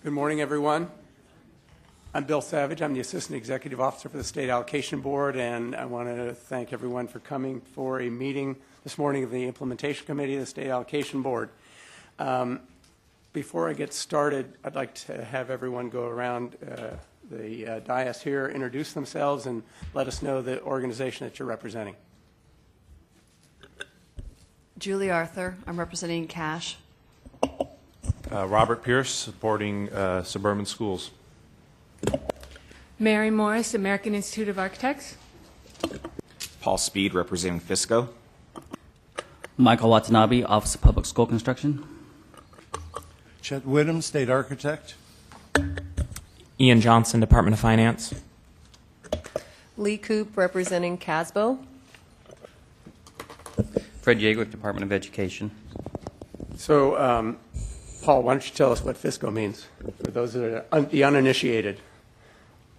Good morning, everyone. I'm Bill Savage. I'm the Assistant Executive Officer for the State Allocation Board, and I want to thank everyone for coming for a meeting this morning of the Implementation Committee of the State Allocation Board. Before I get started, I'd like to have everyone go around the dais here, introduce themselves, and let us know the organization that you're representing. Julie Arthur. I'm representing CASH. Robert Pierce, supporting suburban schools. Mary Morris, American Institute of Architects. Paul Speed, representing FISCO. Michael Watanabe, Office of Public School Construction. Chet Whittam, State Architect. Ian Johnson, Department of Finance. Lee Coop, representing CASBO. Fred Yeaglick, Department of Education. So, Paul, why don't you tell us what FISCO means for those that are the uninitiated?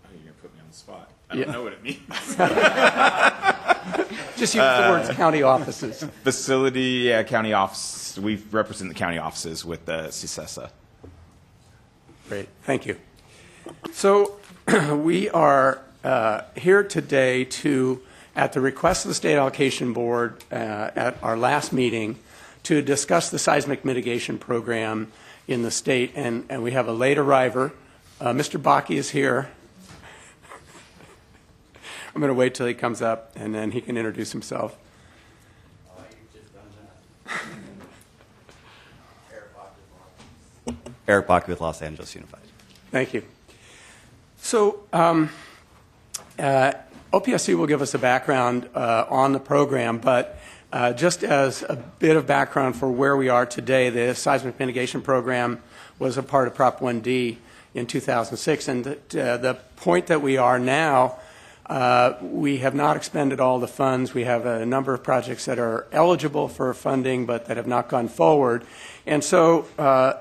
Oh, you're going to put me on the spot. I don't know what it means. Just use the words county offices. Facility, county office. We represent the county offices with the CISESA. Great, thank you. So we are here today to, at the request of the State Allocation Board at our last meeting, to discuss the Seismic Mitigation Program in the state, and we have a late arriver. Mr. Bakke is here. I'm going to wait till he comes up, and then he can introduce himself. You've just done that. Eric Bakke with Los Angeles Unified. Thank you. So OPSC will give us a background on the program, but just as a bit of background for where we are today, the Seismic Mitigation Program was a part of Prop 1D in 2006, and the point that we are now, we have not expended all the funds. We have a number of projects that are eligible for funding but that have not gone forward. And so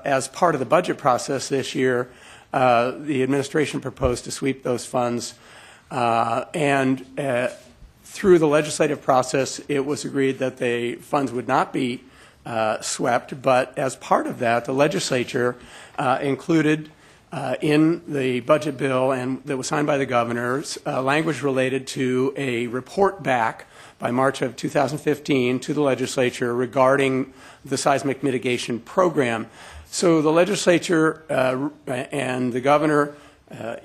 as part of the budget process this year, the administration proposed to sweep those funds, and through the legislative process, it was agreed that the funds would not be swept, but as part of that, the legislature included in the budget bill and that was signed by the governors language related to a report back by March of 2015 to the legislature regarding the Seismic Mitigation Program. So the legislature and the governor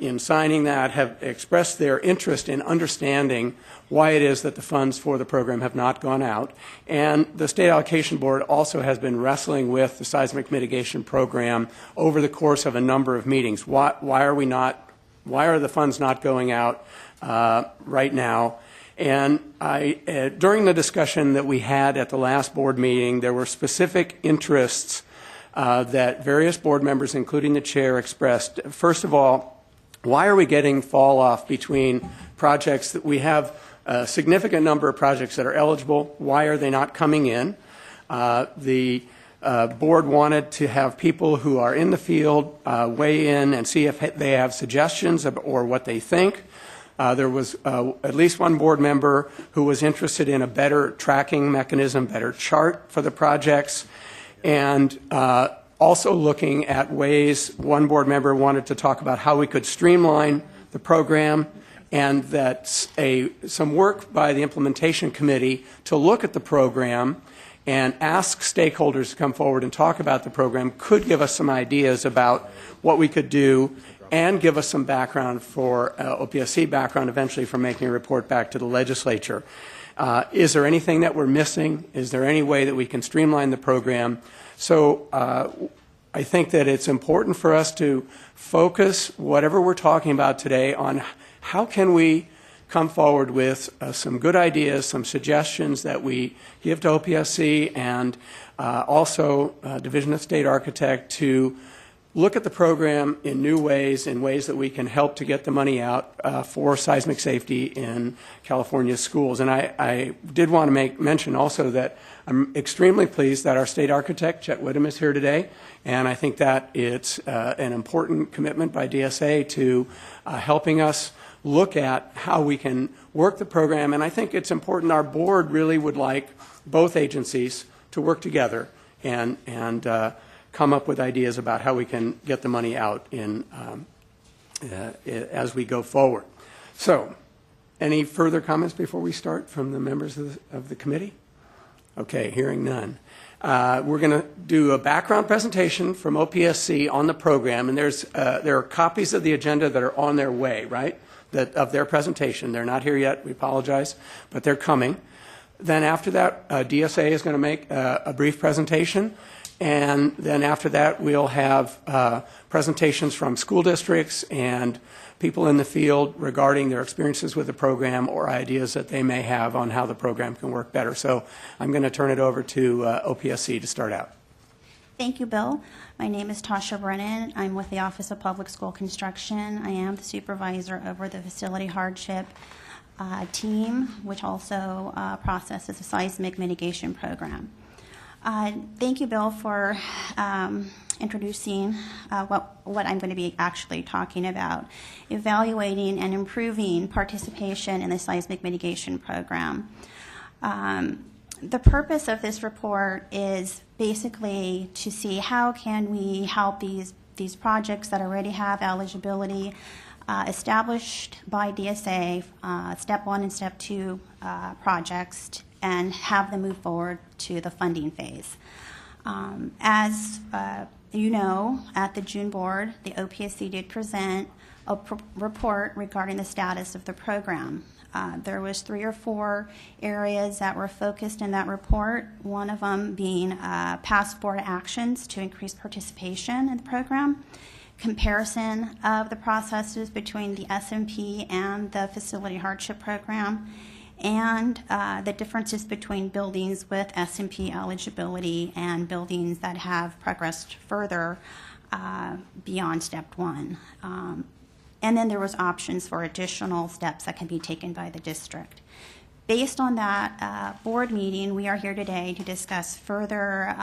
in signing that have expressed their interest in understanding why it is that the funds for the program have not gone out. And the State Allocation Board also has been wrestling with the Seismic Mitigation Program over the course of a number of meetings. Why are the funds not going out right now? And during the discussion that we had at the last board meeting, there were specific interests that various board members, including the chair, expressed. First of all, why are we getting fall off between projects that we have a significant number of projects that are eligible? Why are they not coming in? The board wanted to have people who are in the field weigh in and see if they have suggestions or what they think. There was at least one board member who was interested in a better tracking mechanism, better chart for the projects, and also looking at ways. One board member wanted to talk about how we could streamline the program, and that some work by the implementation committee to look at the program and ask stakeholders to come forward and talk about the program could give us some ideas about what we could do and give us some background for OPSC background eventually for making a report back to the legislature. Is there anything that we're missing? Is there any way that we can streamline the program? So I think that it's important for us to focus whatever we're talking about today on how can we come forward with some good ideas, some suggestions that we give to OPSC and also Division of State Architect to look at the program in new ways, in ways that we can help to get the money out for seismic safety in California schools. And I did want to make mention also that I'm extremely pleased that our state architect, Chet Whittam, is here today. And I think that it's an important commitment by DSA to helping us look at how we can work the program. And I think it's important. Our board really would like both agencies to work together and come up with ideas about how we can get the money out as we go forward. So, any further comments before we start from the members of the committee? Okay, hearing none. We're going to do a background presentation from OPSC on the program, and there are copies of the agenda that are on their way, right, of their presentation. They're not here yet, we apologize, but they're coming. Then after that, DSA is going to make a brief presentation, and then after that, we'll have presentations from school districts and people in the field regarding their experiences with the program or ideas that they may have on how the program can work better. So I'm going to turn it over to OPSC to start out. Thank you, Bill. My name is Tasha Brennan. I'm with the Office of Public School Construction. I am the supervisor over the facility hardship team, which also processes a seismic mitigation program. Thank you, Bill, for introducing what I'm going to be actually talking about, evaluating and improving participation in the seismic mitigation program. The purpose of this report is basically to see how can we help these projects that already have eligibility established by DSA, Step 1 and Step 2 projects, and have them move forward to the funding phase. As you know, at the June board, the OPSC did present a report regarding the status of the program. There was 3 or 4 areas that were focused in that report, one of them being past board actions to increase participation in the program, comparison of the processes between the SMP and the facility hardship program, and the differences between buildings with SMP eligibility and buildings that have progressed further beyond Step 1. And then there was options for additional steps that can be taken by the district. Based on that board meeting, we are here today to discuss further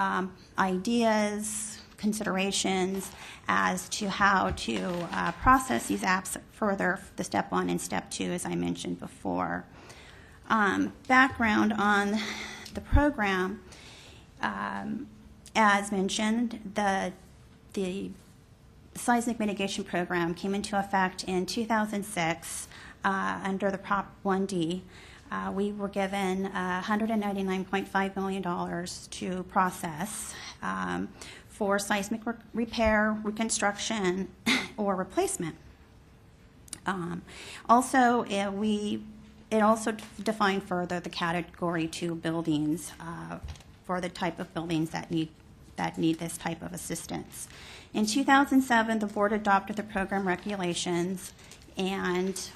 ideas, considerations as to how to process these apps further, the Step 1 and Step 2, as I mentioned before. Background on the program, as mentioned, the Seismic Mitigation Program came into effect in 2006 under the Prop 1D. We were given $199.5 million to process for seismic repair, reconstruction, or replacement. It also defined further the Category 2 buildings for the type of buildings that need this type of assistance. In 2007, the board adopted the program regulations and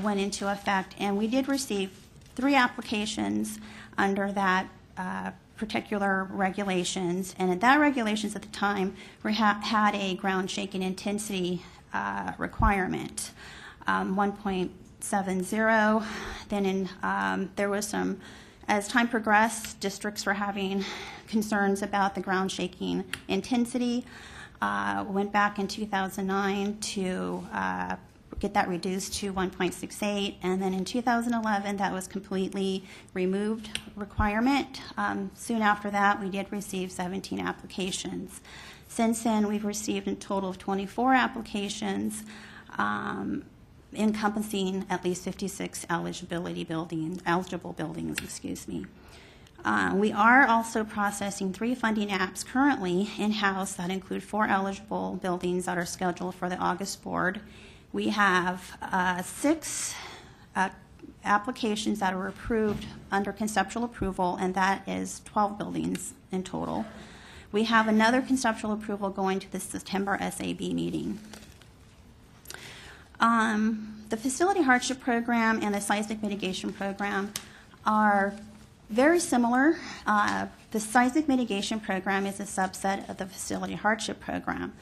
went into effect, and we did receive 3 applications under that particular regulations, and that regulations at the time had a ground shaking intensity requirement, 1.70. Then there was some, as time progressed, districts were having concerns about the ground shaking intensity. Went back in 2009 to get that reduced to 1.68, and then in 2011 that was completely removed requirement. Soon after that, we did receive 17 applications. Since then, we've received a total of 24 applications, encompassing at least 56 eligible buildings, excuse me. We are also processing 3 funding apps currently in-house that include 4 eligible buildings that are scheduled for the August board. We have 6 applications that are approved under conceptual approval, and that is 12 buildings in total. We have another conceptual approval going to the September SAB meeting. The Facility Hardship Program and the Seismic Mitigation Program are very similar. The Seismic Mitigation Program is a subset of the Facility Hardship Program.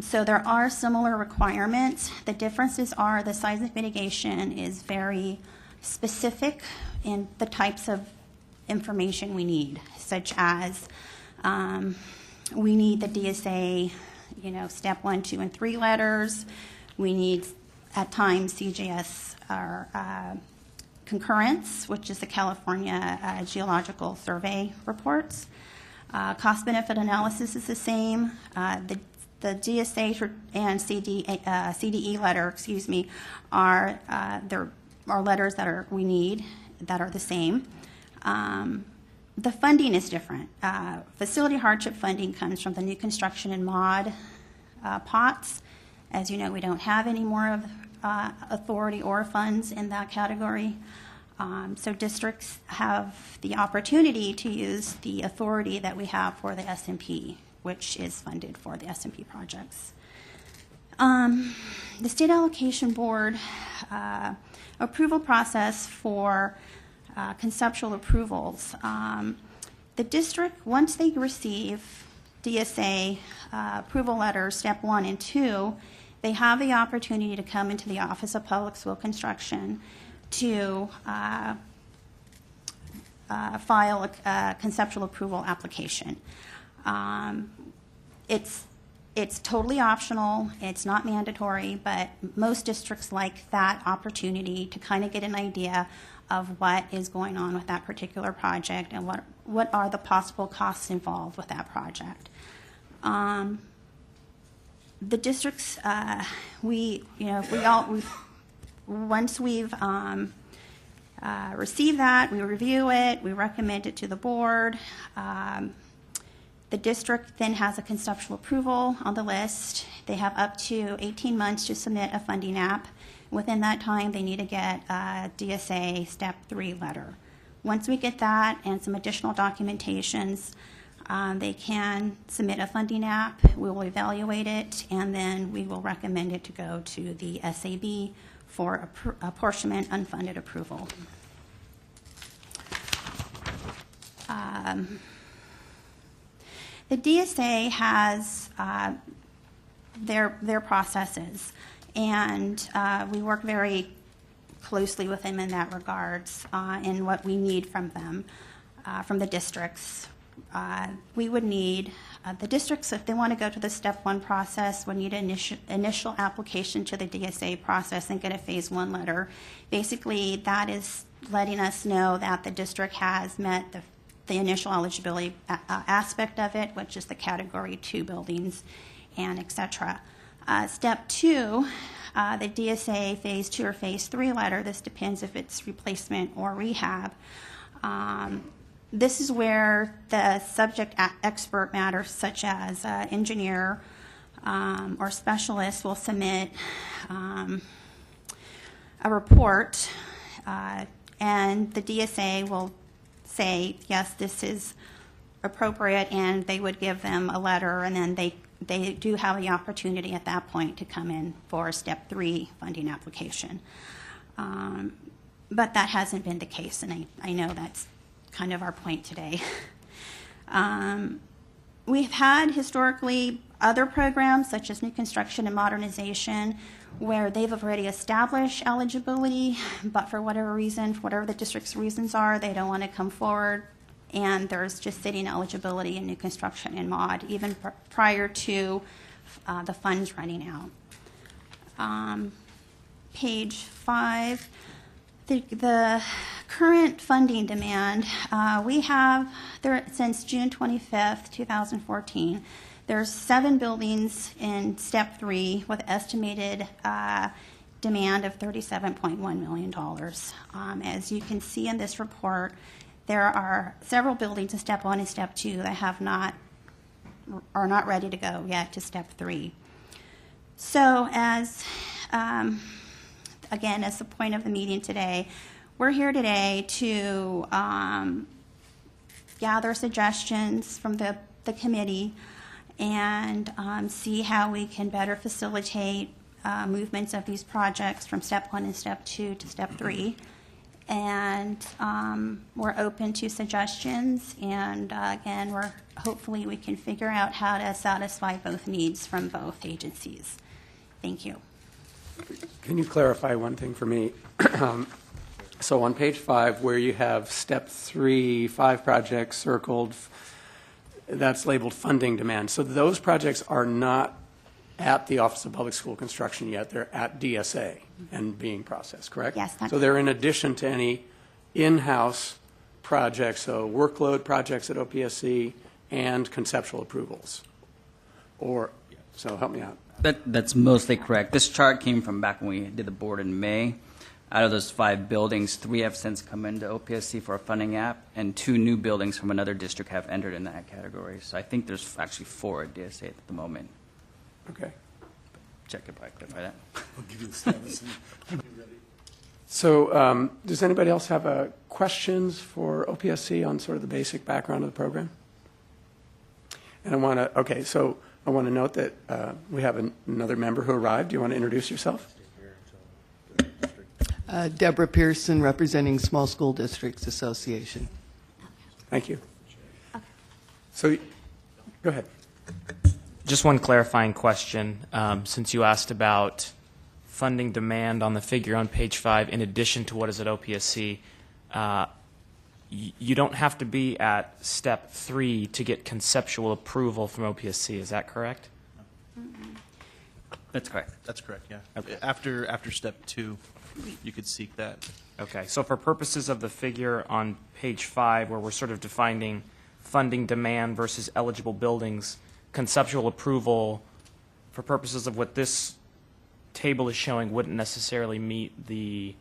So there are similar requirements. The differences are the seismic mitigation is very specific in the types of information we need, such as we need the DSA, Step 1, 2, and 3 letters. We need, at times, CJS or concurrence, which is the California Geological Survey reports. Cost-benefit analysis is the same. The DSA and CDE letter, are letters that we need that are the same. The funding is different. Facility hardship funding comes from the new construction and mod pots. As you know, we don't have any more of authority or funds in that category. So districts have the opportunity to use the authority that we have for the SMP, which is funded for the SMP projects. The State Allocation Board approval process for conceptual approvals. The district, once they receive DSA approval letters, step 1 and 2, they have the opportunity to come into the Office of Public School Construction to file a conceptual approval application. It's totally optional. It's not mandatory, but most districts like that opportunity to kind of get an idea of what is going on with that particular project and what are the possible costs involved with that project. The districts, once we've received that, we review it, we recommend it to the board. The district then has a conceptual approval on the list. They have up to 18 months to submit a funding app. Within that time, they need to get a DSA Step 3 letter. Once we get that and some additional documentations, they can submit a funding app. We will evaluate it, and then we will recommend it to go to the SAB for apportionment unfunded approval. The DSA has their processes, and we work very closely with them in that regards in what we need from them, from the districts. We would need, the districts, if they want to go to the Step 1 process, would need an initial application to the DSA process and get a Phase 1 letter. Basically, that is letting us know that the district has met the initial eligibility aspect of it, which is the Category 2 buildings and et cetera. Step 2, the DSA Phase 2 or Phase 3 letter, this depends if it's replacement or rehab. This is where the subject expert matter, such as engineer or specialist, will submit a report, and the DSA will say, yes, this is appropriate, and they would give them a letter, and then they do have the opportunity at that point to come in for a Step 3 funding application. But that hasn't been the case, and I know that's kind of our point today. We've had historically other programs such as new construction and modernization where they've already established eligibility, but for whatever reason, whatever the district's reasons are, they don't want to come forward, and there's just sitting eligibility in new construction and mod even prior to the funds running out. Page 5. The current funding demand, we have there since June 25th, 2014. There's 7 buildings in Step 3 with estimated demand of $37.1 million. As you can see in this report, there are several buildings in Step 1 and Step 2 that are not ready to go yet to Step 3. So as again, as the point of the meeting today, we're here today to gather suggestions from the committee and see how we can better facilitate movements of these projects from Step 1 and Step 2 to Step 3. And we're open to suggestions, and again, hopefully we can figure out how to satisfy both needs from both agencies. Thank you. Can you clarify one thing for me? So on page 5, where you have Step 3, 5 projects circled, that's labeled funding demand. So those projects are not at the Office of Public School Construction yet. They're at DSA and being processed, correct? Yes. So they're in addition to any in-house projects, so workload projects at OPSC and conceptual approvals. Or, so help me out. That's mostly correct. This chart came from back when we did the board in May. Out of those 5 buildings, 3 have since come into OPSC for a funding app, and 2 new buildings from another district have entered in that category. So I think there's actually 4 at DSA at the moment. Okay. Check if I clarify that. I'll give you the status when you're ready. So does anybody else have questions for OPSC on sort of the basic background of the program? And I want to note that we have another member who arrived. Do you want to introduce yourself? Deborah Pearson, representing Small School Districts Association. Thank you. So, go ahead. Just one clarifying question. Since you asked about funding demand on the figure on page 5, in addition to what is at OPSC, you don't have to be at step 3 to get conceptual approval from OPSC. Is that correct? That's correct. That's correct, yeah. Okay. After step 2, you could seek that. Okay, so for purposes of the figure on page 5, where we're sort of defining funding demand versus eligible buildings, conceptual approval, for purposes of what this table is showing, wouldn't necessarily meet the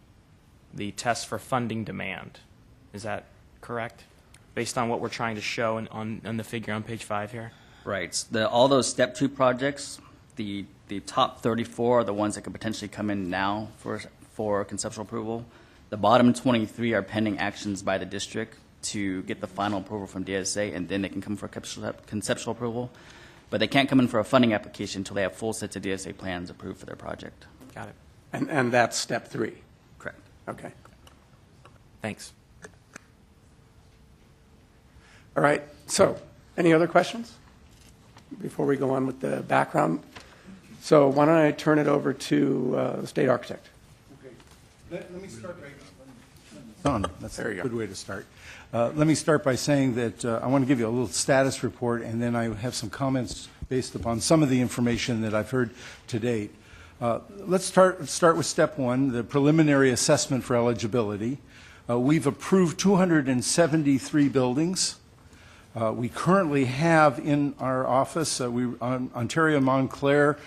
test for funding demand. Is that correct? Based on what we're trying to show on the figure on page 5 here? Right. All those step 2 projects, the top 34 are the ones that could potentially come in now for conceptual approval. The bottom 23 are pending actions by the district to get the final approval from DSA, and then they can come for conceptual approval. But they can't come in for a funding application until they have full sets of DSA plans approved for their project. Got it. And that's step 3. Correct. Okay. Thanks. All right. So, any other questions before we go on with the background? So, why don't I turn it over to the state architect? Okay. Let me start by that's a good way to start. Let me start by saying that I want to give you a little status report, and then I have some comments based upon some of the information that I've heard to date. Let's start with step 1, the preliminary assessment for eligibility. We've approved 273 buildings. We currently have in our office, Ontario Montclair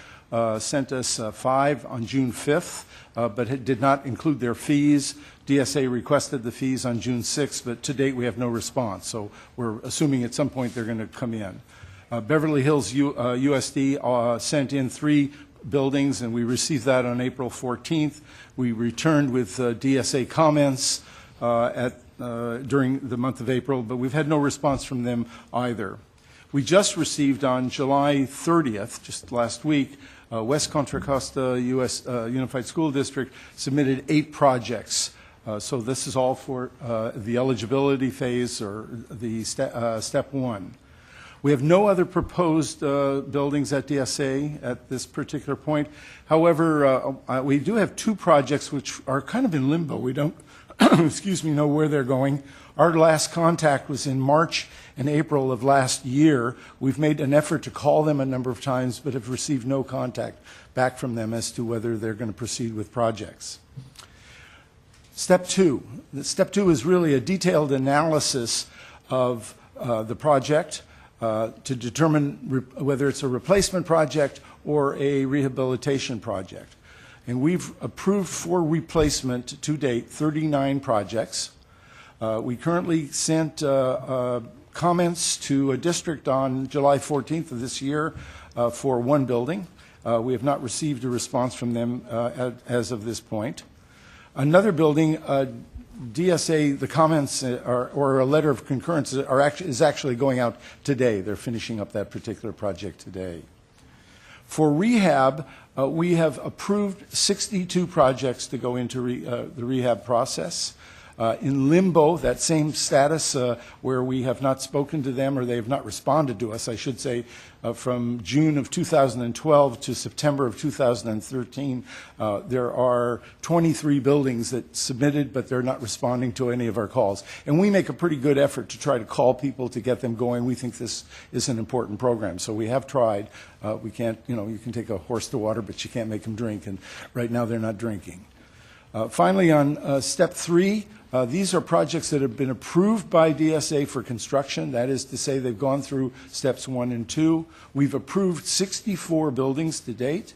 sent us 5 on June 5th, but it did not include their fees. DSA requested the fees on June 6th, but to date we have no response. So we're assuming at some point they're going to come in. Beverly Hills USD sent in 3 buildings, and we received that on April 14th. We returned with DSA comments during the month of April, but we've had no response from them either. We just received on July 30th, just last week, West Contra Costa US Unified School District submitted 8 projects. So this is all for the eligibility phase, or the step 1. We have no other proposed buildings at DSA at this particular point. However, we do have 2 projects which are kind of in limbo. We don't know where they're going. Our last contact was in March and April of last year. We've made an effort to call them a number of times, but have received no contact back from them as to whether they're going to proceed with projects. Step 2. Step 2 is really a detailed analysis of the project to determine whether it's a replacement project or a rehabilitation project. And we've approved for replacement to date 39 projects. We currently sent comments to a district on July 14th of this year for 1 building. We have not received a response from them as of this point. Another building, DSA, the comments or a letter of concurrence is actually going out today. They're finishing up that particular project today. For rehab, we have approved 62 projects to go into the rehab process. In limbo, that same status where we have not spoken to them, or they have not responded to us, I should say, from June of 2012 to September of 2013, there are 23 buildings that submitted, but they're not responding to any of our calls. And we make a pretty good effort to try to call people to get them going. We think this is an important program, so we have tried. We can't, you can take a horse to water, but you can't make them drink, and right now they're not drinking. Finally, on step 3, These are projects that have been approved by DSA for construction. That is to say, they've gone through steps 1 and 2. We've approved 64 buildings to date.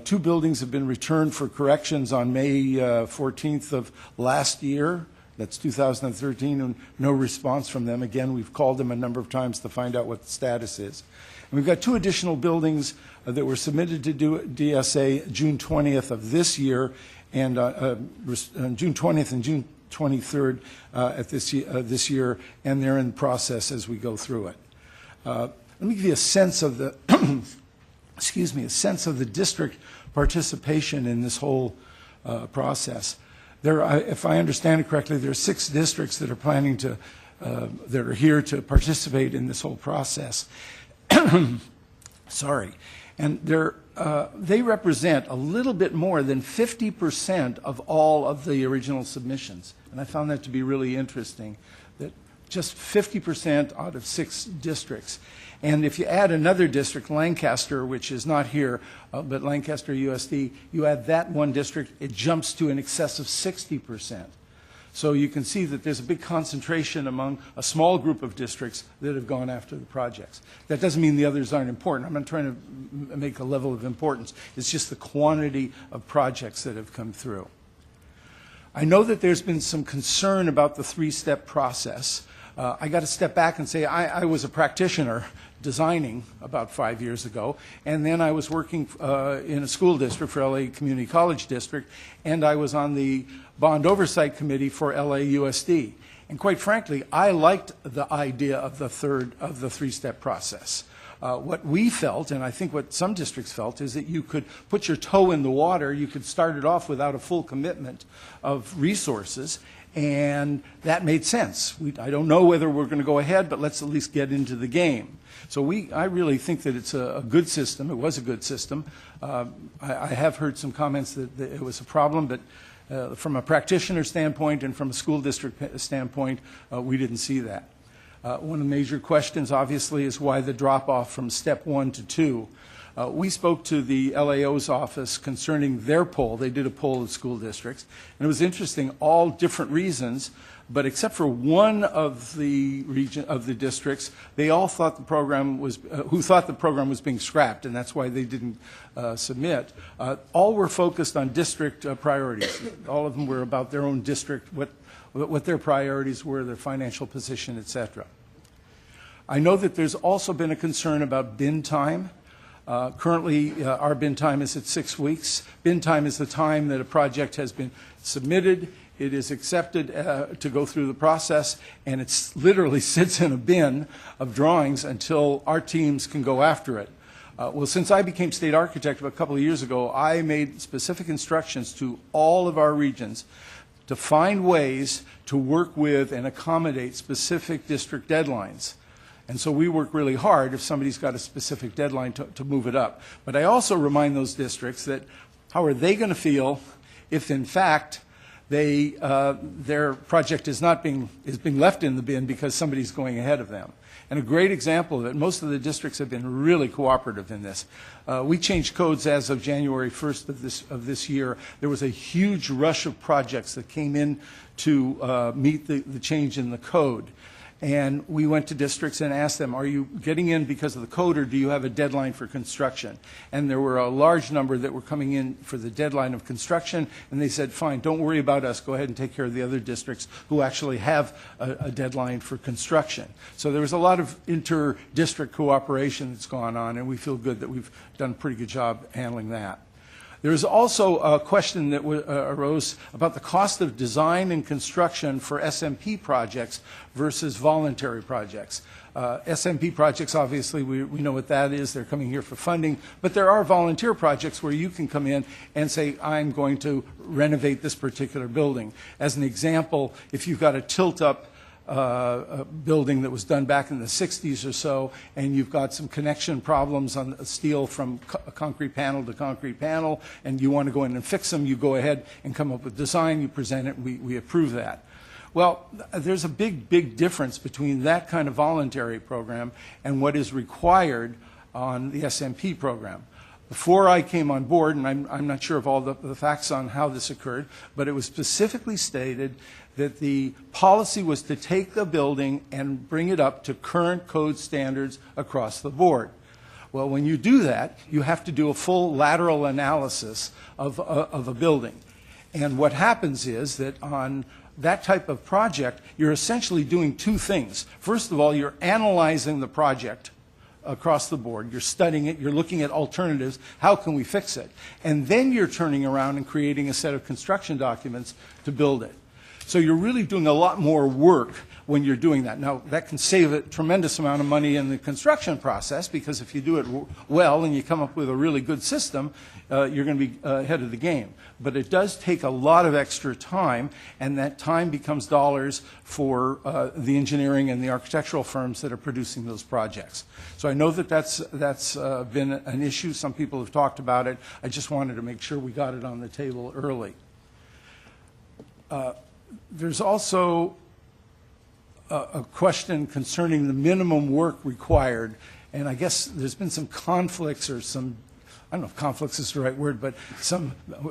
2 buildings have been returned for corrections on May 14th of last year. That's 2013, and no response from them. Again, we've called them a number of times to find out what the status is. And we've got 2 additional buildings that were submitted to DSA June 20th of this year, and June 20th and June 23rd at this year, and they're in process as we go through it. Let me give you a sense of the excuse me, a sense of the district participation in this whole process. If I understand it correctly, there are 6 districts that are planning to that are here to participate in this whole process. Sorry, and they represent a little bit more than 50% of all of the original submissions. And I found that to be really interesting, that just 50% out of 6 districts. And if you add another district, Lancaster, which is not here, but Lancaster USD, you add that one district, it jumps to in excess of 60%. So you can see that there's a big concentration among a small group of districts that have gone after the projects. That doesn't mean the others aren't important. I'm not trying to make a level of importance. It's just the quantity of projects that have come through. I know that there's been some concern about the 3-step process. I got to step back and say I was a practitioner designing about 5 years ago, and then I was working in a school district for LA Community College District, and I was on the bond oversight committee for LAUSD. And quite frankly, I liked the idea of the 3-step process. What we felt, and I think what some districts felt, is that you could put your toe in the water, you could start it off without a full commitment of resources, and that made sense. I don't know whether we're going to go ahead, but let's at least get into the game. So I really think that it's a good system. It was a good system. I have heard some comments that it was a problem, but from a practitioner standpoint and from a school district standpoint, we didn't see that. One of the major questions, obviously, is why the drop-off from step 1 to 2. We spoke to the LAO's office concerning their poll. They did a poll of school districts, and it was interesting, all different reasons, but except for one of the districts, they all thought the program was, who thought the program was being scrapped, and that's why they didn't submit. All were focused on district priorities. All of them were about their own district, what their priorities were, their financial position, et cetera. I know that there's also been a concern about bin time. Currently, our bin time is at 6 weeks. Bin time is the time that a project has been submitted, it is accepted to go through the process, and it literally sits in a bin of drawings until our teams can go after it. Well, since I became state architect a couple of years ago, I made specific instructions to all of our regions to find ways to work with and accommodate specific district deadlines. And so we work really hard if somebody's got a specific deadline to move it up. But I also remind those districts that how are they going to feel if, in fact, their project is being left in the bin because somebody's going ahead of them. And a great example of it, most of the districts have been really cooperative in this. We changed codes as of January 1st of this year. There was a huge rush of projects that came in to meet the change in the code. And we went to districts and asked them, are you getting in because of the code, or do you have a deadline for construction? And there were a large number that were coming in for the deadline of construction, and they said, fine, don't worry about us. Go ahead and take care of the other districts who actually have a deadline for construction. So there was a lot of inter-district cooperation that's gone on, and we feel good that we've done a pretty good job handling that. There is also a question that arose about the cost of design and construction for SMP projects versus voluntary projects. SMP projects, obviously, we know what that is. They're coming here for funding. But there are volunteer projects where you can come in and say, I'm going to renovate this particular building. As an example, if you've got a tilt-up a building that was done back in the 60s or so, and you've got some connection problems on the steel from concrete panel to concrete panel, and you want to go in and fix them, you go ahead and come up with design, you present it, we approve that. Well, there's a big difference between that kind of voluntary program and what is required on the SMP program. Before I came on board, and I'm not sure of all the facts on how this occurred, but it was specifically stated that the policy was to take the building and bring it up to current code standards across the board. Well, when you do that, you have to do a full lateral analysis of a building. And what happens is that on that type of project, you're essentially doing two things. First of all, you're analyzing the project across the board. You're studying it. You're looking at alternatives. How can we fix it? And then you're turning around and creating a set of construction documents to build it. So you're really doing a lot more work when you're doing that. Now, that can save a tremendous amount of money in the construction process, because if you do it well and you come up with a really good system, you're going to be ahead of the game. But it does take a lot of extra time, and that time becomes dollars for the engineering and the architectural firms that are producing those projects. So I know that that's been an issue. Some people have talked about it. I just wanted to make sure we got it on the table early. There's also a question concerning the minimum work required, and I guess there's been some conflicts or some, I don't know if conflicts is the right word, but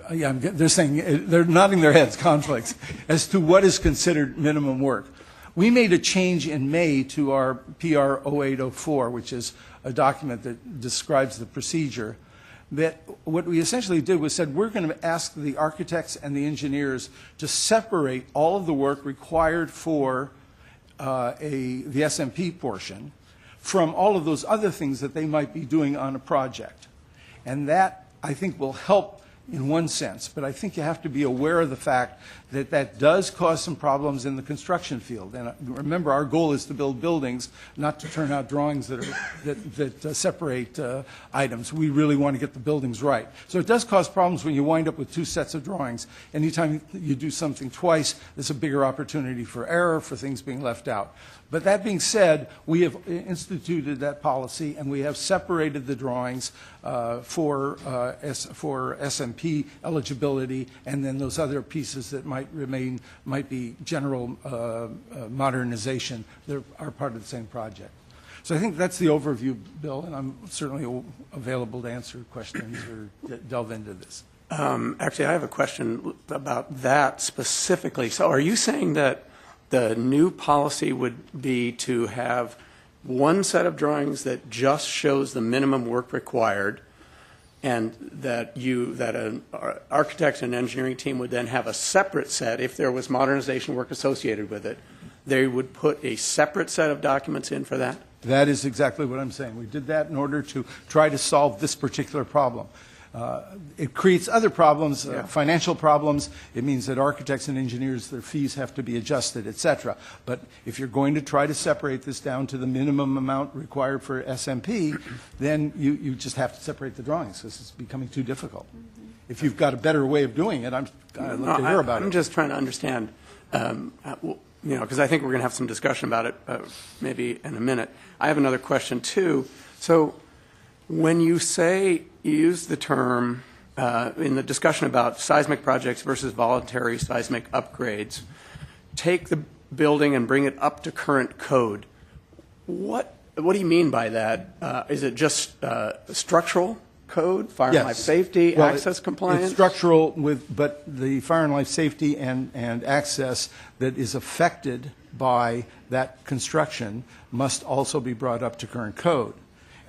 they're saying, they're nodding their heads, conflicts, as to what is considered minimum work. We made a change in May to our PR 0804, which is a document that describes the procedure, that what we essentially did was said, we're going to ask the architects and the engineers to separate all of the work required for the SMP portion from all of those other things that they might be doing on a project. And that, I think, will help in one sense, but I think you have to be aware of the fact that that does cause some problems in the construction field. And remember, our goal is to build buildings, not to turn out drawings that separate items. We really want to get the buildings right. So it does cause problems when you wind up with two sets of drawings. Anytime you do something twice, there's a bigger opportunity for error, for things being left out. But that being said, we have instituted that policy, and we have separated the drawings for SMP eligibility, and then those other pieces that might be general modernization that are part of the same project. So I think that's the overview, Bill, and I'm certainly available to answer questions or delve into this. Actually, I have a question about that specifically. So are you saying that the new policy would be to have one set of drawings that just shows the minimum work required, and that an architect and engineering team would then have a separate set? If there was modernization work associated with it, they would put a separate set of documents in for that? That is exactly what I'm saying. We did that in order to try to solve this particular problem. It creates other problems, financial problems. It means that architects and engineers, their fees have to be adjusted, et cetera. But if you're going to try to separate this down to the minimum amount required for SMP, then you just have to separate the drawings, because it's becoming too difficult. If you've got a better way of doing it, I'd love to hear about it. I'm just trying to understand, because I think we're going to have some discussion about it maybe in a minute. I have another question, too. So when you use the term in the discussion about seismic projects versus voluntary seismic upgrades, take the building and bring it up to current code, what do you mean by that? Is it just structural code, fire and life safety, access compliance? It's structural, but the fire and life safety and access that is affected by that construction must also be brought up to current code.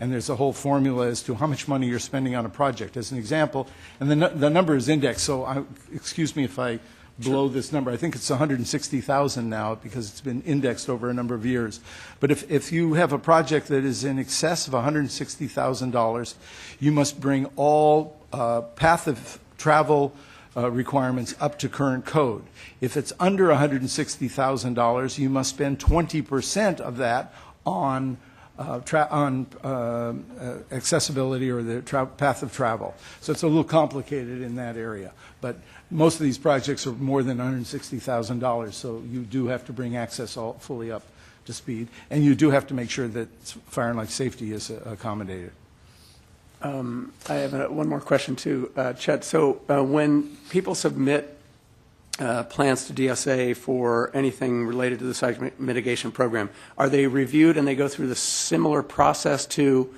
And there's a whole formula as to how much money you're spending on a project. As an example, and the number is indexed, so excuse me if I blow this number. I think it's 160,000 now, because it's been indexed over a number of years. But if you have a project that is in excess of $160,000, you must bring all path of travel requirements up to current code. If it's under $160,000, you must spend 20% of that on accessibility or the path of travel. So it's a little complicated in that area. But most of these projects are more than $160,000, so you do have to bring access all fully up to speed. And you do have to make sure that fire and life safety is accommodated. I have one more question, too, Chet. So when people submit plans to DSA for anything related to the Seismic Mitigation Program, are they reviewed and they go through the similar process to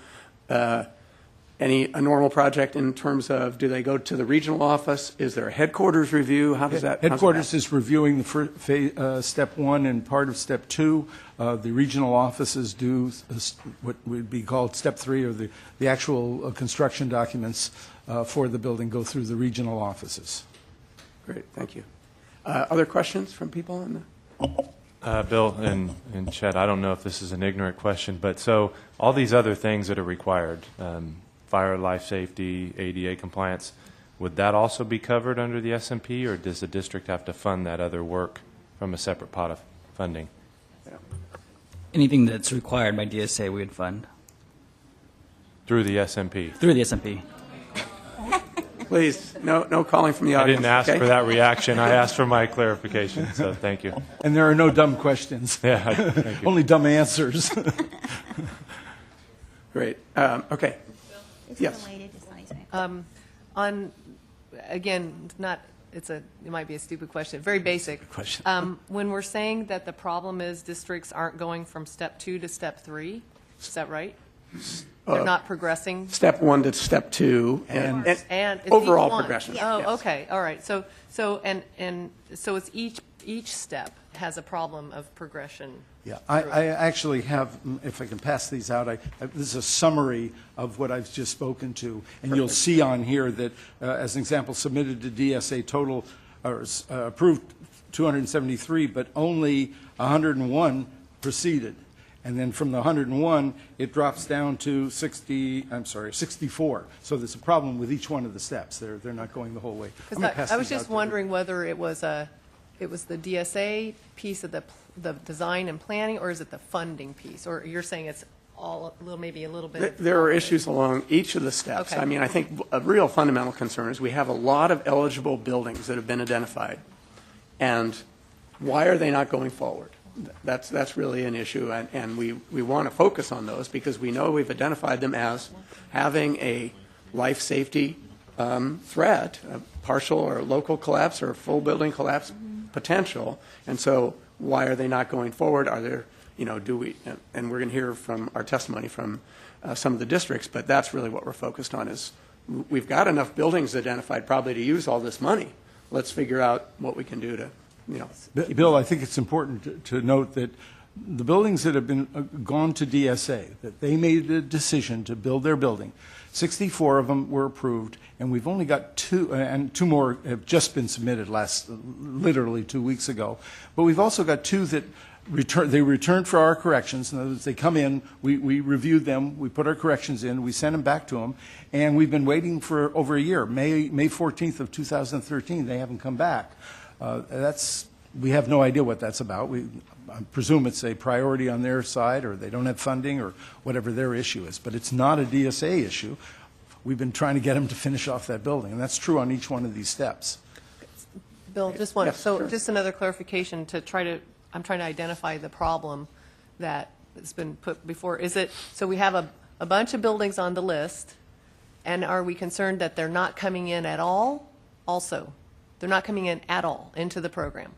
a normal project in terms of, do they go to the regional office? Is there a headquarters review? How does that? Headquarters is reviewing the step 1 and part of step 2. The regional offices do what would be called step 3, or the actual construction documents for the building go through the regional offices. Great, thank you. Other questions from people in the? Bill and Chet, I don't know if this is an ignorant question, but so all these other things that are required, fire, life safety, ADA compliance, would that also be covered under the SMP, or does the district have to fund that other work from a separate pot of funding? Anything that's required by DSA, we would fund. Through the SMP? Through the SMP. Please, no calling from the I audience. didn't ask okay? for that reaction. I asked for my clarification, so thank you. And there are no dumb questions. Yeah, thank you. Only dumb answers. Great. Okay. It's Yes. related to seismic. On, again, it might be a stupid question, very basic. Question. When we're saying that the problem is districts aren't going from step 2 to step 3, is that right? They're not progressing? Step 1 to step 2, and it's overall each one. progression. Oh, Yes. okay, all right. So it's each step has a problem of progression. Yeah, I actually have, if I can pass these out, this is a summary of what I've just spoken to, and you'll see on here that, as an example, submitted to DSA total, or approved 273, but only 101 proceeded. And then from the 101, it drops down to 64. So there's a problem with each one of the steps. They're not going the whole way. I was just wondering whether it was the DSA piece of the design and planning, or is it the funding piece? Or you're saying it's maybe a little bit? There are issues along each of the steps. Okay. I mean, I think a real fundamental concern is we have a lot of eligible buildings that have been identified. And why are they not going forward? That's really an issue, and we want to focus on those because we know we've identified them as having a life safety threat, a partial or local collapse or full building collapse potential. And so why are they not going forward? Are there, and we're going to hear from our testimony from some of the districts, but that's really what we're focused on is we've got enough buildings identified probably to use all this money. Let's figure out what we can do to Bill, I think it's important to note that the buildings that have been gone to DSA, that they made a decision to build their building, 64 of them were approved, and we've only got 2, and 2 more have just been submitted literally 2 weeks ago. But we've also got 2 that returned for our corrections. In other words, they come in, we reviewed them, we put our corrections in, we sent them back to them, and we've been waiting for over a year. May 14th of 2013, they haven't come back. We have no idea what that's about. I presume it's a priority on their side, or they don't have funding, or whatever their issue is. But it's not a DSA issue. We've been trying to get them to finish off that building, and that's true on each one of these steps. Bill, just another clarification I'm trying to identify the problem that has been put before. So we have a bunch of buildings on the list, and are we concerned that they're not coming in at all also? They're not coming in at all into the program?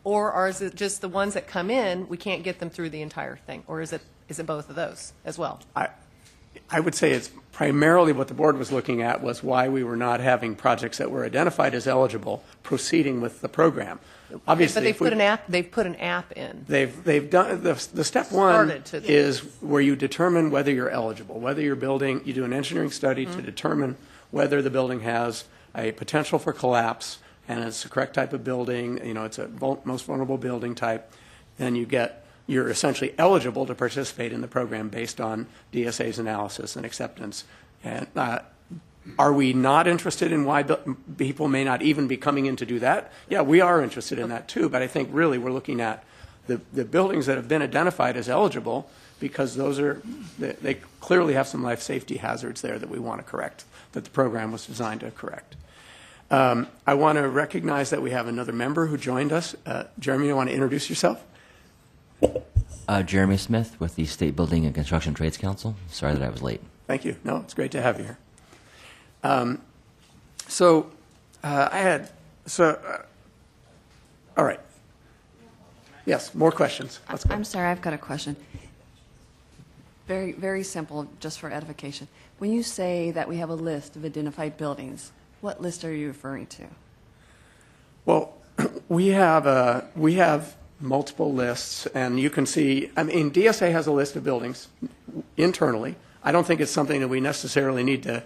Or is it just the ones that come in, we can't get them through the entire thing? Or is it both of those as well? I would say it's primarily what the board was looking at was why we were not having projects that were identified as eligible proceeding with the program. Obviously, but they've put an app in. They've done the step 1 is where you determine whether you're eligible, whether you're building. You do an engineering study to determine whether the building has a potential for collapse and it's the correct type of building. It's a most vulnerable building type. Then you're essentially eligible to participate in the program based on DSA's analysis and acceptance. And are we not interested in why people may not even be coming in to do that? Yeah, we are interested in that too, but I think really we're looking at the buildings that have been identified as eligible because they clearly have some life safety hazards there that we want to correct, that the program was designed to correct. I want to recognize that we have another member who joined us. Jeremy, you want to introduce yourself? Jeremy Smith with the State Building and Construction Trades Council. Sorry that I was late. Thank you. No, it's great to have you here. All right. Yes, more questions. Let's go. I'm sorry, I've got a question. Very, very simple, just for edification. When you say that we have a list of identified buildings, what list are you referring to? Well, we have multiple lists, and you can see, I mean, DSA has a list of buildings internally. I don't think it's something that we necessarily need to,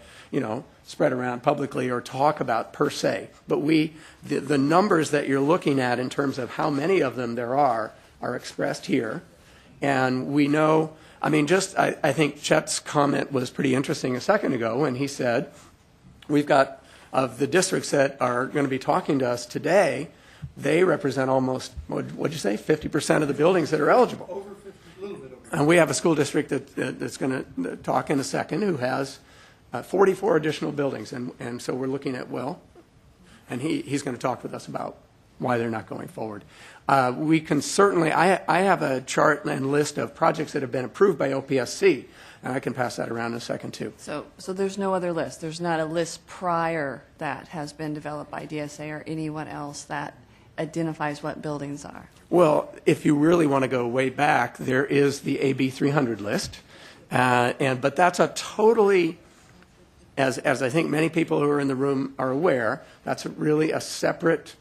spread around publicly or talk about per se. But the numbers that you're looking at in terms of how many of them there are expressed here. And we know, I mean, I think Chet's comment was pretty interesting a second ago when he said, we've got, of the districts that are going to be talking to us today, they represent almost, what'd you say, 50% of the buildings that are eligible. Over 50, a little bit over. And we have a school district that's going to talk in a second who has 44 additional buildings. And so we're looking at, and he's going to talk with us about why they're not going forward. We can certainly, I have a chart and list of projects that have been approved by OPSC, and I can pass that around in a second too. So there's no other list? There's not a list prior that has been developed by DSA or anyone else that identifies what buildings are? Well, if you really want to go way back, there is the AB 300 list, but that's a totally, as I think many people who are in the room are aware, that's really a separate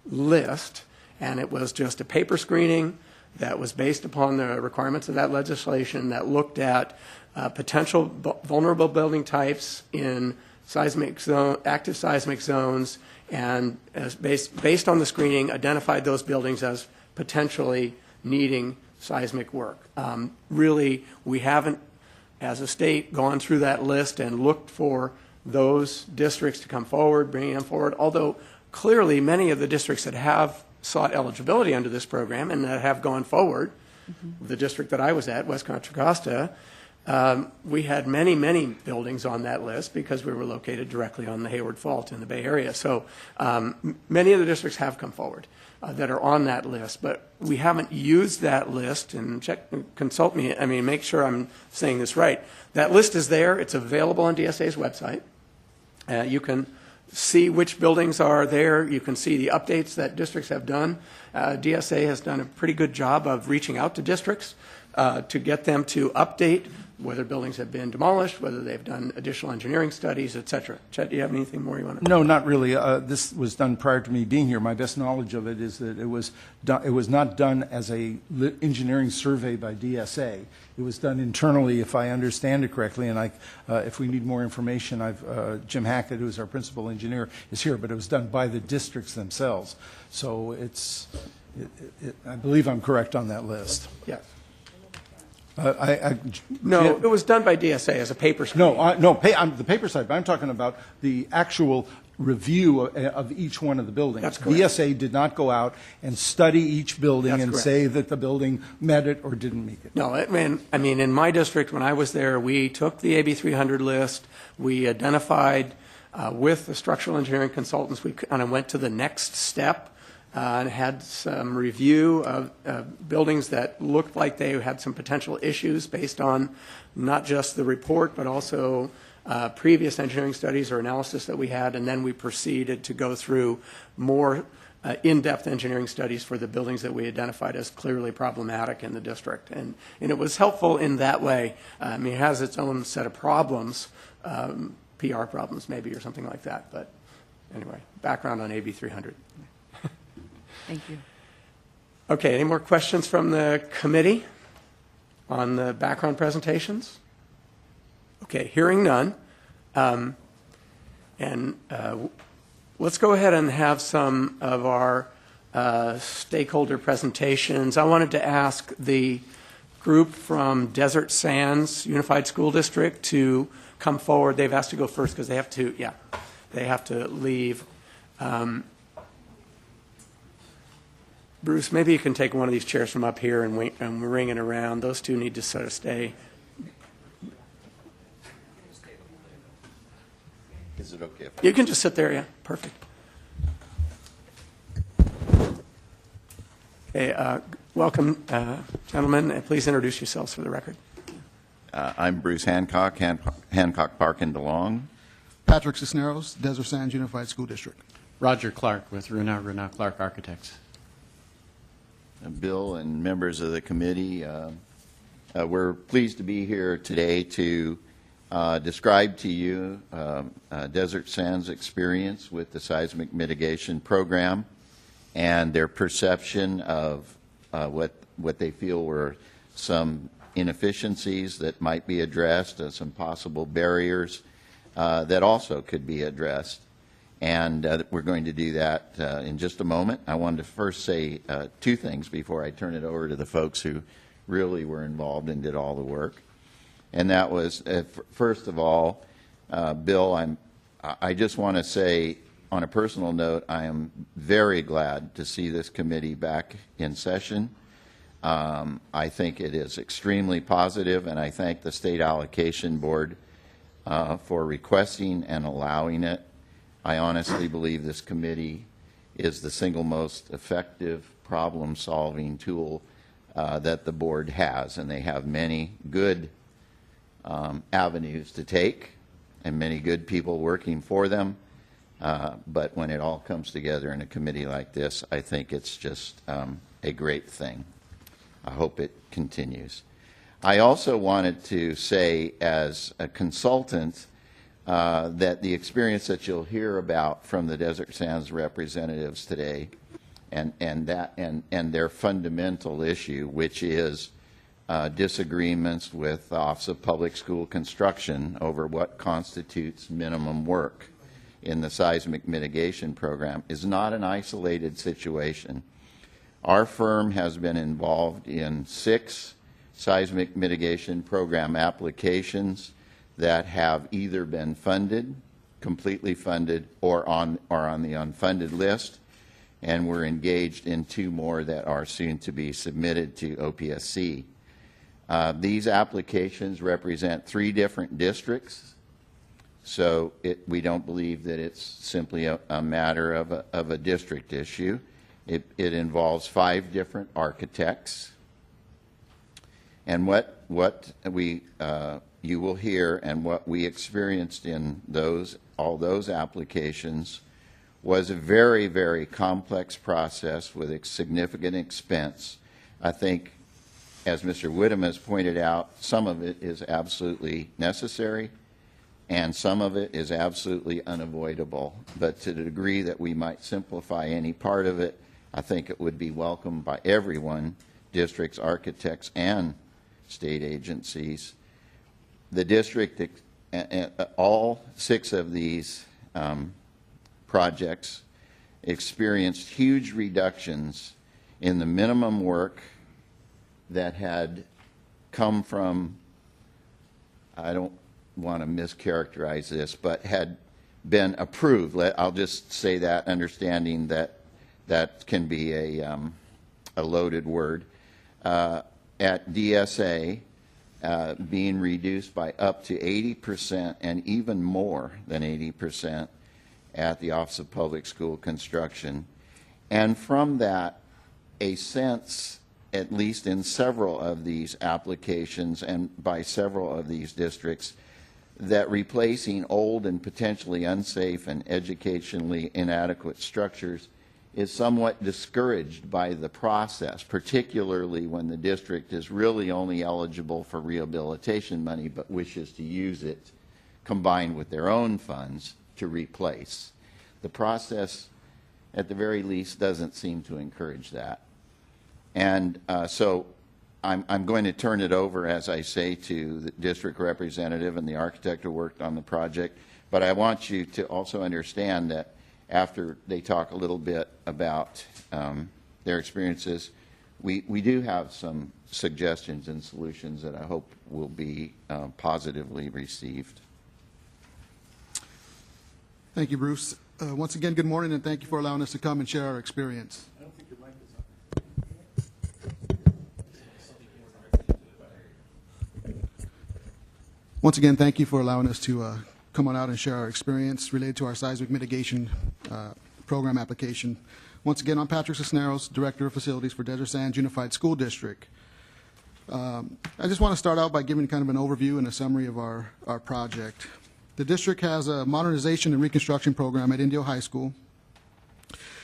list, and it was just a paper screening that was based upon the requirements of that legislation that looked at potential vulnerable building types in active seismic zones, and as based on the screening, identified those buildings as potentially needing seismic work. Really, we haven't, as a state, gone through that list and looked for those districts to come forward, bringing them forward, although clearly many of the districts that have sought eligibility under this program and that have gone forward, the district that I was at, West Contra Costa, we had many, many buildings on that list because we were located directly on the Hayward Fault in the Bay Area. So many of the districts have come forward that are on that list, but we haven't used that list, and consult me, make sure I'm saying this right. That list is there. It's available on DSA's website. You can see which buildings are there. You can see the updates that districts have done. DSA has done a pretty good job of reaching out to districts to get them to update whether buildings have been demolished, whether they've done additional engineering studies, et cetera. Chet, do you have anything more you want to? No, not really. This was done prior to me being here. My best knowledge of it is that it was not done as a engineering survey by DSA. It was done internally, if I understand it correctly. And if we need more information, Jim Hackett, who is our principal engineer, is here. But it was done by the districts themselves. So I believe I'm correct on that list. Yes. No, it was done by DSA as a paper screen. The paper side, but I'm talking about the actual review of each one of the buildings. That's correct. DSA did not go out and study each building That's and correct. say that the building met it or didn't meet it. No, in my district, when I was there, we took the AB 300 list. We identified with the structural engineering consultants, we kind of went to the next step and had some review of buildings that looked like they had some potential issues based on not just the report, but also previous engineering studies or analysis that we had, and then we proceeded to go through more in-depth engineering studies for the buildings that we identified as clearly problematic in the district. And it was helpful in that way. It has its own set of problems, PR problems maybe or something like that. But anyway, background on AB 300. Thank you. Okay, any more questions from the committee on the background presentations? Okay, hearing none. Let's go ahead and have some of our stakeholder presentations. I wanted to ask the group from Desert Sands Unified School District to come forward. They've asked to go first because they have to leave. Bruce, maybe you can take one of these chairs from up here and ring it around. Those two need to sort of stay. Is it okay? You can just sit there, yeah. Perfect. Okay, welcome, gentlemen. Please introduce yourselves for the record. I'm Bruce Hancock, Hancock Park in DeLong. Patrick Cisneros, Desert Sands Unified School District. Roger Clark with Runa Clark Architects. Bill and members of the committee, we're pleased to be here today to describe to you Desert Sands' experience with the Seismic Mitigation Program and their perception of what they feel were some inefficiencies that might be addressed, some possible barriers that also could be addressed. And we're going to do that in just a moment. I wanted to first say two things before I turn it over to the folks who really were involved and did all the work. And that was, first of all, Bill, I just want to say, on a personal note, I am very glad to see this committee back in session. I think it is extremely positive, and I thank the State Allocation Board for requesting and allowing it. I honestly believe this committee is the single most effective problem-solving tool that the board has, and they have many good avenues to take and many good people working for them. But when it all comes together in a committee like this, I think it's just a great thing. I hope it continues. I also wanted to say, as a consultant, that the experience that you'll hear about from the Desert Sands representatives today and their fundamental issue, which is disagreements with the Office of Public School Construction over what constitutes minimum work in the Seismic Mitigation Program, is not an isolated situation. Our firm has been involved in 6 Seismic Mitigation Program applications that have either been funded, completely funded, or on the unfunded list, and we're engaged in 2 more that are soon to be submitted to OPSC. These applications represent 3 different districts, so we don't believe that it's simply a matter of a district issue. It involves 5 different architects, and what you will hear and what we experienced in all those applications was a very, very complex process with a significant expense. I think, as Mr. Whittam has pointed out, some of it is absolutely necessary and some of it is absolutely unavoidable. But to the degree that we might simplify any part of it, I think it would be welcomed by everyone, districts, architects, and state agencies. The district, all 6 of these projects experienced huge reductions in the minimum work that had come from, I don't want to mischaracterize this, but had been approved. I'll just say that, understanding that that can be a loaded word. At DSA, being reduced by up to 80% and even more than 80% at the Office of Public School Construction. And from that, a sense, at least in several of these applications and by several of these districts, that replacing old and potentially unsafe and educationally inadequate structures is somewhat discouraged by the process, particularly when the district is really only eligible for rehabilitation money but wishes to use it combined with their own funds to replace. The process, at the very least, doesn't seem to encourage that. And so I'm going to turn it over, as I say, to the district representative and the architect who worked on the project. But I want you to also understand that after they talk a little bit about their experiences, we do have some suggestions and solutions that I hope will be positively received. Thank you, Bruce. Once again, good morning, and thank you for allowing us to come and share our experience. I don't think your mic is up. Once again, thank you for allowing us to come on out and share our experience related to our Seismic Mitigation Program application. Once again, I'm Patrick Cisneros, Director of Facilities for Desert Sands Unified School District. I just want to start out by giving kind of an overview and a summary of our project. The district has a modernization and reconstruction program at Indio High School,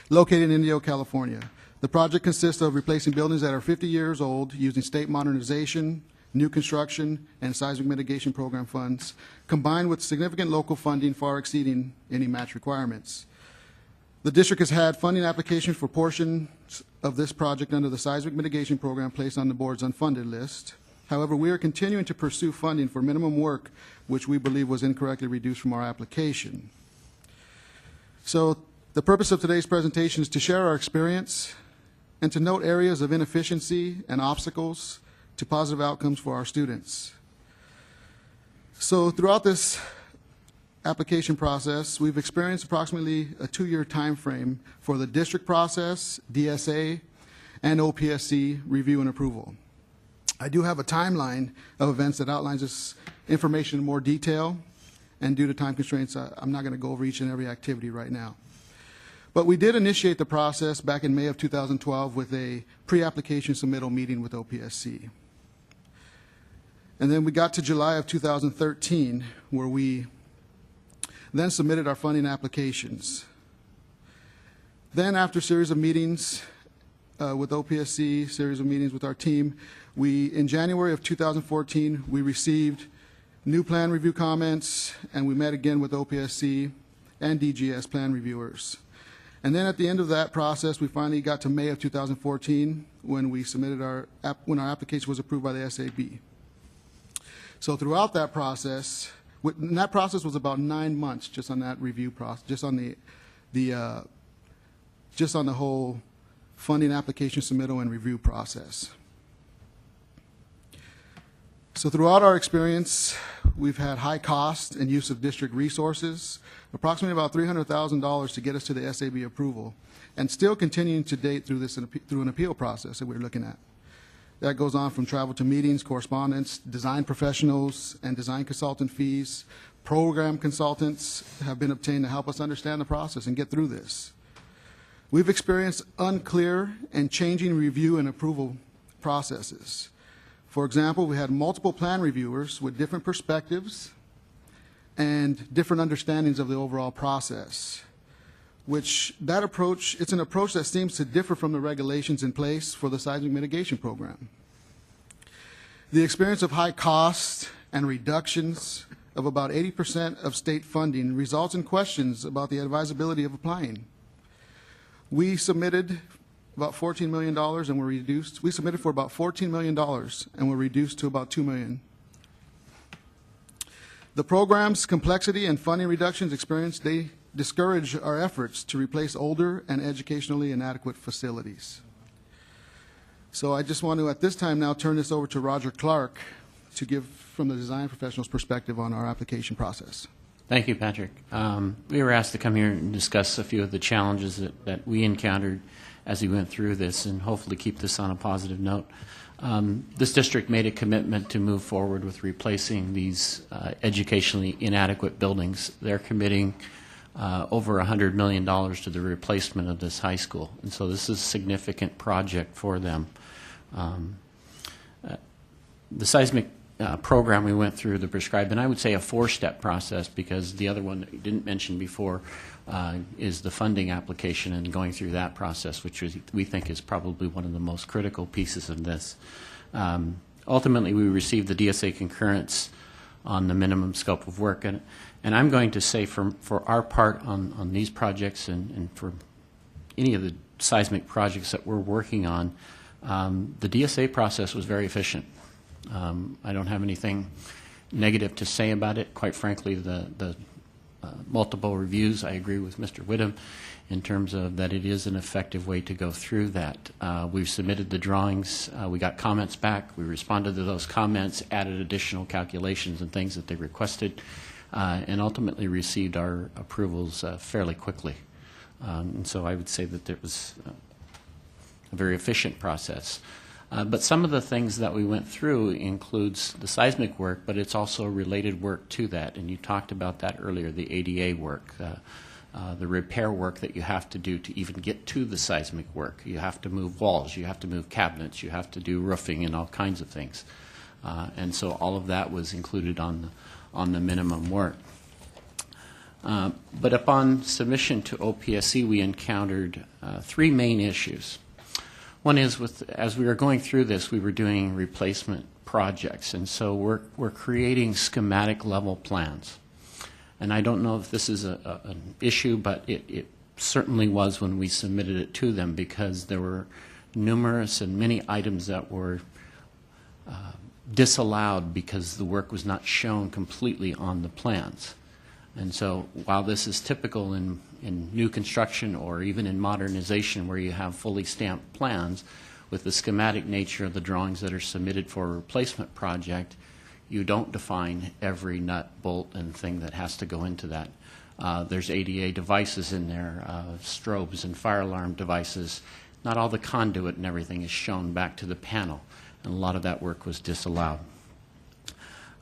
located in Indio, California. The project consists of replacing buildings that are 50 years old using state modernization, new construction, and seismic mitigation program funds, combined with significant local funding far exceeding any match requirements. The district has had funding applications for portions of this project under the seismic mitigation program placed on the board's unfunded list. However, we are continuing to pursue funding for minimum work, which we believe was incorrectly reduced from our application. So the purpose of today's presentation is to share our experience and to note areas of inefficiency and obstacles to positive outcomes for our students. So throughout this application process, we've experienced approximately a 2-year time frame for the district process, DSA, and OPSC review and approval. I do have a timeline of events that outlines this information in more detail, and due to time constraints, I'm not going to go over each and every activity right now. But we did initiate the process back in May of 2012 with a pre-application submittal meeting with OPSC. And then we got to July of 2013, where we then submitted our funding applications. Then after a series of meetings with OPSC, series of meetings with our team, in January of 2014, we received new plan review comments, and we met again with OPSC and DGS plan reviewers. And then at the end of that process, we finally got to May of 2014 when we submitted when our application was approved by the SAB. So throughout that process, and that process was about 9 months just on that review process, just on the whole funding application submittal and review process. So throughout our experience, we've had high cost and use of district resources, approximately about $300,000 to get us to the SAB approval, and still continuing to date through an appeal process that we're looking at. That goes on from travel to meetings, correspondence, design professionals, and design consultant fees. Program consultants have been obtained to help us understand the process and get through this. We've experienced unclear and changing review and approval processes. For example, we had multiple plan reviewers with different perspectives and different understandings of the overall process, which it's an approach that seems to differ from the regulations in place for the seismic mitigation program. The experience of high costs and reductions of about 80% of state funding results in questions about the advisability of applying. We submitted about $14 million and were reduced. We submitted for about $14 million and were reduced to about $2 million. The program's complexity and funding reductions experienced, they discourage our efforts to replace older and educationally inadequate facilities. So I just want to, at this time now, turn this over to Roger Clark to give from the design professional's perspective on our application process. Thank you, Patrick. We were asked to come here and discuss a few of the challenges that we encountered as we went through this, and hopefully keep this on a positive note. This district made a commitment to move forward with replacing these educationally inadequate buildings. They're committing over $100 million to the replacement of this high school, and so this is a significant project for them. The seismic program we went through the prescribed, and I would say a 4-step process, because the other one that you didn't mention before is the funding application and going through that process, which we think is probably one of the most critical pieces of this. Ultimately, we received the DSA concurrence on the minimum scope of work, and I'm going to say for our part on these projects and for any of the seismic projects that we're working on, the DSA process was very efficient. I don't have anything negative to say about it. Quite frankly, the multiple reviews, I agree with Mr. Whittam in terms of that it is an effective way to go through that. We've submitted the drawings. We got comments back. We responded to those comments, added additional calculations and things that they requested, and ultimately received our approvals fairly quickly. And so I would say that it was a very efficient process. But some of the things that we went through includes the seismic work, but it's also related work to that. And you talked about that earlier, the ADA work, the repair work that you have to do to even get to the seismic work. You have to move walls, you have to move cabinets, you have to do roofing and all kinds of things. And so all of that was included on the minimum work. But upon submission to OPSC, we encountered 3 main issues. One is, as we were going through this, we were doing replacement projects. And so we're creating schematic level plans. And I don't know if this is an issue, but it certainly was when we submitted it to them, because there were numerous and many items that were disallowed because the work was not shown completely on the plans. And so while this is typical in new construction or even in modernization where you have fully stamped plans, with the schematic nature of the drawings that are submitted for a replacement project, you don't define every nut, bolt, and thing that has to go into that. There's ADA devices in there, strobes and fire alarm devices. Not all the conduit and everything is shown back to the panel, and a lot of that work was disallowed.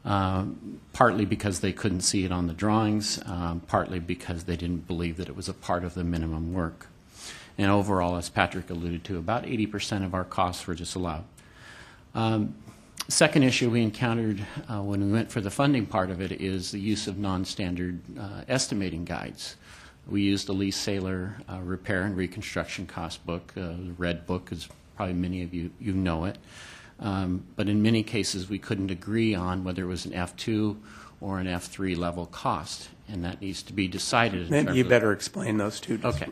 Partly because they couldn't see it on the drawings, partly because they didn't believe that it was a part of the minimum work. And overall, as Patrick alluded to, about 80% of our costs were disallowed. Second issue we encountered when we went for the funding part of it is the use of non-standard estimating guides. We used the Lee Saylor Repair and Reconstruction Cost Book. The red book is probably many of you know it. But in many cases, we couldn't agree on whether it was an F2 or an F3 level cost, and that needs to be decided. Maybe you better explain those two. Okay.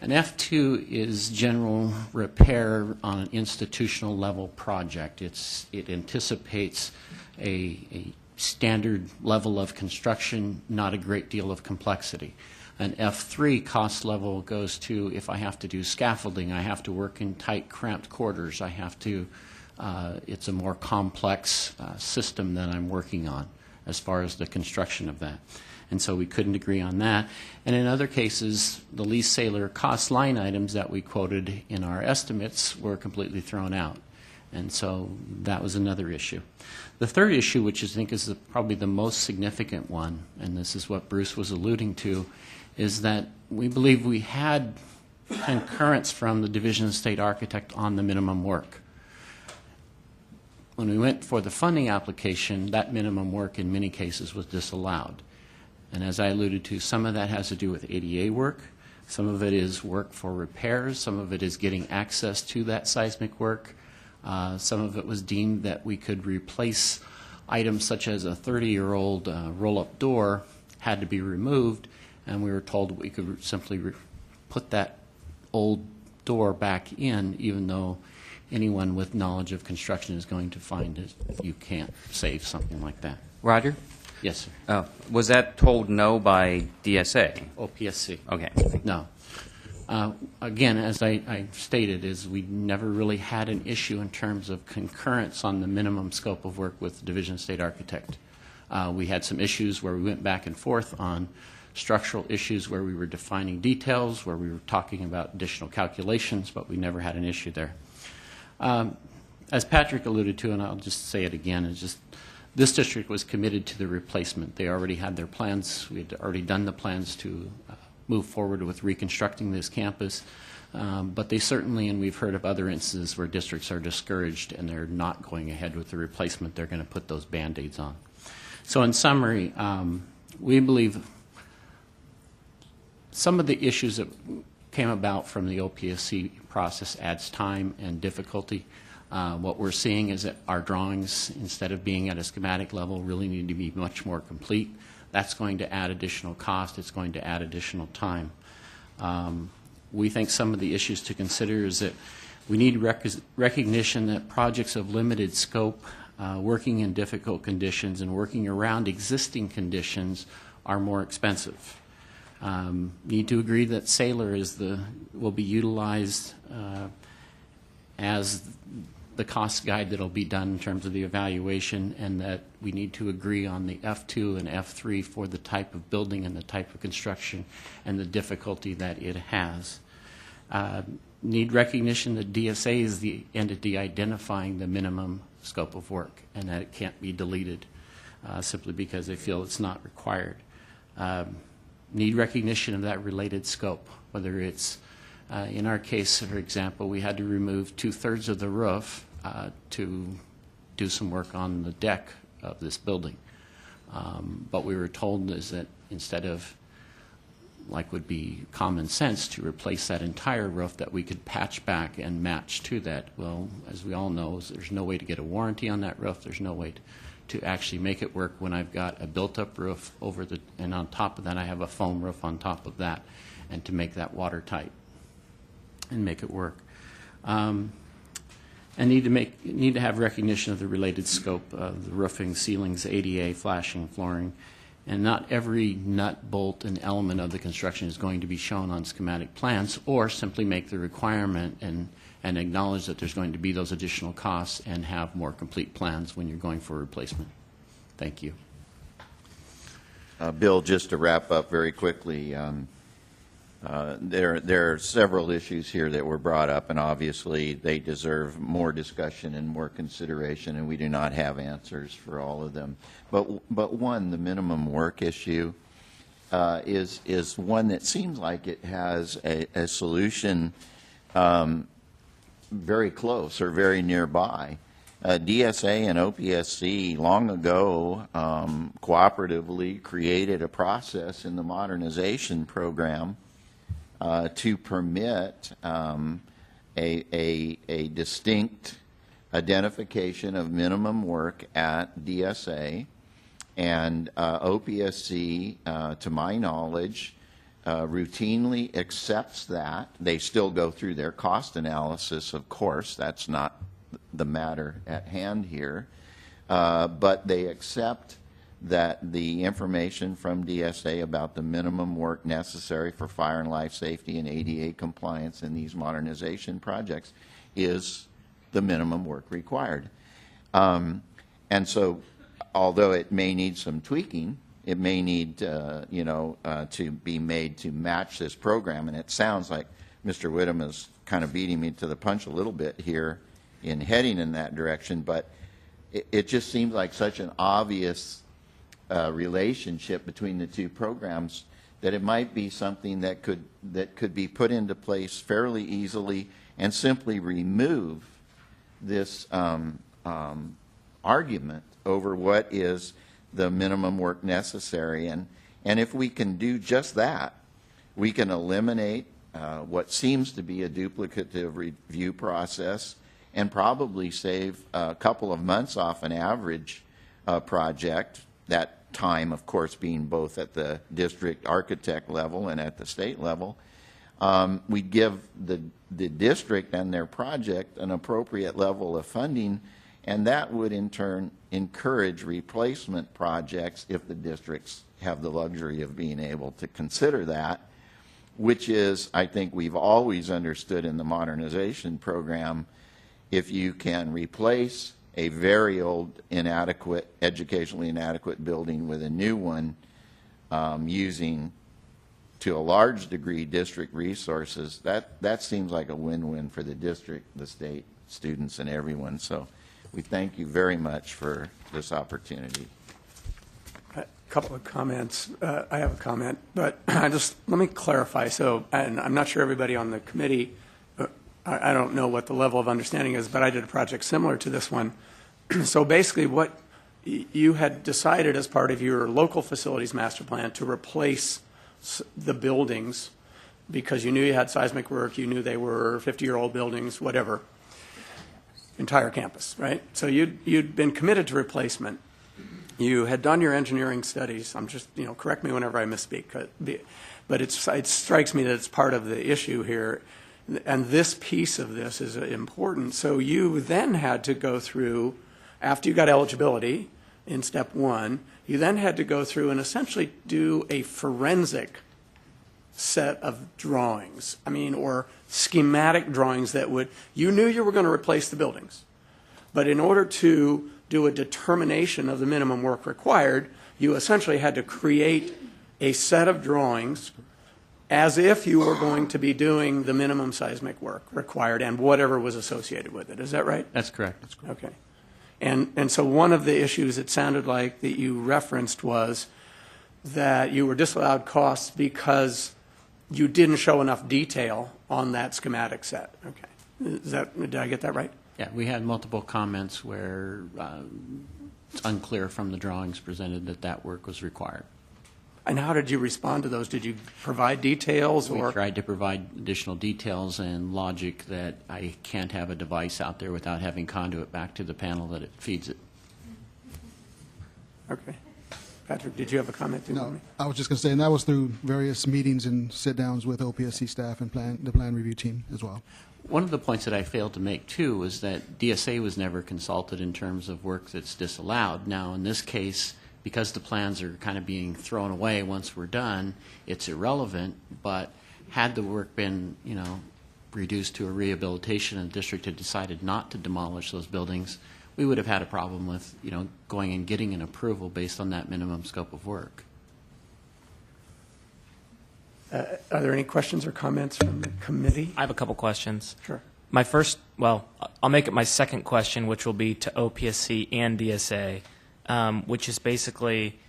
An F2 is general repair on an institutional level project. It anticipates a standard level of construction, not a great deal of complexity. An F3 cost level goes to, if I have to do scaffolding, I have to work in tight, cramped quarters, I have to, it's a more complex system that I'm working on as far as the construction of that. And so we couldn't agree on that. And in other cases, the Lee Saylor cost line items that we quoted in our estimates were completely thrown out. And so that was another issue. The third issue, which I think is probably the most significant one, and this is what Bruce was alluding to, is that we believe we had concurrence from the Division of State Architect on the minimum work. When we went for the funding application, that minimum work in many cases was disallowed. And as I alluded to, some of that has to do with ADA work. Some of it is work for repairs. Some of it is getting access to that seismic work. Some of it was deemed that we could replace items such as a 30-year-old roll-up door had to be removed, and we were told we could simply put that old door back in, even though anyone with knowledge of construction is going to find that you can't save something like that. Roger? Yes, sir. Was that told no by DSA? OPSC. Okay. No. Again, as I stated, is we never really had an issue in terms of concurrence on the minimum scope of work with the Division of State Architect. We had some issues where we went back and forth on structural issues where we were defining details, where we were talking about additional calculations, but we never had an issue there. As Patrick alluded to, and I'll just say it again, it's just this district was committed to the replacement. They already had their plans. We had already done the plans to move forward with reconstructing this campus. But they certainly, and we've heard of other instances where districts are discouraged and they're not going ahead with the replacement. They're going to put those Band-Aids on. So in summary, we believe some of the issues that came about from the OPSC process adds time and difficulty. What we're seeing is that our drawings, instead of being at a schematic level, really need to be much more complete. That's going to add additional cost. It's going to add additional time. We think some of the issues to consider is that we need recognition that projects of limited scope, working in difficult conditions and working around existing conditions are more expensive. Need to agree that Saylor will be utilized as the cost guide that will be done in terms of the evaluation, and that we need to agree on the F2 and F3 for the type of building and the type of construction and the difficulty that it has. Need recognition that DSA is the entity identifying the minimum scope of work and that it can't be deleted simply because they feel it's not required. Need recognition of that related scope, whether it's in our case, for example, we had to remove 2/3 of the roof to do some work on the deck of this building. But we were told is that instead of like would be common sense to replace that entire roof that we could patch back and match to that. Well, as we all know, there's no way to get a warranty on that roof. There's no way to actually make it work when I've got a built-up roof over the, and on top of that I have a foam roof on top of that, and to make that watertight and make it work. And need to have recognition of the related scope of the roofing, ceilings, ADA, flashing, flooring, and not every nut, bolt, and element of the construction is going to be shown on schematic plans, or simply make the requirement and acknowledge that there's going to be those additional costs and have more complete plans when you're going for replacement. Thank you. Bill, just to wrap up very quickly, there are several issues here that were brought up, and obviously they deserve more discussion and more consideration, and we do not have answers for all of them. But one, the minimum work issue, is one that seems like it has a solution very close or very nearby. DSA and OPSC long ago cooperatively created a process in the modernization program to permit a distinct identification of minimum work at DSA, and OPSC, to my knowledge, routinely accepts that. They still go through their cost analysis, of course. That's not the matter at hand here. But they accept that the information from DSA about the minimum work necessary for fire and life safety and ADA compliance in these modernization projects is the minimum work required. And so, although it may need some tweaking, it may need to be made to match this program. And it sounds like Mr. Whittam is kind of beating me to the punch a little bit here in heading in that direction, but it just seems like such an obvious relationship between the two programs that it might be something that could be put into place fairly easily and simply remove this argument over what is the minimum work necessary. And if we can do just that, we can eliminate what seems to be a duplicative review process and probably save a couple of months off an average project, that time, of course, being both at the district architect level and at the state level. We'd give the district and their project an appropriate level of funding, and that would in turn encourage replacement projects if the districts have the luxury of being able to consider that, which is, I think we've always understood in the modernization program, if you can replace a very old, inadequate, educationally inadequate building with a new one using, to a large degree, district resources, that seems like a win-win for the district, the state, students, and everyone. So we thank you very much for this opportunity. A couple of comments. I have a comment, but just let me clarify. So, and I'm not sure everybody on the committee, I don't know what the level of understanding is, but I did a project similar to this one. So basically what you had decided as part of your local facilities master plan to replace the buildings because you knew you had seismic work, you knew they were 50-year-old buildings, whatever, entire campus, right? So you'd been committed to replacement. You had done your engineering studies. I'm just, correct me whenever I misspeak, but it strikes me that it's part of the issue here. And this piece of this is important. So you then had to go through, after you got eligibility in step one, you then had to go through and essentially do a forensic set of drawings, or schematic drawings that you knew you were going to replace the buildings. But in order to do a determination of the minimum work required, you essentially had to create a set of drawings as if you were going to be doing the minimum seismic work required and whatever was associated with it. Is that right? That's correct. Okay. And so one of the issues it sounded like that you referenced was that you were disallowed costs because you didn't show enough detail on that schematic set. Okay. Did I get that right? Yeah, we had multiple comments where it's unclear from the drawings presented that work was required. And how did you respond to those? Did you provide details We or? tried to provide additional details and logic that I can't have a device out there without having conduit back to the panel that it feeds it. Okay. Patrick, did you have a comment? No, I was just going to say, and that was through various meetings and sit-downs with OPSC staff and the plan review team as well. One of the points that I failed to make, too, was that DSA was never consulted in terms of work that's disallowed. Now, in this case, because the plans are kind of being thrown away once we're done, it's irrelevant, but had the work been, reduced to a rehabilitation and the district had decided not to demolish those buildings, we would have had a problem with, going and getting an approval based on that minimum scope of work. Are there any questions or comments from the committee? I have a couple questions. Sure. My first, well, I'll make it my second question, which will be to OPSC and DSA, which is basically,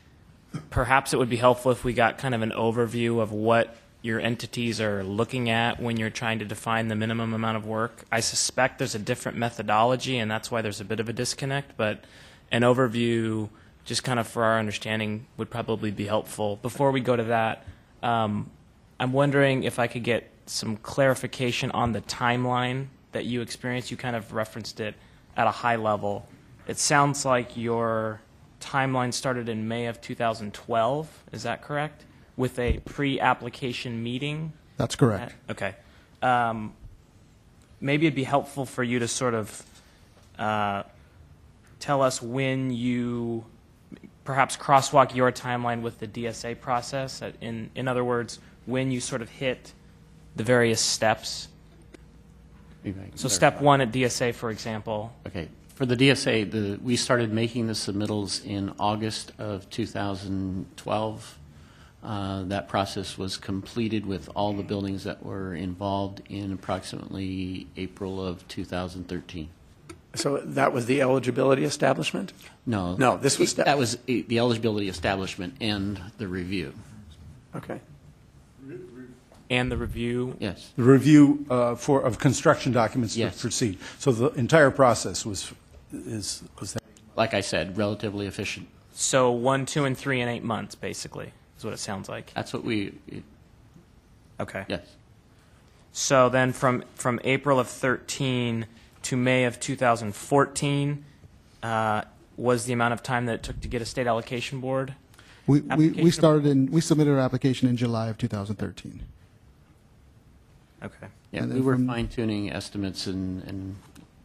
perhaps it would be helpful if we got kind of an overview of what your entities are looking at when you're trying to define the minimum amount of work. I suspect there's a different methodology, and that's why there's a bit of a disconnect, but an overview, just kind of for our understanding, would probably be helpful. Before we go to that, I'm wondering if I could get some clarification on the timeline that you experienced. You kind of referenced it at a high level. It sounds like your timeline started in May of 2012. Is that correct? With a pre-application meeting? That's correct. Okay. Maybe it'd be helpful for you to sort of tell us when you perhaps crosswalk your timeline with the DSA process. In other words, when you sort of hit the various steps. So step one at DSA, for example. Okay. For the DSA, we started making the submittals in August of 2012. That process was completed with all the buildings that were involved in approximately April of 2013. So that was the eligibility establishment? No. No, this was that was the eligibility establishment and the review. Okay. And the review? Yes. The review of construction documents Yes. to proceed. So the entire process was that. Like I said, relatively efficient. So 1, 2, and 3 in 8 months, basically, is what it sounds like. That's what Okay. Yes. So then from April of 13 to May of 2014 was the amount of time that it took to get a state allocation board? We submitted our application in July of 2013. Okay. Yeah, And we then were from- fine-tuning estimates and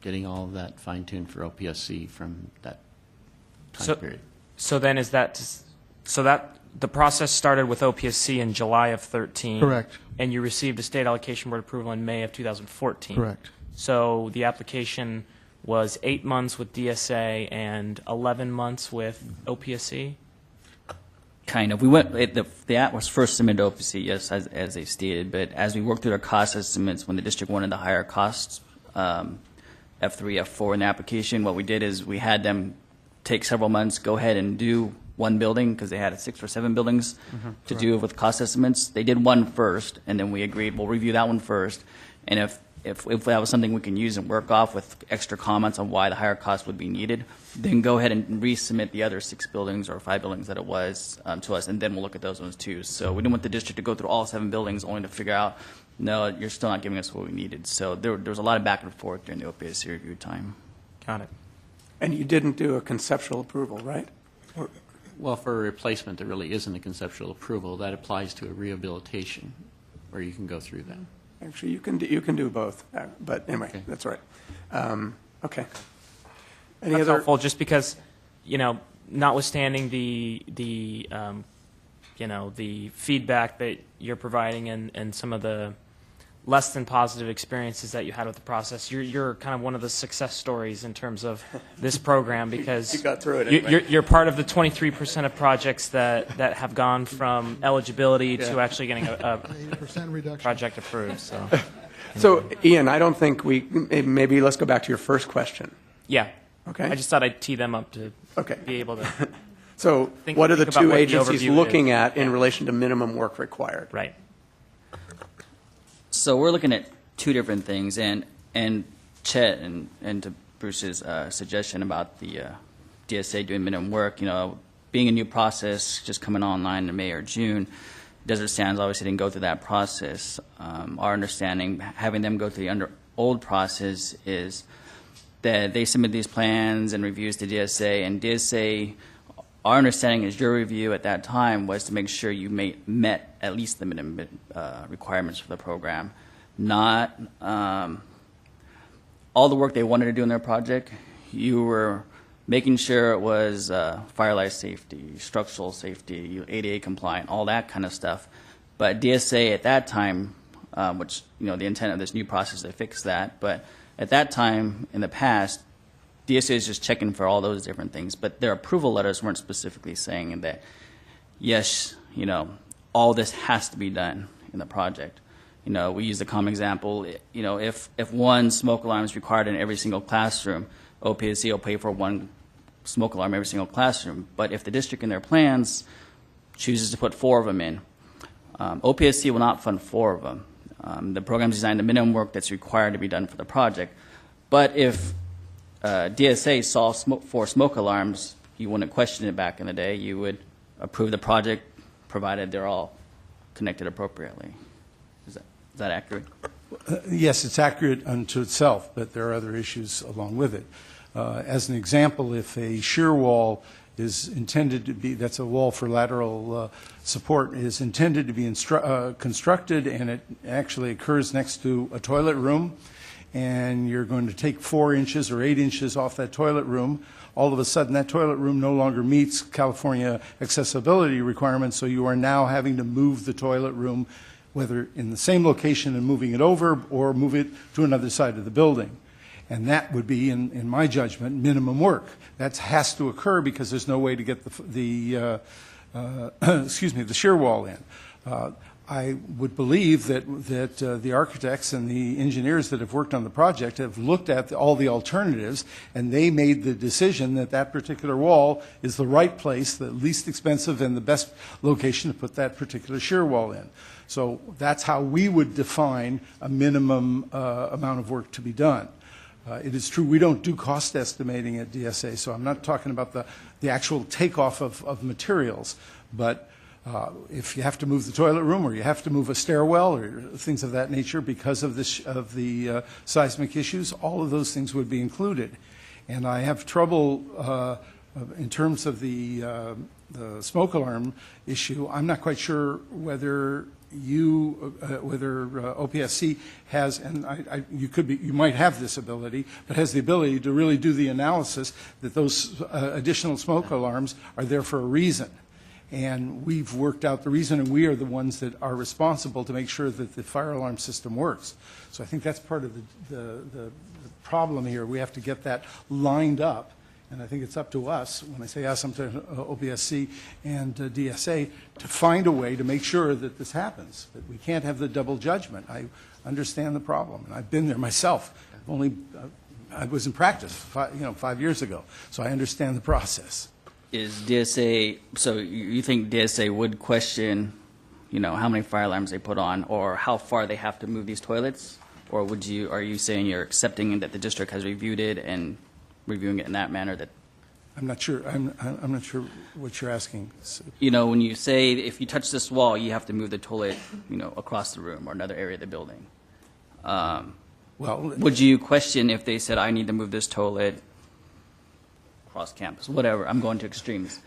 getting all of that fine-tuned for OPSC from that time period. So then is that the process started with OPSC in July of 13? Correct. And you received a state allocation board approval in May of 2014? Correct. So the application was 8 months with DSA and 11 months with OPSC? Kind of. We went. The app was first submitted to OPC, yes, as they stated. But as we worked through the cost estimates, when the district wanted the higher costs, F3, F4 in the application, what we did is we had them take several months, go ahead and do one building because they had 6 or 7 buildings to do with cost estimates. They did one first, and then we agreed we'll review that one first, and if that was something we can use and work off with extra comments on why the higher cost would be needed, then go ahead and resubmit the other 6 buildings or 5 buildings that it was to us, and then we'll look at those ones too. So we didn't want the district to go through all 7 buildings only to figure out, no, you're still not giving us what we needed. So there was a lot of back and forth during the OPSC review time. Got it. And you didn't do a conceptual approval, right? Well, for a replacement, there really isn't a conceptual approval. That applies to a rehabilitation, where you can go through that. Actually, you can do both, but anyway, Okay. that's all right. Okay. That's helpful, just because, notwithstanding the feedback that you're providing and some of the less than positive experiences that you had with the process, you're kind of one of the success stories in terms of this program because You got through it anyway. you're part of the 23% of projects that have gone from eligibility to actually getting a 80% reduction. project approved. So, So, Ian, I don't think maybe let's go back to your first question. yeah. Okay. I just thought I'd tee them up to Okay. be able to. So what are the think about two what the agencies overview looking is. at in relation to minimum work required? Right. So we're looking at 2 different things, and Chet and to Bruce's suggestion about the DSA doing minimum work, being a new process, just coming online in May or June, Desert Sands obviously didn't go through that process. Our understanding, having them go through the old process, is that they submit these plans and reviews to DSA, and DSA, our understanding is your review at that time was to make sure you met at least the minimum requirements for the program, not all the work they wanted to do in their project. You were making sure it was fire life safety, structural safety, ADA compliant, all that kind of stuff. But DSA at that time, which, you know, the intent of this new process is to fix that, but at that time in the past, DSA is just checking for all those different things, but their approval letters weren't specifically saying that, yes, you know, all this has to be done in the project. You know, we use a common example, you know, if one smoke alarm is required in every single classroom, OPSC will pay for one smoke alarm every single classroom. But if the district in their plans chooses to put 4 of them in, OPSC will not fund 4 of them. The program is designed the minimum work that's required to be done for the project. But if DSA saw 4 smoke alarms, you wouldn't question it back in the day. You would approve the project provided they're all connected appropriately. Is that accurate? Yes, it's accurate unto itself, but there are other issues along with it. As an example, if a shear wall is intended to be, that's a wall for lateral support, is intended to be constructed and it actually occurs next to a toilet room, and you're going to take 4 inches or 8 inches off that toilet room, all of a sudden that toilet room no longer meets California accessibility requirements, so you are now having to move the toilet room, whether in the same location and moving it over or move it to another side of the building. And that would be, in my judgment, minimum work. That has to occur because there's no way to get the shear wall in. I would believe that the architects and the engineers that have worked on the project have looked at all the alternatives, and they made the decision that that particular wall is the right place, the least expensive and the best location to put that particular shear wall in. So that's how we would define a minimum amount of work to be done. It is true we don't do cost estimating at DSA, so I'm not talking about the actual takeoff of materials, but if you have to move the toilet room or you have to move a stairwell or things of that nature because of the seismic issues, all of those things would be included. And I have trouble in terms of the smoke alarm issue. I'm not quite sure whether whether OPSC has, and you might have this ability, but has the ability to really do the analysis that those additional smoke alarms are there for a reason. And we've worked out the reason, and we are the ones that are responsible to make sure that the fire alarm system works. So I think that's part of the problem here. We have to get that lined up. And I think it's up to us, when I say us, I'm to OPSC and DSA, to find a way to make sure that this happens. That we can't have the double judgment. I understand the problem, and I've been there myself. I was in practice 5 years ago, so I understand the process. Is DSA, so you think DSA would question, how many fire alarms they put on, or how far they have to move these toilets? Or are you saying you're accepting that the district has reviewed it and reviewing it in that manner? That I'm not sure. I'm not sure what you're asking. When you say if you touch this wall, you have to move the toilet, across the room or another area of the building. Would you question if they said, I need to move this toilet across campus, whatever? I'm going to extremes.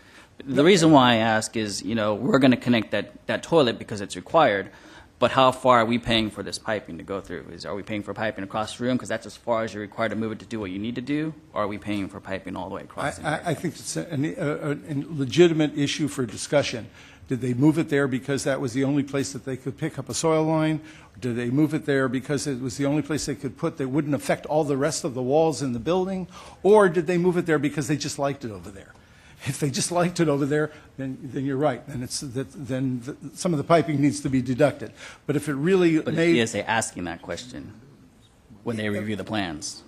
The reason why I ask is, we're going to connect that toilet because it's required, but how far are we paying for this piping to go through? Are we paying for piping across the room because that's as far as you're required to move it to do what you need to do, or are we paying for piping all the way across? I think it's a legitimate issue for discussion. Did they move it there because that was the only place that they could pick up a soil line? Or did they move it there because it was the only place they could put that wouldn't affect all the rest of the walls in the building? Or did they move it there because they just liked it over there? If they just liked it over there, then you're right. And some of the piping needs to be deducted. But if it really made... Is DSA asking that question when they review the plans?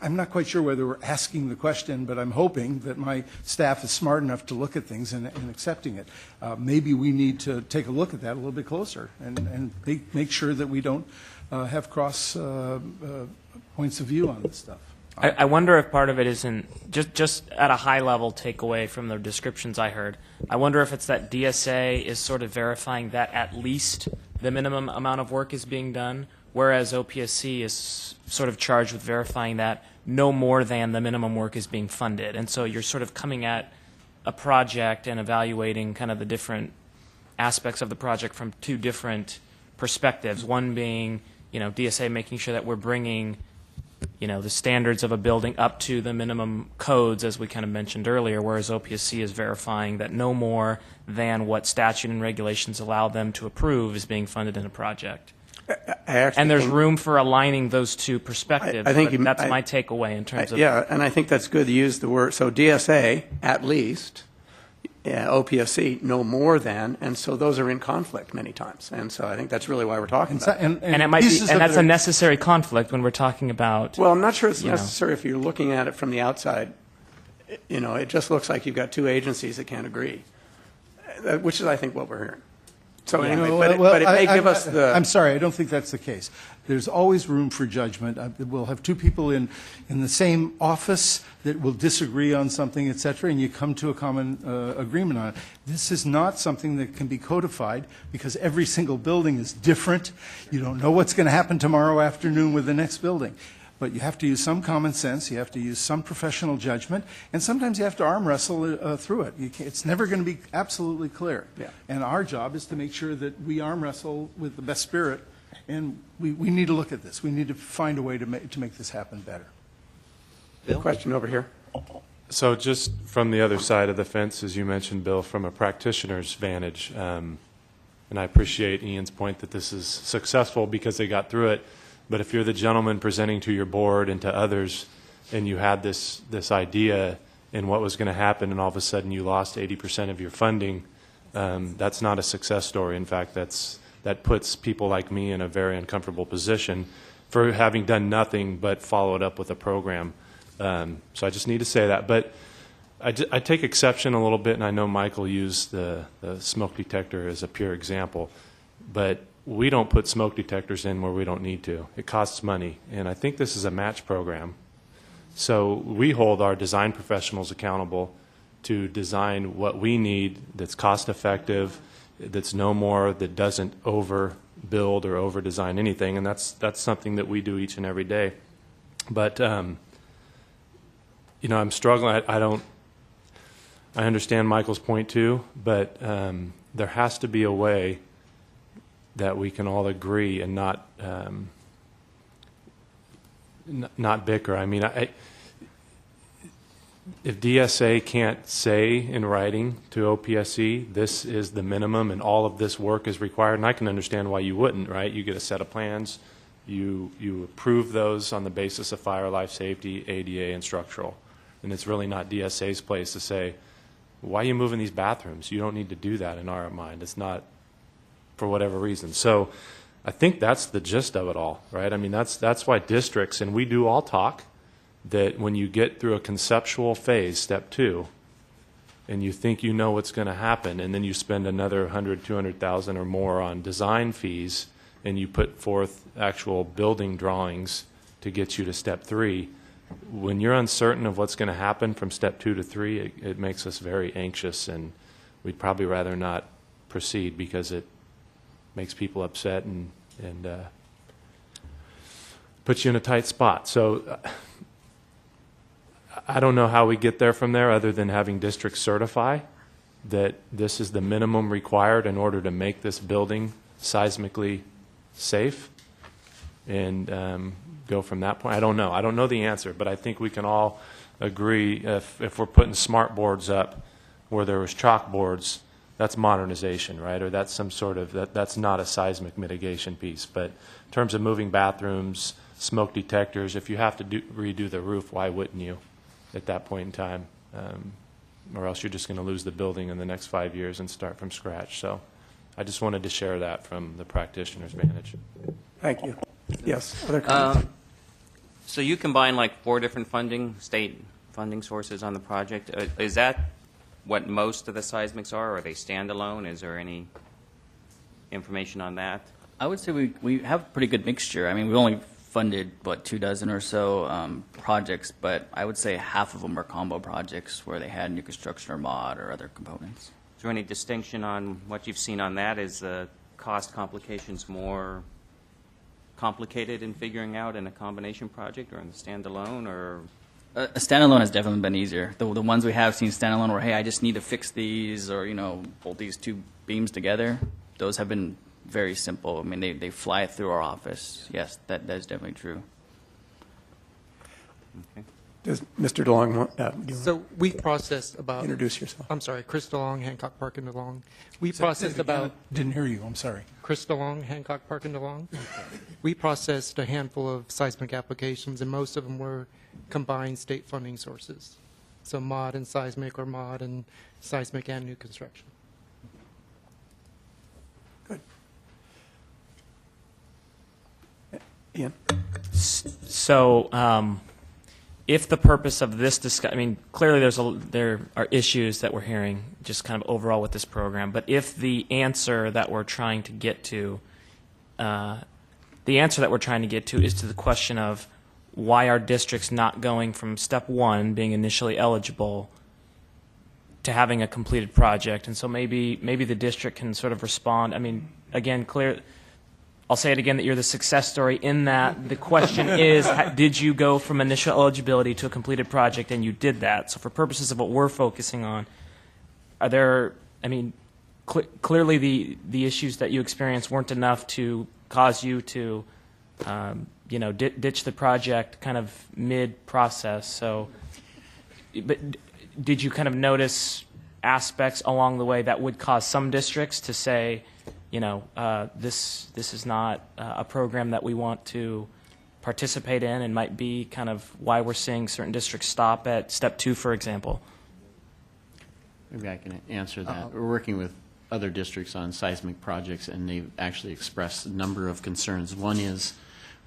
I'm not quite sure whether we're asking the question, but I'm hoping that my staff is smart enough to look at things and accepting it. Maybe we need to take a look at that a little bit closer and make sure that we don't have cross points of view on this stuff. I wonder if part of it isn't, just at a high level takeaway from the descriptions I heard, I wonder if it's that DSA is sort of verifying that at least the minimum amount of work is being done, whereas OPSC is sort of charged with verifying that no more than the minimum work is being funded. And so you're sort of coming at a project and evaluating kind of the different aspects of the project from two different perspectives. One being, DSA making sure that we're bringing the standards of a building up to the minimum codes, as we kind of mentioned earlier, whereas OPSC is verifying that no more than what statute and regulations allow them to approve is being funded in a project. And there's room for aligning those two perspectives. I think that's my takeaway in terms of... Yeah, and I think that's good to use the word. So DSA, at least, OPSC, no more than, and so those are in conflict many times. And so I think that's really why we're talking about it. And it might be, and that's a necessary conflict when we're talking about... Well, I'm not sure it's necessary if you're looking at it from the outside. It just looks like you've got two agencies that can't agree, which is, I think, what we're hearing. So anyway, but it may give us the... I'm sorry, I don't think that's the case. There's always room for judgment. We'll have two people in the same office that will disagree on something, et cetera, and you come to a common agreement on it. This is not something that can be codified because every single building is different. You don't know what's going to happen tomorrow afternoon with the next building. But you have to use some common sense, you have to use some professional judgment, and sometimes you have to arm wrestle through it. It's never going to be absolutely clear. Yeah. And our job is to make sure that we arm wrestle with the best spirit, and we need to look at this. We need to find a way to make this happen better. Bill? Question over here. So just from the other side of the fence, as you mentioned, Bill, from a practitioner's vantage, and I appreciate Ian's point that this is successful because they got through it. But if you're the gentleman presenting to your board and to others, and you had this idea in what was going to happen, and all of a sudden you lost 80% of your funding, that's not a success story. In fact, that puts people like me in a very uncomfortable position for having done nothing but followed up with a program. So I just need to say that. But I take exception a little bit, and I know Michael used the smoke detector as a pure example, but we don't put smoke detectors in where we don't need to. It costs money, and I think this is a match program. So we hold our design professionals accountable to design what we need that's cost effective, that's no more, that doesn't overbuild or over-design anything, and that's something that we do each and every day. But, I'm struggling. I understand Michael's point too, but there has to be a way that we can all agree and not bicker. I mean, if DSA can't say in writing to OPSC, this is the minimum and all of this work is required, and I can understand why you wouldn't, right? You get a set of plans, you approve those on the basis of fire, life safety, ADA, and structural. And it's really not DSA's place to say, why are you moving these bathrooms? You don't need to do that in our mind. It's not for whatever reason. So I think that's the gist of it all, right? I mean, that's why districts, and we do all talk, that when you get through a conceptual phase, step 2, and you think you know what's going to happen, and then you spend another $100,000, $200,000 or more on design fees, and you put forth actual building drawings to get you to step 3, when you're uncertain of what's going to happen from step 2 to 3, it makes us very anxious, and we'd probably rather not proceed because it makes people upset and puts you in a tight spot. So I don't know how we get there from there other than having districts certify that this is the minimum required in order to make this building seismically safe and go from that point. I don't know. I don't know the answer, but I think we can all agree if we're putting smart boards up where there was chalkboards, that's modernization, right? Or that's some sort of, that's not a seismic mitigation piece. But in terms of moving bathrooms, smoke detectors, if you have to redo the roof, why wouldn't you at that point in time? Or else you're just going to lose the building in the next 5 years and start from scratch. So I just wanted to share that from the practitioner's vantage. Thank you. Yes, other comments? So you combine like 4 different state funding sources on the project. Is that what most of the seismics are? Are they standalone? Is there any information on that? I would say we have a pretty good mixture. I mean, we only funded, 24 or so projects, but I would say half of them are combo projects where they had new construction or mod or other components. Is there any distinction on what you've seen on that? Is the cost complications more complicated in figuring out in a combination project or in the standalone, or? A standalone has definitely been easier. The ones we have seen standalone where, hey, I just need to fix these or, bolt these two beams together, those have been very simple. I mean, they fly through our office. Yes, that is definitely true. Okay. Does Mr. DeLong want, So we processed about... introduce yourself? I'm sorry, Chris DeLong, Hancock Park and DeLong. We processed about... Didn't hear you, I'm sorry. Chris DeLong, Hancock Park and DeLong. We processed a handful of seismic applications, and most of them were combined state funding sources. So mod and seismic, or mod and seismic and new construction. Good. Ian? So, if the purpose of this discussion, I mean, clearly there are issues that we're hearing just kind of overall with this program, but if the answer that we're trying to get to, is to the question of why are districts not going from step one, being initially eligible, to having a completed project. And so maybe the district can sort of respond. I mean, again, I'll say it again, that you're the success story in that the question is, did you go from initial eligibility to a completed project, and you did that. So for purposes of what we're focusing on, are there, I mean, clearly the issues that you experienced weren't enough to cause you to ditch the project kind of mid-process. So, but did you kind of notice aspects along the way that would cause some districts to say, this is not a program that we want to participate in, and might be kind of why we're seeing certain districts stop at step 2, for example? Maybe I can answer that. We're working with other districts on seismic projects, and they've actually expressed a number of concerns. One is,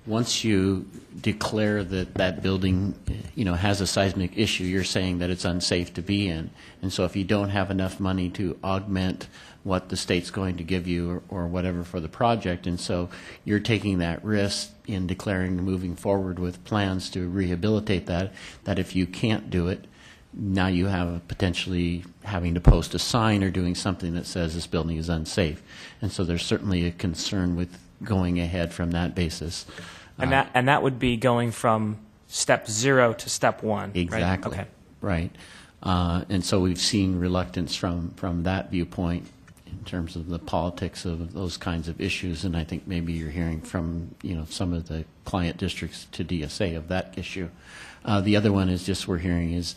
once you declare that that building, has a seismic issue, you're saying that it's unsafe to be in. And so if you don't have enough money to augment what the state's going to give you or whatever for the project, and so you're taking that risk in declaring moving forward with plans to rehabilitate that if you can't do it, now you have potentially having to post a sign or doing something that says this building is unsafe. And so there's certainly a concern with going ahead from that basis. And that would be going from step 0 to step 1, exactly. Right? Okay. Right. And so we've seen reluctance from that viewpoint in terms of the politics of those kinds of issues, and I think maybe you're hearing from some of the client districts to DSA of that issue. The other one is just we're hearing is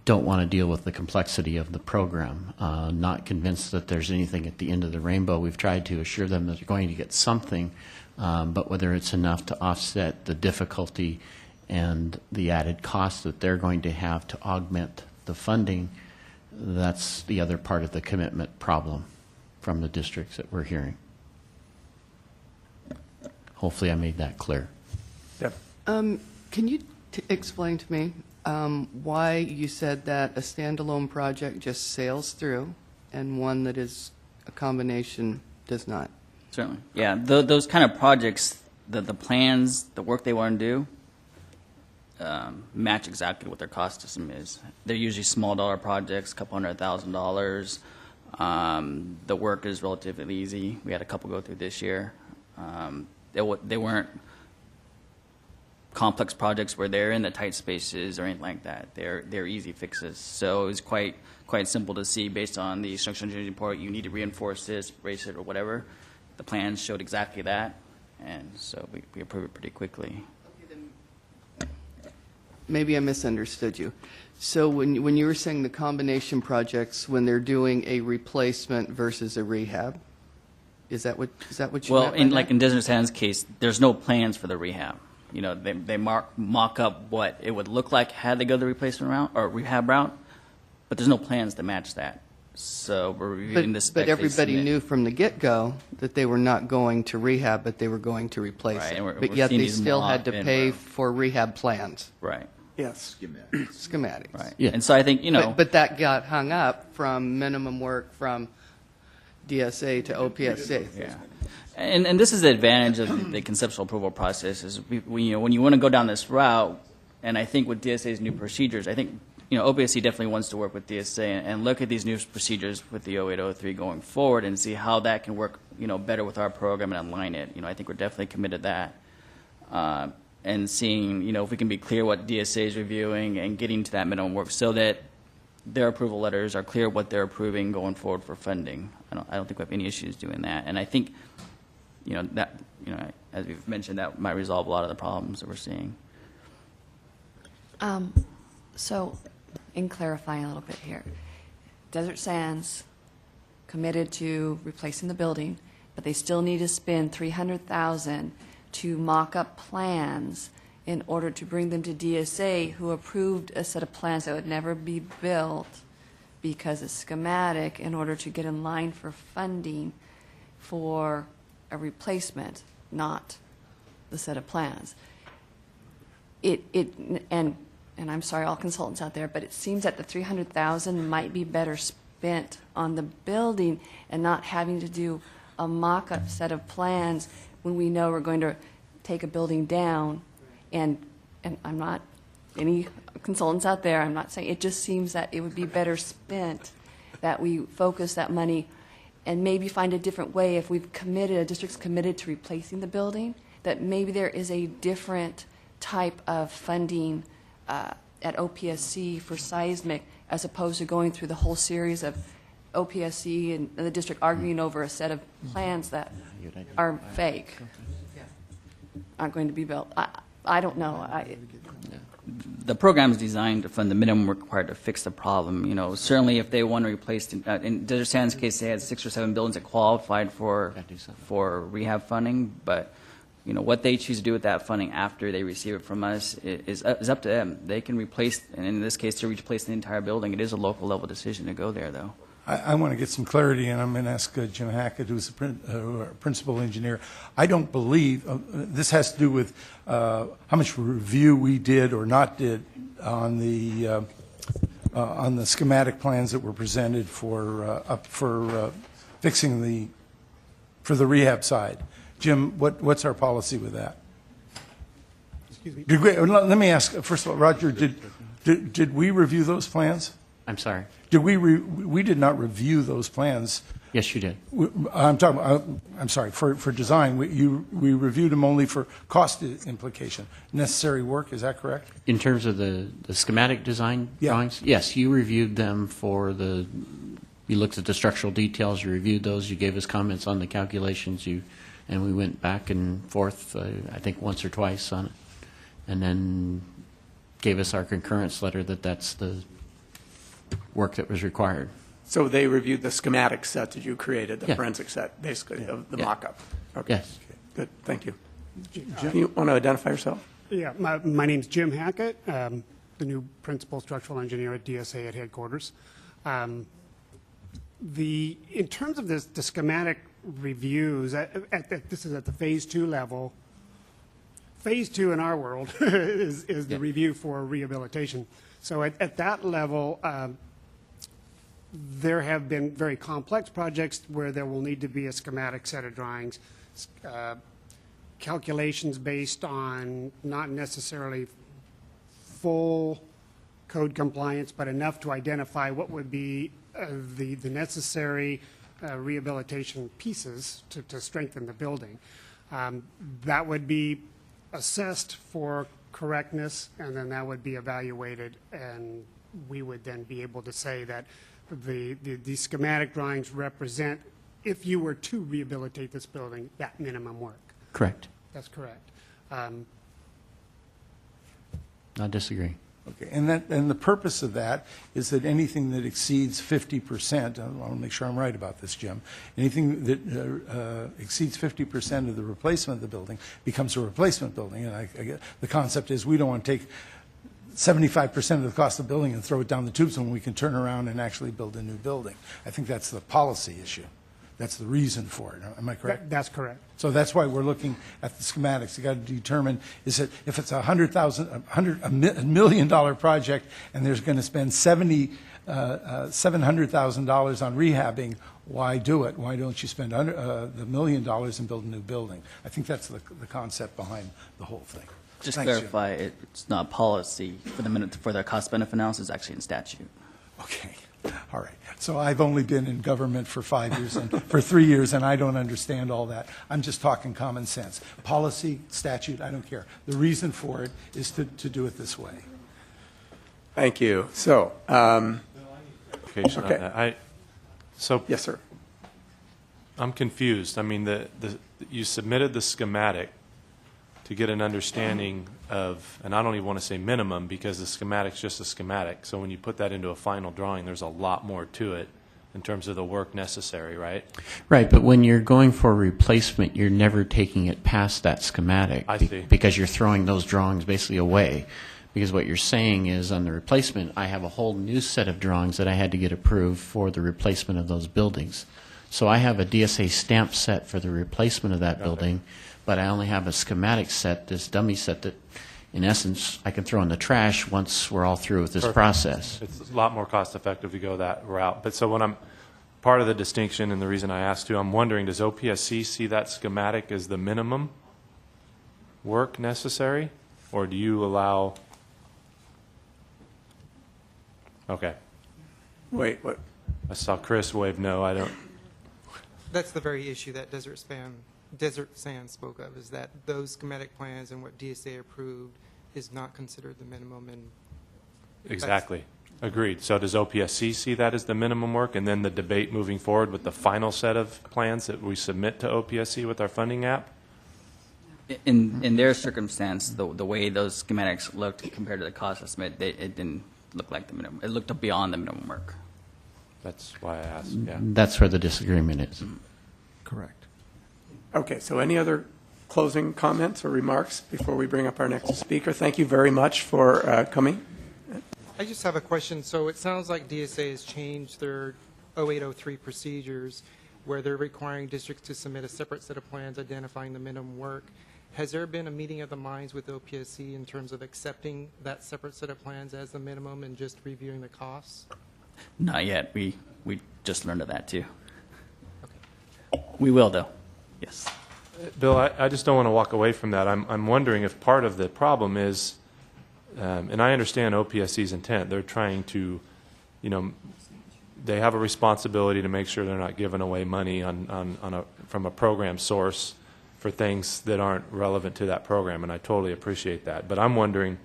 don't want to deal with the complexity of the program, not convinced that there's anything at the end of the rainbow. We've tried to assure them that they're going to get something, but whether it's enough to offset the difficulty and the added cost that they're going to have to augment the funding, that's the other part of the commitment problem from the districts that we're hearing. Hopefully I made that clear. Yep. Can you explain to me why you said that a standalone project just sails through and one that is a combination does not? Certainly. Yeah, those kind of projects, the plans, the work they want to do, match exactly what their cost estimate is. They're usually small dollar projects, $200,000. The work is relatively easy. We had a couple go through this year. They weren't complex projects where they're in the tight spaces or anything like that. They're easy fixes. So it was quite simple to see based on the structural engineering report. You need to reinforce this, brace it, or whatever. The plans showed exactly that, and so we approved it pretty quickly. Maybe I misunderstood you. So when you were saying the combination projects, when they're doing a replacement versus a rehab, is that what you meant by that? Like in Desert Sands' case, there's no plans for the rehab. They mock up what it would look like had they go the replacement route or rehab route, but there's no plans to match that. So we're reviewing this. But everybody knew from the get-go that they were not going to rehab, but they were going to replace it. But yet they still had to pay for rehab plans. Right. Yes. Schematics. Right. Yeah. And so I think, But that got hung up from minimum work from DSA to OPSC. Yeah. And this is the advantage of the conceptual approval process is when you want to go down this route, and I think with DSA's new procedures, I think OPSC definitely wants to work with DSA and look at these new procedures with the 0803 going forward and see how that can work better with our program and align it. I think we're definitely committed to that. And seeing if we can be clear what DSA is reviewing and getting to that minimum work so that their approval letters are clear what they're approving going forward for funding. I don't think we have any issues doing that. And I think that as we've mentioned, that might resolve a lot of the problems that we're seeing. So, in clarifying a little bit here, Desert Sands committed to replacing the building, but they still need to spend $300,000 to mock up plans in order to bring them to DSA, who approved a set of plans that would never be built because it's schematic in order to get in line for funding for a replacement, not the set of plans. And I'm sorry, all consultants out there, but it seems that the $300,000 might be better spent on the building and not having to do a mock-up set of plans when we know we're going to take a building down. And I'm not, any consultants out there, I'm not saying, it just seems that it would be better spent that we focus that money and maybe find a different way if we've committed, a district's committed to replacing the building, that maybe there is a different type of funding at OPSC for seismic as opposed to going through the whole series of OPSC and the district arguing over a set of plans that are fake, aren't going to be built. I don't know. The program is designed to fund the minimum required to fix the problem. Certainly if they want to replace, in Desert Sands' case, they had 6 or 7 buildings that qualified for rehab funding, but what they choose to do with that funding after they receive it from us is up to them. They can replace, and in this case, to replace the entire building. It is a local level decision to go there, though. I want to get some clarity, and I'm going to ask Jim Hackett, who's a principal engineer. I don't believe, this has to do with how much review we did or not did on the schematic plans that were presented for fixing for the rehab side. Jim, what's our policy with that? Excuse me. Let me ask, first of all, Roger, did we review those plans? I'm sorry. We did not review those plans. Yes, you did. I'm sorry, for design, we reviewed them only for cost implication. Necessary work, is that correct? In terms of the schematic design drawings? Yes, you reviewed them for you looked at the structural details, you reviewed those, you gave us comments on the calculations, and we went back and forth, I think once or twice on it, and then gave us our concurrence letter that that's the work that was required. So they reviewed the schematic set that you created, the forensic set, basically, of the mock-up. Okay. Yes. Okay. Good. Thank you. You want to identify yourself? Yeah, my name's Jim Hackett, the new principal structural engineer at DSA at headquarters. In terms of the schematic reviews, this is at the phase 2 level. Phase 2 in our world is the review for rehabilitation. So at that level, there have been very complex projects where there will need to be a schematic set of drawings, calculations based on not necessarily full code compliance, but enough to identify what would be the necessary rehabilitation pieces to strengthen the building. That would be assessed for correctness, and then that would be evaluated, and we would then be able to say that the schematic drawings represent, if you were to rehabilitate this building, that minimum work. Correct. That's correct. I disagree. Okay, and the purpose of that is that anything that exceeds 50%, I want to make sure I'm right about this, Jim, anything that exceeds 50% of the replacement of the building becomes a replacement building. And the concept is we don't want to take 75% of the cost of the building and throw it down the tubes when we can turn around and actually build a new building. I think that's the policy issue. That's the reason for it. Am I correct? That's correct. So that's why we're looking at the schematics. You got to determine, is it, if it's $100 million project and there's going to spend $700,000 on rehabbing, why do it? Why don't you spend the $1 million and build a new building? I think that's the concept behind the whole thing. Just Thanks, Jim. clarify, it's not policy for the cost benefit analysis, it's actually in statute. Okay, all right. So I've only been in government for 5 years, and for 3 years, and I don't understand all that. I'm just talking common sense. Policy, statute, I don't care. The reason for it is to do it this way. Thank you. So, Clarification on that. yes, sir. I'm confused. I mean, you submitted the schematic to get an understanding of, and I don't even want to say minimum because the schematic's just a schematic. So when you put that into a final drawing, there's a lot more to it in terms of the work necessary, right? Right, but when you're going for replacement, you're never taking it past that schematic. I see. Because you're throwing those drawings basically away. Because what you're saying is on the replacement, I have a whole new set of drawings that I had to get approved for the replacement of those buildings. So I have a DSA stamp set for the replacement of that building, but I only have a schematic set, this dummy set that, in essence, I can throw in the trash once we're all through with this process. It's a lot more cost effective to go that route. But so when I'm part of the distinction and the reason I asked too, I'm wondering, does OPSC see that schematic as the minimum work necessary, or do you allow? Okay. Wait, what? I saw Chris wave no. I don't. That's the very issue that Desert Sand spoke of, is that those schematic plans and what DSA approved is not considered the minimum. And Exactly. Agreed. So does OPSC see that as the minimum work, and then the debate moving forward with the final set of plans that we submit to OPSC with our funding app? In their circumstance, the way those schematics looked compared to the cost estimate, it didn't look like the minimum. It looked beyond the minimum work. That's why I asked. Yeah. That's where the disagreement is. Correct. Okay, so any other closing comments or remarks before we bring up our next speaker? Thank you very much for coming. I just have a question. So it sounds like DSA has changed their 0803 procedures where they're requiring districts to submit a separate set of plans identifying the minimum work. Has there been a meeting of the minds with OPSC in terms of accepting that separate set of plans as the minimum and just reviewing the costs? Not yet. We just learned of that too. Okay. We will, though. Yes. Bill, I just don't want to walk away from that. I'm wondering if part of the problem is, and I understand OPSC's intent. They're trying to, they have a responsibility to make sure they're not giving away money from a program source for things that aren't relevant to that program, and I totally appreciate that. But I'm wondering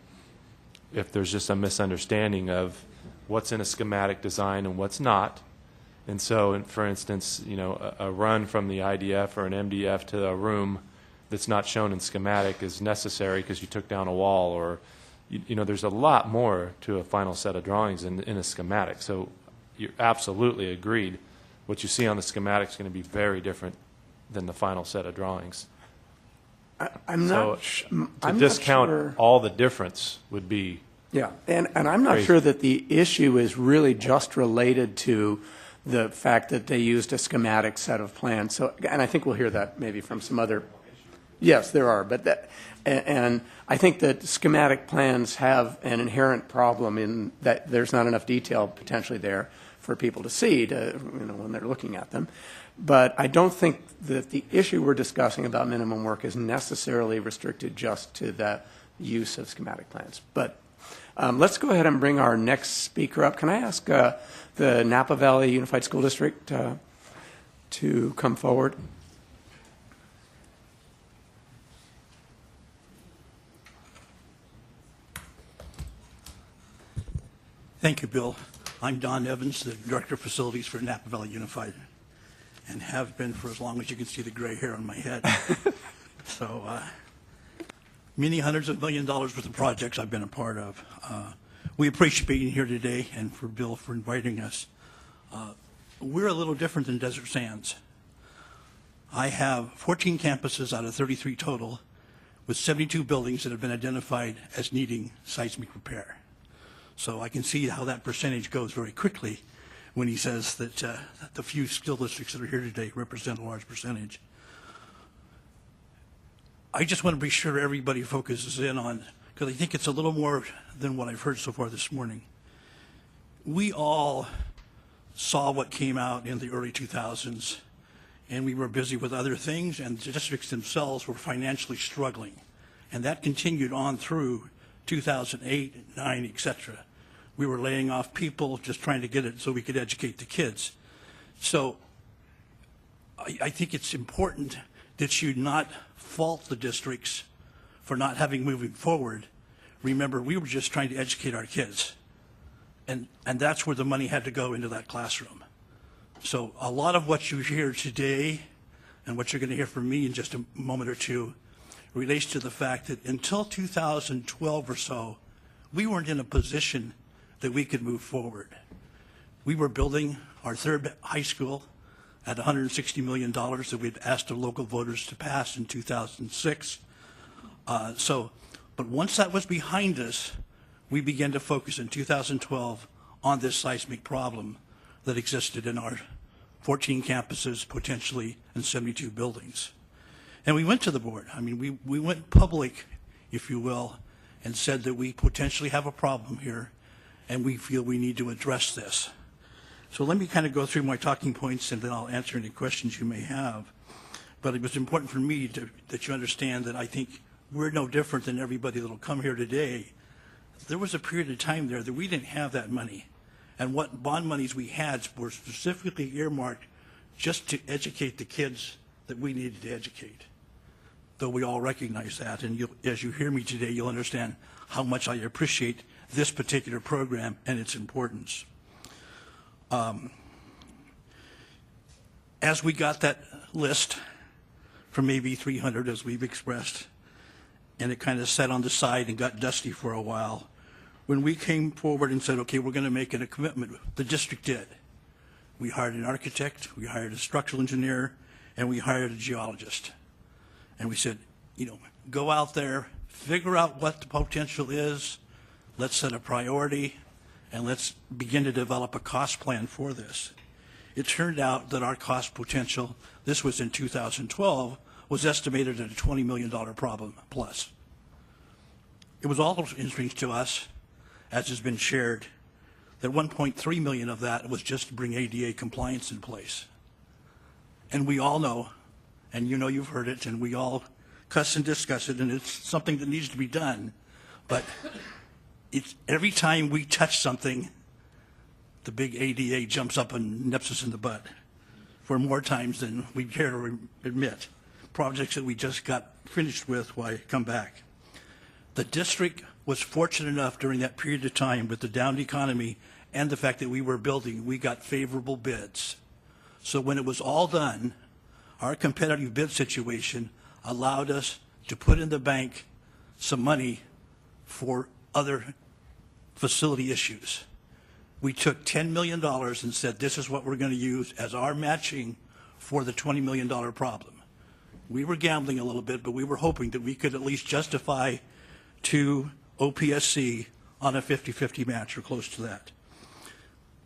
if there's just a misunderstanding of what's in a schematic design and what's not. And so, for instance, a run from the IDF or an MDF to a room that's not shown in schematic is necessary because you took down a wall, or, there's a lot more to a final set of drawings in a schematic. So you're absolutely agreed. What you see on the schematic is going to be very different than the final set of drawings. I'm so to discount all the difference would be. Yeah, and I'm not crazy. sure that the issue is really just related to the fact that they used a schematic set of plans. So, and I think we'll hear that maybe from some other. Yes, there are, but that, and I think that schematic plans have an inherent problem in that there's not enough detail potentially there for people to see when they're looking at them. But I don't think that the issue we're discussing about minimum work is necessarily restricted just to the use of schematic plans. But let's go ahead and bring our next speaker up. Can I ask the Napa Valley Unified School District to come forward? Thank you, Bill. I'm Don Evans, the Director of Facilities for Napa Valley Unified, and have been for as long as you can see the gray hair on my head. So many hundreds of million dollars worth of projects I've been a part of. We appreciate being here today and for Bill for inviting us. We're a little different than Desert Sands. I have 14 campuses out of 33 total with 72 buildings that have been identified as needing seismic repair. So I can see how that percentage goes very quickly. when he says that the few school districts that are here today represent a large percentage. I just want to be sure everybody focuses in on, because I think it's a little more than what I've heard so far this morning. We all saw what came out in the early 2000s, and we were busy with other things, and the districts themselves were financially struggling. And that continued on through 2008, 9, et cetera. We were laying off people, just trying to get it so we could educate the kids. So I think it's important that you not fault the districts for not having moving forward. Remember, we were just trying to educate our kids. And that's where the money had to go into that classroom. So a lot of what you hear today and what you're going to hear from me in just a moment or two relates to the fact that until 2012 or so, we weren't in a position that we could move forward. We were building our third high school at $160 million that we'd asked the local voters to pass in 2006. But once that was behind us, we began to focus in 2012 on this seismic problem that existed in our 14 campuses, potentially, and 72 buildings. And we went to the board. I mean, we went public, if you will, and said that we potentially have a problem here, and we feel we need to address this. So let me kind of go through my talking points, and then I'll answer any questions you may have. But it was important for me that you understand that I think we're no different than everybody that will come here today. There was a period of time there that we didn't have that money. And what bond monies we had were specifically earmarked just to educate the kids that we needed to educate. Though we all recognize that, and as you hear me today, you'll understand how much I appreciate this particular program and its importance. As we got that list from maybe 300, as we've expressed, and it kind of sat on the side and got dusty for a while, when we came forward and said, okay, we're going to make it a commitment, the district did. We hired an architect, we hired a structural engineer, and we hired a geologist. And we said, you know, go out there, figure out what the potential is, let's set a priority, and let's begin to develop a cost plan for this. It turned out that our cost potential, this was in 2012, was estimated at a $20 million problem plus. It was also interesting to us, as has been shared, that 1.3 million of that was just to bring ADA compliance in place. And we all know, and you know you've heard it, and we all cuss and discuss it, and it's something that needs to be done. But it's every time we touch something, the big ADA jumps up and nips us in the butt for more times than we care to admit. Projects that we just got finished with while I come back. The district was fortunate enough during that period of time with the downed economy and the fact that we were building, we got favorable bids. So when it was all done, our competitive bid situation allowed us to put in the bank some money for other facility issues. We took $10 million and said, this is what we're going to use as our matching for the $20 million problem. We were gambling a little bit, but we were hoping that we could at least justify to OPSC on a 50-50 match or close to that.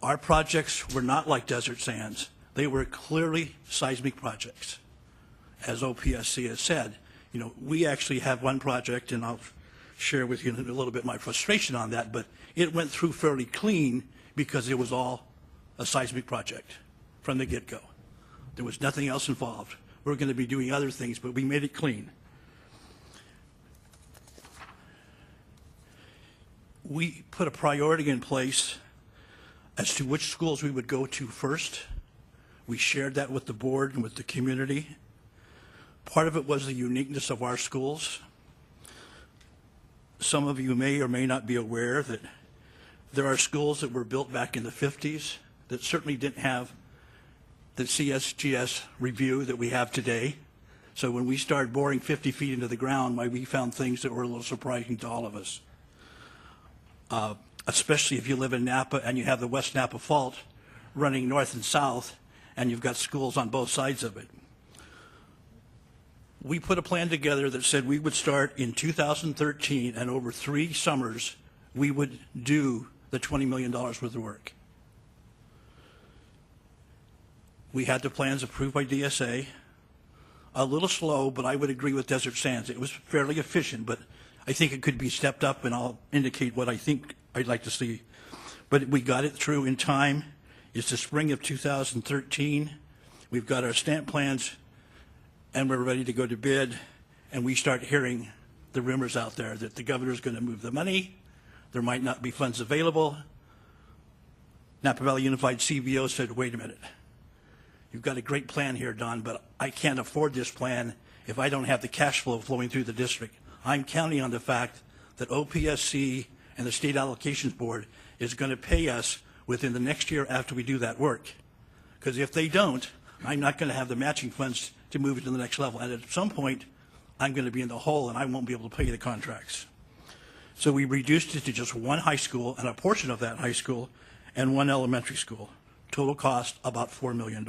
Our projects were not like Desert Sands. They were clearly seismic projects. As OPSC has said, you know, we actually have one project, and I'll share with you a little bit my frustration on that, but it went through fairly clean because it was all a seismic project from the get-go. There was nothing else involved. We're going to be doing other things, but we made it clean. We put a priority in place as to which schools we would go to first. We shared that with the board and with the community. Part of it was the uniqueness of our schools. Some of you may or may not be aware that there are schools that were built back in the 50s that certainly didn't have the CSGS review that we have today. So when we started boring 50 feet into the ground, we found things that were a little surprising to all of us. Especially if you live in Napa and you have the West Napa Fault running north and south, and you've got schools on both sides of it. We put a plan together that said we would start in 2013, and over 3 summers, we would do the $20 million worth of work. We had the plans approved by DSA. A little slow, but I would agree with Desert Sands. It was fairly efficient, but I think it could be stepped up, and I'll indicate what I think I'd like to see. But we got it through in time. It's the spring of 2013. We've got our stamp plans, and we're ready to go to bid, and we start hearing the rumors out there that the governor's going to move the money, there might not be funds available. Napa Valley Unified CBO said, wait a minute. You've got a great plan here, Don, but I can't afford this plan if I don't have the cash flow flowing through the district. I'm counting on the fact that OPSC and the State Allocations Board is going to pay us within the next year after we do that work. Because if they don't, I'm not going to have the matching funds to move it to the next level. And at some point, I'm going to be in the hole and I won't be able to pay the contracts. So we reduced it to just one high school and a portion of that high school and one elementary school. Total cost about $4 million.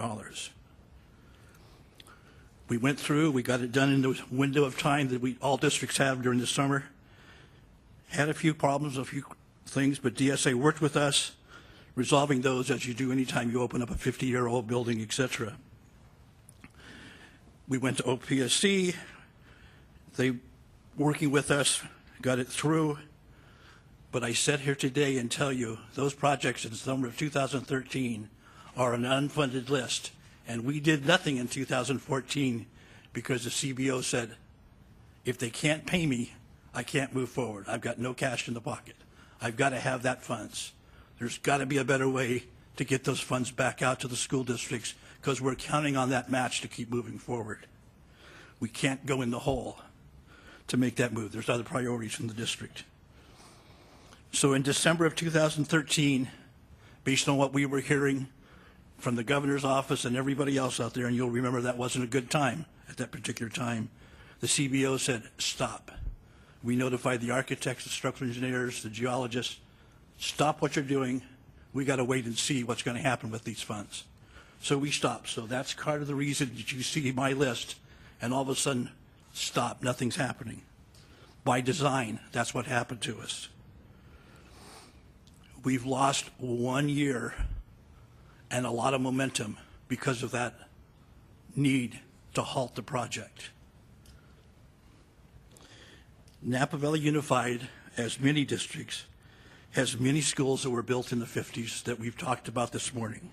We went through, we got it done in the window of time that all districts have during the summer. Had a few problems, a few things, but DSA worked with us, resolving those as you do anytime you open up a 50-year-old building, etc. We went to OPSC. They, working with us, got it through. But I sit here today and tell you those projects in the summer of 2013 are an unfunded list. And we did nothing in 2014 because the CBO said, if they can't pay me, I can't move forward. I've got no cash in the pocket. I've got to have that funds. There's got to be a better way to get those funds back out to the school districts because we're counting on that match to keep moving forward. We can't go in the hole to make that move. There's other priorities in the district. So in December of 2013, based on what we were hearing from the governor's office and everybody else out there, and you'll remember that wasn't a good time at that particular time, the CBO said, stop. We notified the architects, the structural engineers, the geologists, stop what you're doing. We got to wait and see what's going to happen with these funds. So we stopped. So that's part of the reason that you see my list, and all of a sudden, stop, nothing's happening. By design, that's what happened to us. We've lost 1 year and a lot of momentum because of that need to halt the project. Napa Valley Unified, as many districts, has many schools that were built in the 50s that we've talked about this morning.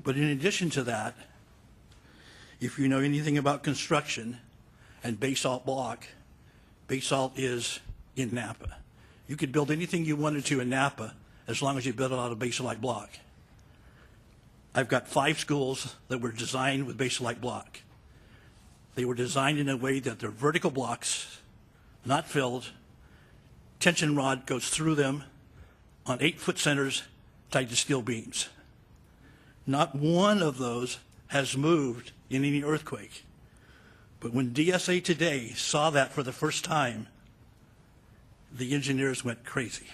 But in addition to that, if you know anything about construction and basalt block, basalt is in Napa. You could build anything you wanted to in Napa as long as you built it out of basalite block. I've got 5 schools that were designed with basalite block. They were designed in a way that they're vertical blocks, not filled. Tension rod goes through them on 8-foot centers tied to steel beams. Not one of those has moved in any earthquake. But when DSA today saw that for the first time, the engineers went crazy.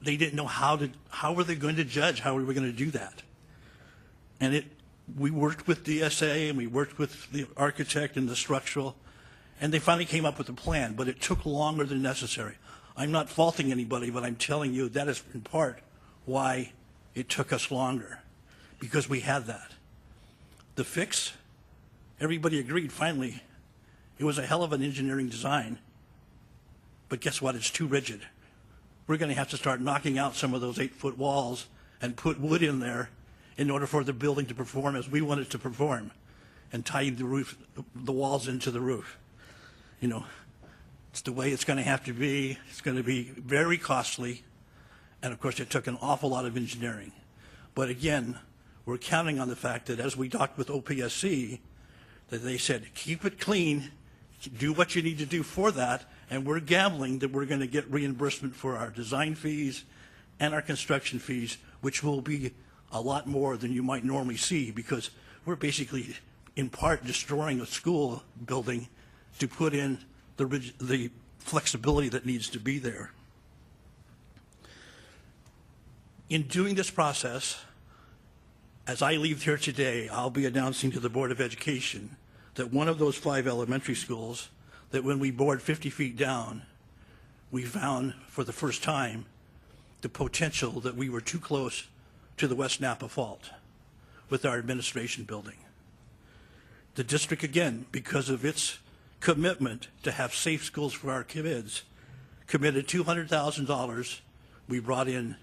They didn't know how were they going to judge how we were going to do that. And we worked with DSA and we worked with the architect and the structural, and they finally came up with a plan, but it took longer than necessary. I'm not faulting anybody, but I'm telling you that is in part why it took us longer, because we had that. The fix, everybody agreed finally, it was a hell of an engineering design, but guess what, it's too rigid. We're going to have to start knocking out some of those 8-foot walls and put wood in there in order for the building to perform as we want it to perform, and tying the walls into the roof. You know, it's the way it's going to have to be. It's going to be very costly, and of course it took an awful lot of engineering. But again, we're counting on the fact that as we talked with OPSC, that they said, keep it clean, do what you need to do for that, and we're gambling that we're going to get reimbursement for our design fees and our construction fees, which will be a lot more than you might normally see, because we're basically, in part, destroying a school building to put in the flexibility that needs to be there. In doing this process, as I leave here today, I'll be announcing to the Board of Education that one of those 5 elementary schools, that when we bored 50 feet down, we found for the first time the potential that we were too close to the West Napa Fault with our administration building. The district, again, because of its commitment to have safe schools for our kids, committed $200,000. We brought in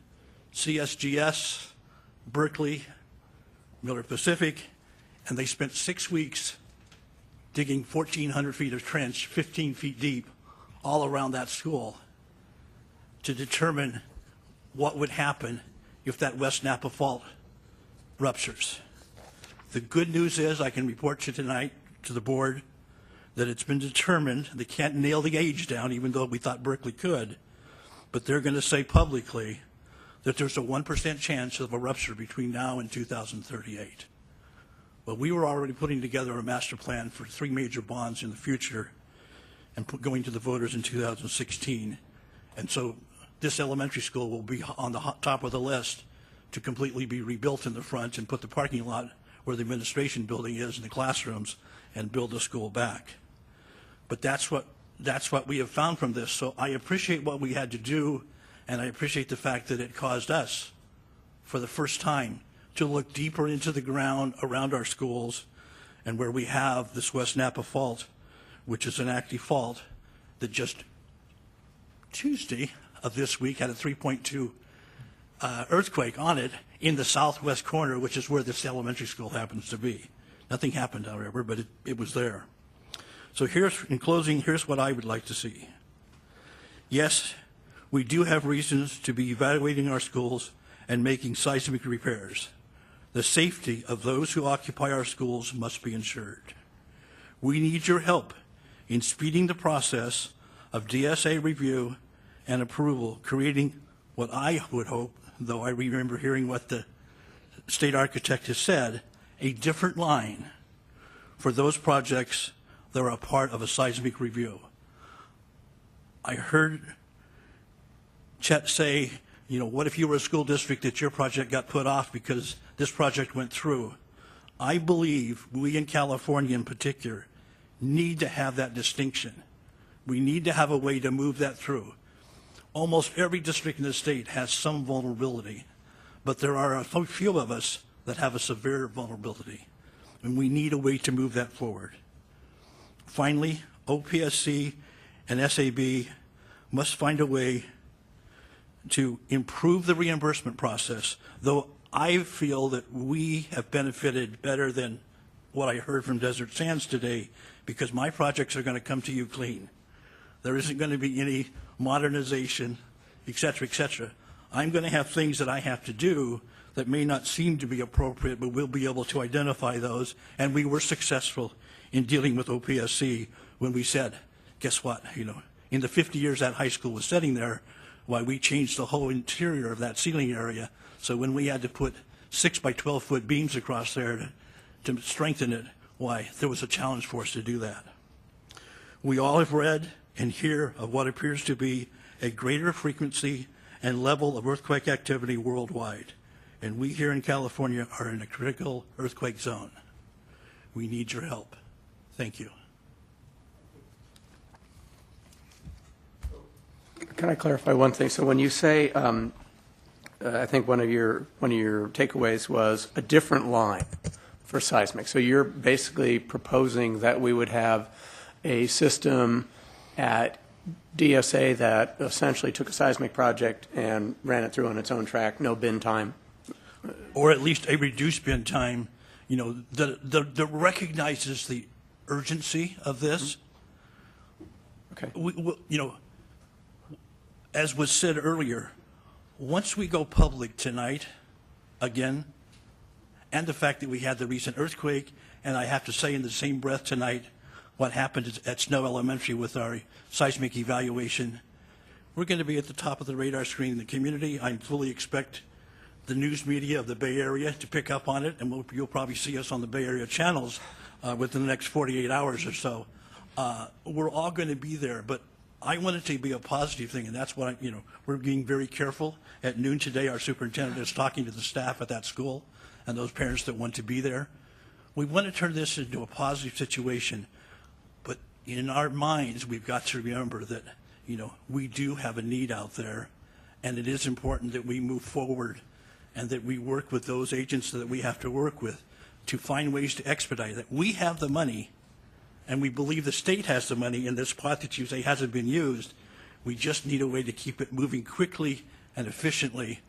CSGS, Berkeley, Miller Pacific, and they spent 6 weeks digging 1,400 feet of trench, 15 feet deep, all around that school to determine what would happen if that West Napa Fault ruptures. The good news is I can report to you tonight to the board that it's been determined, they can't nail the age down even though we thought Berkeley could, but they're going to say publicly that there's a 1% chance of a rupture between now and 2038. Well, we were already putting together a master plan for 3 major bonds in the future and going to the voters in 2016. And so this elementary school will be on the top of the list to completely be rebuilt in the front and put the parking lot where the administration building is and the classrooms and build the school back. But that's what we have found from this. So I appreciate what we had to do, and I appreciate the fact that it caused us, for the first time, to look deeper into the ground around our schools and where we have this West Napa Fault, which is an active fault that just Tuesday of this week had a 3.2 earthquake on it in the southwest corner, which is where this elementary school happens to be. Nothing happened, however, but it was there. So in closing, here's what I would like to see. Yes, we do have reasons to be evaluating our schools and making seismic repairs. The safety of those who occupy our schools must be ensured. We need your help in speeding the process of DSA review and approval, creating what I would hope, though I remember hearing what the state architect has said, a different line for those projects that are a part of a seismic review. I heard Chet say, what if you were a school district that your project got put off because this project went through? I believe we in California in particular need to have that distinction. We need to have a way to move that through. Almost every district in the state has some vulnerability, but there are a few of us that have a severe vulnerability, and we need a way to move that forward. Finally, OPSC and SAB must find a way to improve the reimbursement process, though I feel that we have benefited better than what I heard from Desert Sands today, because my projects are going to come to you clean. There isn't going to be any modernization, et cetera, et cetera. I'm going to have things that I have to do that may not seem to be appropriate, but we'll be able to identify those, and we were successful in dealing with OPSC when we said, guess what, in the 50 years that high school was sitting there, why we changed the whole interior of that ceiling area. So when we had to put 6 by 12 foot beams across there to strengthen it, why there was a challenge for us to do that. We all have read and hear of what appears to be a greater frequency and level of earthquake activity worldwide. And we here in California are in a critical earthquake zone. We need your help. Thank you. Can I clarify one thing? So when you say, I think one of your takeaways was a different line for seismic. So you're basically proposing that we would have a system at DSA that essentially took a seismic project and ran it through on its own track, no bin time. Or at least a reduced bin time, that recognizes the urgency of this. Okay. As was said earlier, once we go public tonight, again, and the fact that we had the recent earthquake, and I have to say in the same breath tonight, what happened at Snow Elementary with our seismic evaluation, we're going to be at the top of the radar screen in the community. I fully expect the news media of the Bay Area to pick up on it, and you'll probably see us on the Bay Area channels within the next 48 hours or so. We're all going to be there, but I want it to be a positive thing, and that's what we're being very careful. At noon today, our superintendent is talking to the staff at that school and those parents that want to be there. We want to turn this into a positive situation, but in our minds, we've got to remember that, we do have a need out there, and it is important that we move forward and that we work with those agents that we have to work with to find ways to expedite it. We have the money, and we believe the state has the money in this pot that you say hasn't been used. We just need a way to keep it moving quickly and efficiently.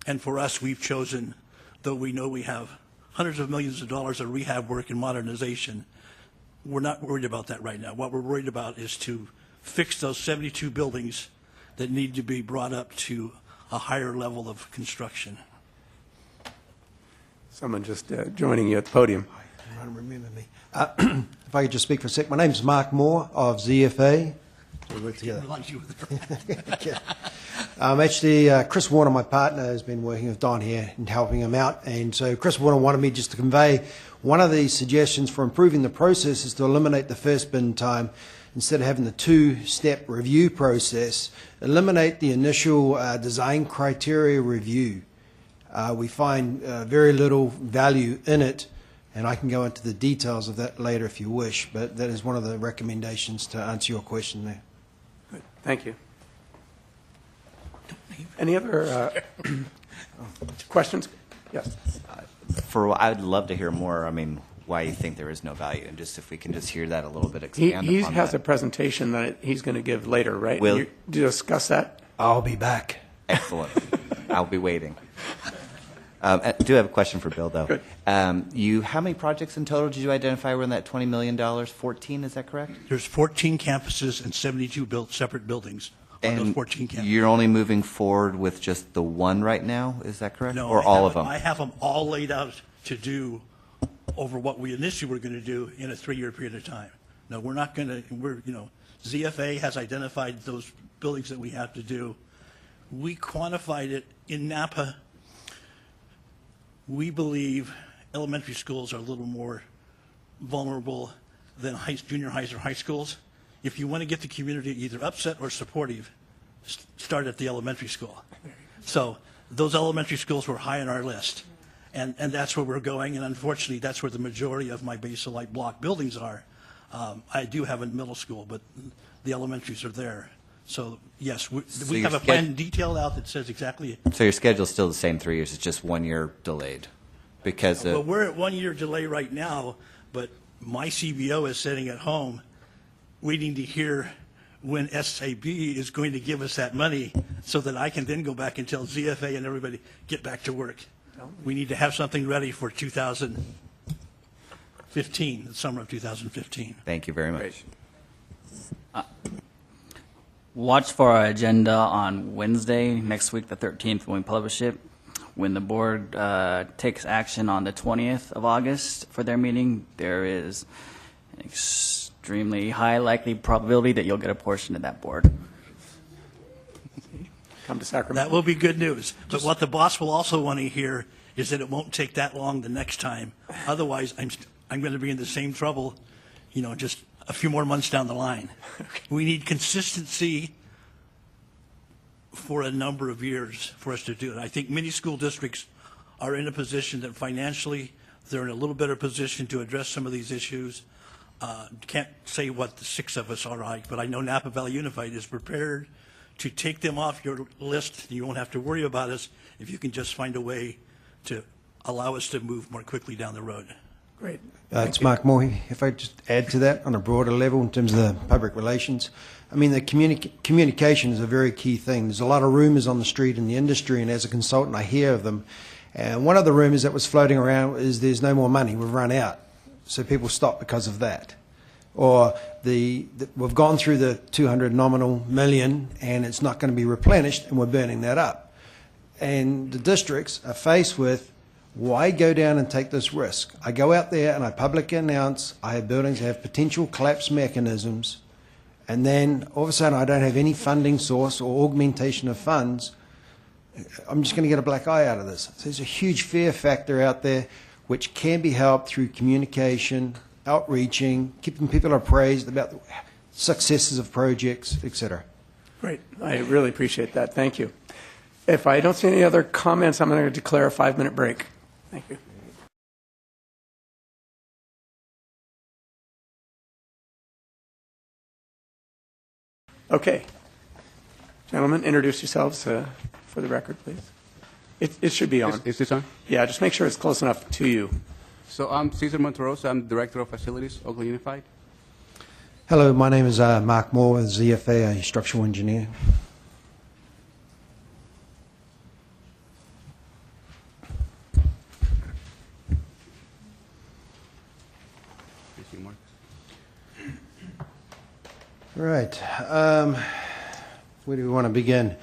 And for us, we've chosen, though we know we have hundreds of millions of dollars of rehab work and modernization, we're not worried about that right now. What we're worried about is to fix those 72 buildings that need to be brought up to a higher level of construction. Someone just joining you at the podium. I don't remember me. If I could just speak for a sec. My name's Mark Moore of ZFA. We work together. Actually, Chris Warner, my partner, has been working with Don here and helping him out. And so Chris Warner wanted me just to convey one of the suggestions for improving the process is to eliminate the first bin time. Instead of having the two-step review process, eliminate the initial design criteria review. We find very little value in it, and I can go into the details of that later if you wish, but that is one of the recommendations to answer your question there. Good. Thank you. Any other questions? Yes. I would love to hear more, why you think there is no value, and just if we can just hear that a little bit, expand He upon has that. a presentation that he's going to give later, right? Will- You discuss that? I'll be back. Excellent. I'll be waiting. I do have a question for Bill, though. Good. How many projects in total did you identify were in that $20 million? 14, is that correct? There's 14 campuses and 72 separate buildings on those And 14 campuses. you're only moving forward with just the one right now, is that correct? No, or all of them? I have them all laid out to do over what we initially were going to do in a 3-year period of time. No, we're not going to, ZFA has identified those buildings that we have to do. We quantified it in Napa. We believe elementary schools are a little more vulnerable than junior highs or high schools. If you want to get the community either upset or supportive, start at the elementary school. So those elementary schools were high on our list. And that's where we're going, and unfortunately, that's where the majority of my basalite block buildings are. I do have a middle school, but the elementaries are there. So, yes, we have a plan detailed out that says exactly. So your schedule's still the same 3 years, it's just 1 year delayed? Because Well, we're at 1 year delay right now, but my CBO is sitting at home waiting to hear when SAB is going to give us that money so that I can then go back and tell ZFA and everybody, get back to work. We need to have something ready for 2015, the summer of 2015. Thank you very much. Watch for our agenda on Wednesday, next week, the 13th, when we publish it. When the board takes action on the 20th of August for their meeting, there is an extremely high likely probability that you'll get a portion of that board. Come to Sacramento. That will be good news. But what the boss will also want to hear is that it won't take that long the next time. Otherwise, I'm going to be in the same trouble, just a few more months down the line. We need consistency for a number of years for us to do it. I think many school districts are in a position that financially they're in a little better position to address some of these issues. Can't say what the 6 of us are like, but I know Napa Valley Unified is prepared to take them off your list. You won't have to worry about us if you can just find a way to allow us to move more quickly down the road. Great. It's Mark Moore. If I just add to that on a broader level in terms of the public relations, the communication is a very key thing. There's a lot of rumors on the street in the industry, and as a consultant, I hear of them. And one of the rumors that was floating around is there's no more money. We've run out. So people stop because of that. Or we've gone through the 200 nominal million, and it's not going to be replenished, and we're burning that up. And the districts are faced with, why go down and take this risk? I go out there and I publicly announce I have buildings that have potential collapse mechanisms, and then all of a sudden I don't have any funding source or augmentation of funds. I'm just going to get a black eye out of this. So there's a huge fear factor out there which can be helped through communication, outreaching, keeping people appraised about the successes of projects, etc. Great. I really appreciate that. Thank you. If I don't see any other comments, I'm going to declare a 5-minute break. Thank you. Okay. Gentlemen, introduce yourselves for the record, please. It should be on. Is this on? Yeah, just make sure it's close enough to you. So I'm Cesar Monterosa. I'm Director of Facilities, Oakland Unified. Hello, my name is Mark Moore, ZFA, a structural engineer. Right. Where do we want to begin?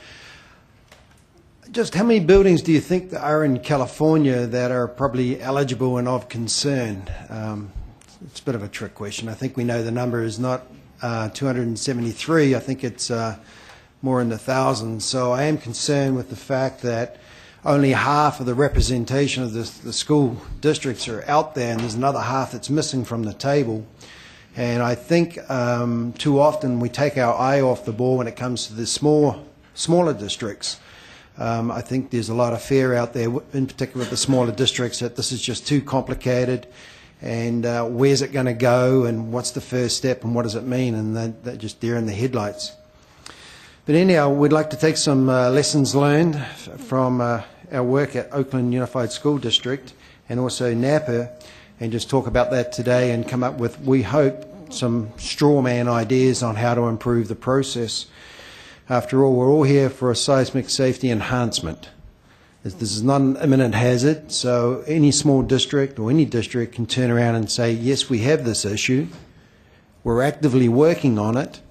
Just how many buildings do you think there are in California that are probably eligible and of concern? It's a bit of a trick question. I think we know the number is not 273. I think it's more in the thousands. So I am concerned with the fact that only half of the representation of the school districts are out there, and there's another half that's missing from the table. And I think too often we take our eye off the ball when it comes to the smaller districts. I think there's a lot of fear out there, in particular with the smaller districts, that this is just too complicated, and where's it going to go, and what's the first step, and what does it mean, and they're just deer in the headlights. But anyhow, we'd like to take some lessons learned from our work at Oakland Unified School District and also Napa, and just talk about that today and come up with, we hope, some straw man ideas on how to improve the process. After all, we're all here for a seismic safety enhancement. This is not an imminent hazard, so any small district or any district can turn around and say, yes, we have this issue, we're actively working on it,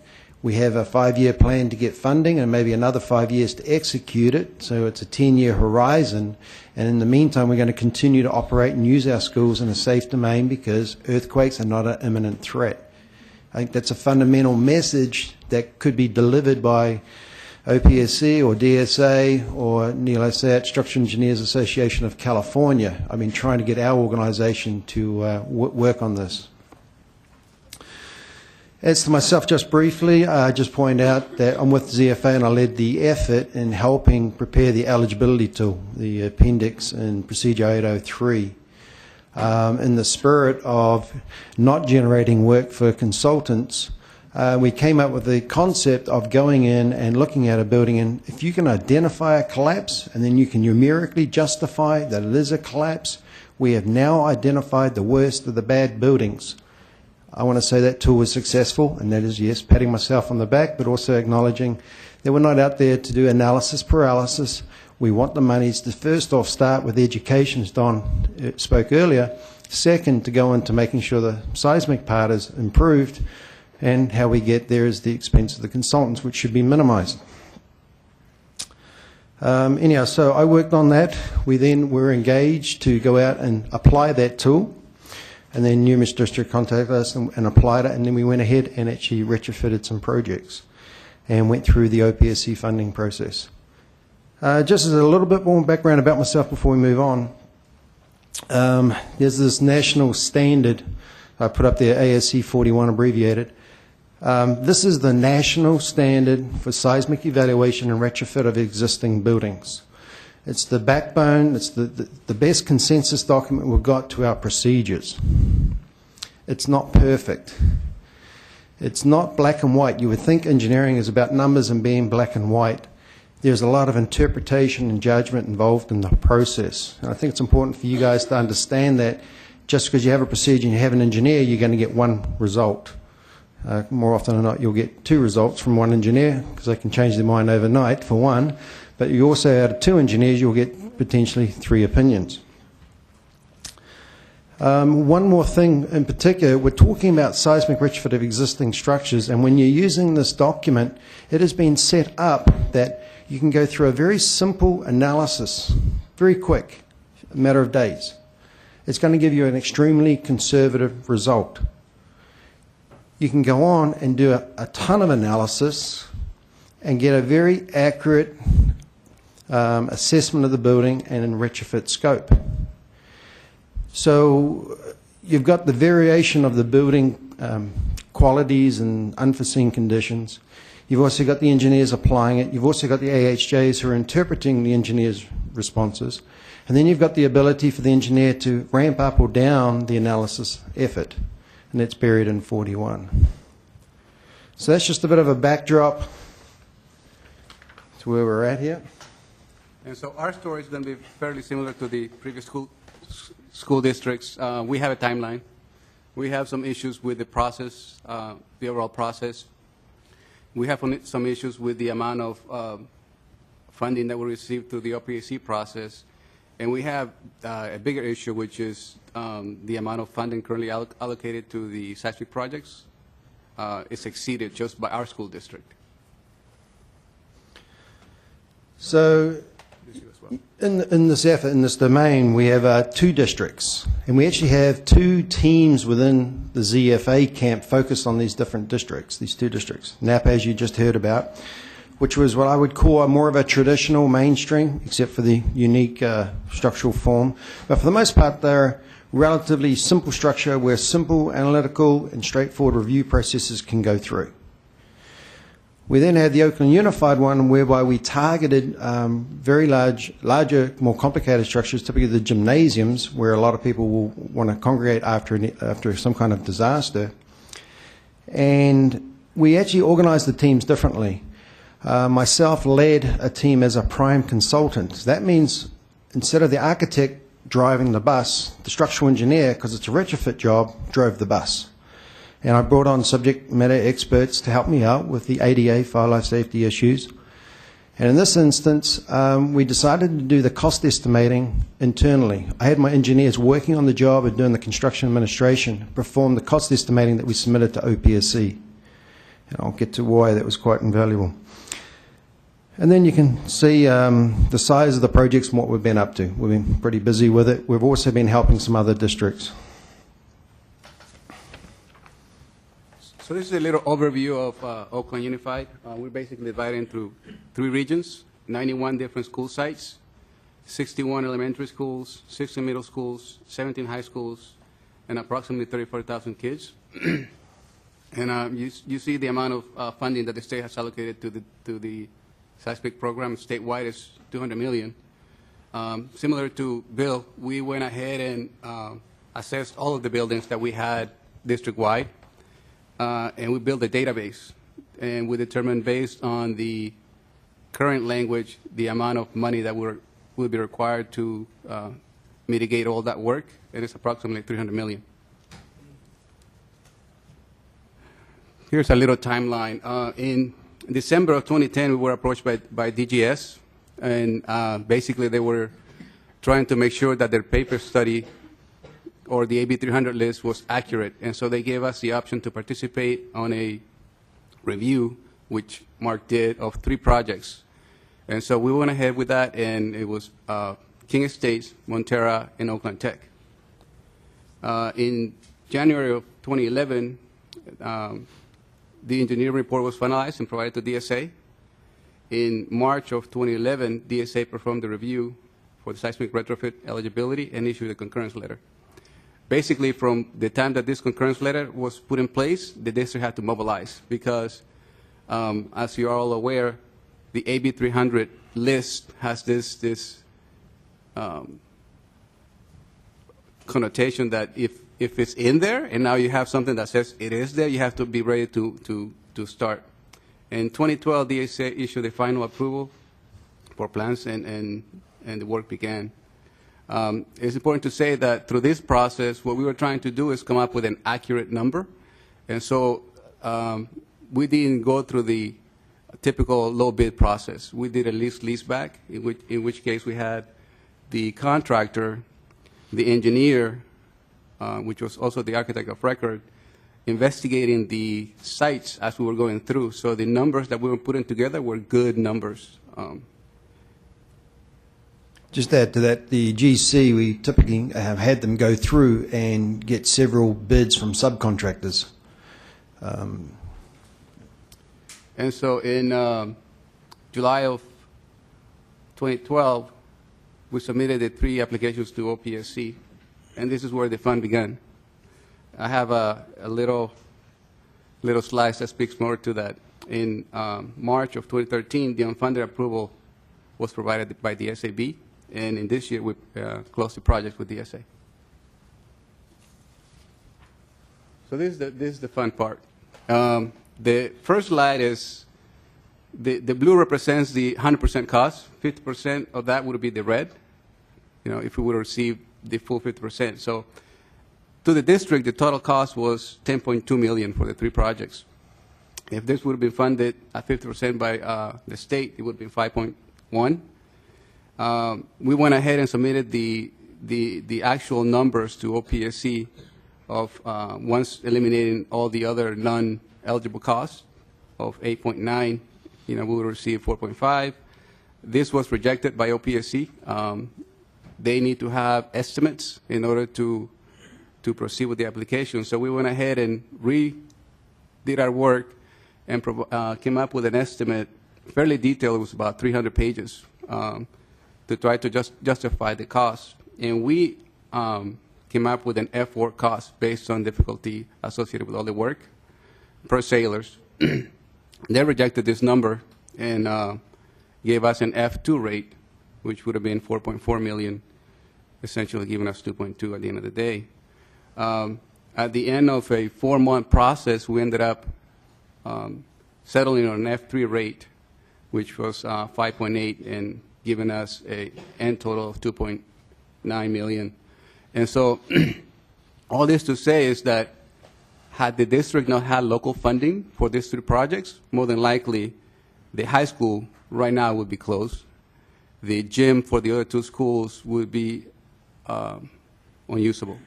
we have a 5-year plan to get funding and maybe another 5 years to execute it, so it's a 10-year horizon, and in the meantime we're going to continue to operate and use our schools in a safe domain because earthquakes are not an imminent threat. I think that's a fundamental message that could be delivered by OPSC or DSA or NELOSAT, Structural Engineers Association of California. I've been trying to get our organization to work on this. As to myself, just briefly, I just point out that I'm with ZFA and I led the effort in helping prepare the eligibility tool, the appendix in Procedure 803. In the spirit of not generating work for consultants, we came up with the concept of going in and looking at a building, and if you can identify a collapse and then you can numerically justify that it is a collapse, we have now identified the worst of the bad buildings. I want to say that tool was successful, and that is, yes, patting myself on the back, but also acknowledging that we're not out there to do analysis paralysis. We want the monies to first off start with education, as Don spoke earlier. Second, to go into making sure the seismic part is improved, and how we get there is the expense of the consultants, which should be minimized. Anyhow, so I worked on that. We then were engaged to go out and apply that tool, and then numerous districts contacted us and applied it, and then we went ahead and actually retrofitted some projects and went through the OPSC funding process. Just as a little bit more background about myself before we move on, there's this national standard I put up there, ASC 41 abbreviated. This is the national standard for seismic evaluation and retrofit of existing buildings. It's the backbone, it's the best consensus document we've got to our procedures. It's not perfect. It's not black and white. You would think engineering is about numbers and being black and white. There's a lot of interpretation and judgment involved in the process. And I think it's important for you guys to understand that just because you have a procedure and you have an engineer, you're going to get one result. More often than not, you'll get two results from one engineer because they can change their mind overnight, for one. But you also, out of two engineers, you'll get potentially three opinions. One more thing in particular, we're talking about seismic retrofit of existing structures, and when you're using this document, it has been set up that you can go through a very simple analysis, very quick, a matter of days. It's going to give you an extremely conservative result. You can go on and do a ton of analysis and get a very accurate assessment of the building and in retrofit scope. So you've got the variation of the building qualities and unforeseen conditions. You've also got the engineers applying it. You've also got the AHJs who are interpreting the engineers' responses. And then you've got the ability for the engineer to ramp up or down the analysis effort. And that's buried in 41. So that's just a bit of a backdrop to where we're at here. And so our story is going to be fairly similar to the previous school districts. We have a timeline. We have some issues with the process, the overall process. We have some issues with the amount of funding that we received through the OPAC process. And we have a bigger issue, which is the amount of funding currently allocated to the seismic projects is exceeded just by our school district. So in this effort, in this domain, we have 2 districts, and we actually have 2 teams within the ZFA camp focused on these different districts, these 2 districts. Napa, as you just heard about, which was what I would call more of a traditional mainstream, except for the unique structural form. But for the most part, they're relatively simple structure where simple analytical and straightforward review processes can go through. We then had the Oakland Unified one, whereby we targeted very larger, more complicated structures, typically the gymnasiums, where a lot of people will want to congregate after some kind of disaster. And we actually organized the teams differently. Myself led a team as a prime consultant. That means instead of the architect driving the bus, the structural engineer, because it's a retrofit job, drove the bus. And I brought on subject matter experts to help me out with the ADA, fire life safety issues. And in this instance, we decided to do the cost estimating internally. I had my engineers working on the job and doing the construction administration, perform the cost estimating that we submitted to OPSC. And I'll get to why that was quite invaluable. And then you can see the size of the projects and what we've been up to. We've been pretty busy with it. We've also been helping some other districts. So this is a little overview of Oakland Unified. We're basically divided into 3 regions, 91 different school sites, 61 elementary schools, 60 middle schools, 17 high schools, and approximately 34,000 kids. And you see the amount of funding that the state has allocated to the seismic program. Statewide is $200 million. Similar to Bill, we went ahead and assessed all of the buildings that we had district-wide. And we built a database, and we determined based on the current language the amount of money that will be required to mitigate all that work, and it's approximately $300 million. Here's a little timeline. In December of 2010, we were approached by DGS, and basically they were trying to make sure that their paper study or the AB 300 list was accurate. And so they gave us the option to participate on a review, which Mark did, of 3 projects. And so we went ahead with that, and it was King Estates, Montera, and Oakland Tech. In January of 2011, the engineering report was finalized and provided to DSA. In March of 2011, DSA performed the review for the seismic retrofit eligibility and issued a concurrence letter. Basically, from the time that this concurrence letter was put in place, the district had to mobilize because, as you are all aware, the AB 300 list has this connotation that if it's in there and now you have something that says it is there, you have to be ready to start. In 2012, DSA issued a final approval for plans, and the work began. It's important to say that through this process, what we were trying to do is come up with an accurate number. And so we didn't go through the typical low bid process. We did a lease back, in which case we had the contractor, the engineer, which was also the architect of record, investigating the sites as we were going through. So the numbers that we were putting together were good numbers. Just to add to that, the GC, we typically have had them go through and get several bids from subcontractors. And so in July of 2012, we submitted the 3 applications to OPSC, and this is where the fun began. I have a little slice that speaks more to that. In March of 2013, the unfunded approval was provided by the SAB. And in this year, we closed the project with DSA. So this is the fun part. The first slide is The blue represents the 100% cost. 50% of that would be the red, if we would receive the full 50%. So to the district, the total cost was $10.2 million for the 3 projects. If this would have been funded at 50% by the state, it would have been 5.1. We went ahead and submitted the actual numbers to OPSC of once eliminating all the other non-eligible costs of 8.9, we would receive 4.5. This was rejected by OPSC. They need to have estimates in order to proceed with the application. So we went ahead and redid our work and came up with an estimate, fairly detailed. It was about 300 pages to try to justify the cost. And we came up with an F4 cost based on difficulty associated with all the work per sailors. They rejected this number and gave us an F2 rate, which would have been 4.4 million, essentially giving us 2.2 at the end of the day. At the end of a 4-month process, we ended up settling on an F3 rate, which was 5.8, and giving us an end total of 2.9 million. And so all this to say is that had the district not had local funding for these 3 projects, more than likely the high school right now would be closed. The gym for the other 2 schools would be unusable.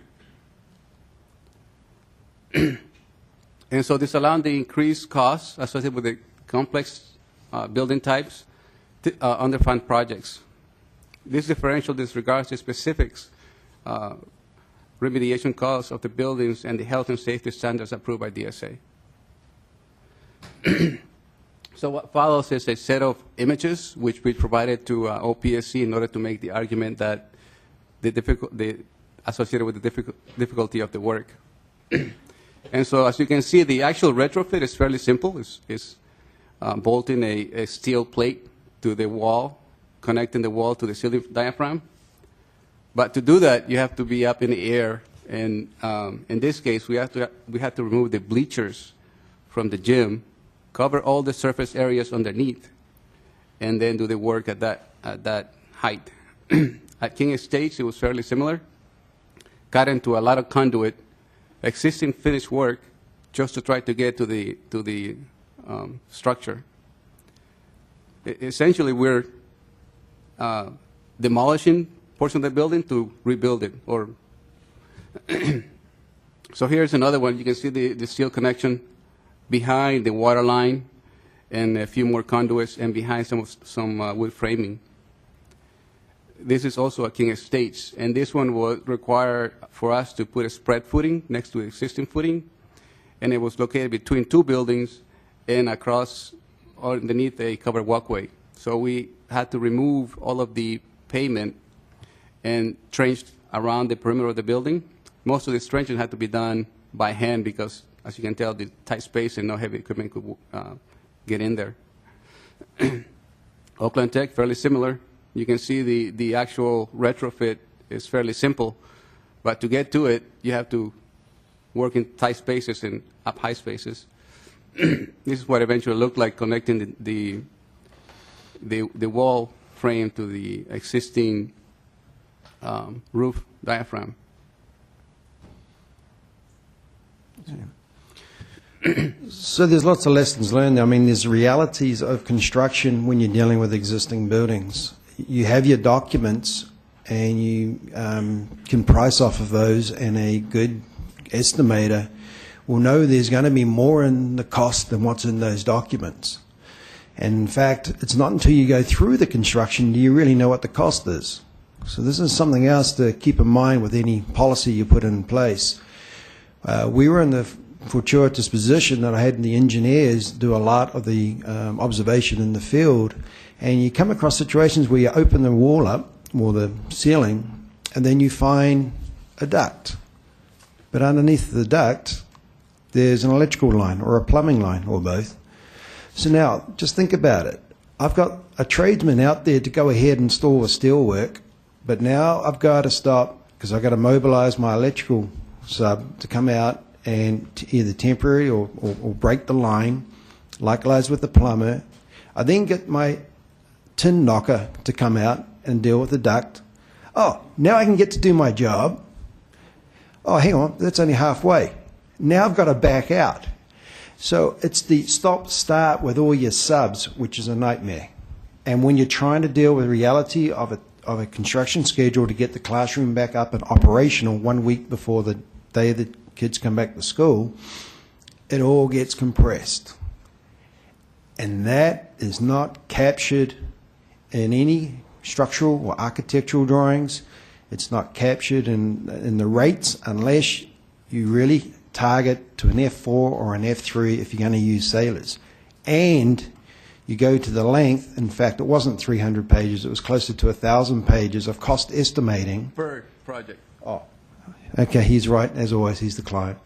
And so this allowed the increased costs associated with the complex building types to underfund projects. This differential disregards the specifics remediation costs of the buildings and the health and safety standards approved by DSA. So what follows is a set of images which we provided to OPSC in order to make the argument that the associated with the difficulty of the work. And so as you can see, the actual retrofit is fairly simple. It's bolting a steel plate to the wall, connecting the wall to the ceiling diaphragm. But to do that, you have to be up in the air. And in this case, we had to remove the bleachers from the gym, cover all the surface areas underneath, and then do the work at that height. At King Estates, it was fairly similar. Got into a lot of conduit, existing finished work, just to try to get to the structure. Essentially, we're demolishing portion of the building to rebuild it. Or so here's another one. You can see the steel connection behind the water line, and a few more conduits, and behind some wood framing. This is also at King Estates, and this one was required for us to put a spread footing next to the existing footing, and it was located between 2 buildings and across or underneath a covered walkway. So we had to remove all of the pavement and trench around the perimeter of the building. Most of this trenching had to be done by hand because, as you can tell, the tight space and no heavy equipment could get in there. Oakland Tech, fairly similar. You can see the actual retrofit is fairly simple, but to get to it, you have to work in tight spaces and up high spaces. This is what eventually looked like, connecting the wall frame to the existing roof diaphragm. So there's lots of lessons learned. I mean, there's realities of construction when you're dealing with existing buildings. You have your documents, and you can price off of those, and a good estimator will know there's going to be more in the cost than what's in those documents. And in fact, it's not until you go through the construction do you really know what the cost is. So this is something else to keep in mind with any policy you put in place. We were in the fortuitous position that I had the engineers do a lot of the observation in the field, and you come across situations where you open the wall up, or the ceiling, and then you find a duct. But underneath the duct, there's an electrical line or a plumbing line, or both. So now, just think about it. I've got a tradesman out there to go ahead and install the steel work, but now I've got to stop because I've got to mobilize my electrical sub to come out and either temporary or break the line. Likewise with the plumber. I then get my tin knocker to come out and deal with the duct. Oh, now I can get to do my job. Oh, hang on, that's only halfway. Now I've got to back out. So it's the stop-start with all your subs, which is a nightmare. And when you're trying to deal with the reality of a construction schedule to get the classroom back up and operational 1 week before the day the kids come back to school, it all gets compressed. And that is not captured in any structural or architectural drawings. It's not captured in the rates unless you really target to an F4 or an F3 if you're going to use sailors. And you go to the length. In fact, it wasn't 300 pages. It was closer to 1,000 pages of cost estimating. Per project. Oh, okay, he's right. As always, he's the client.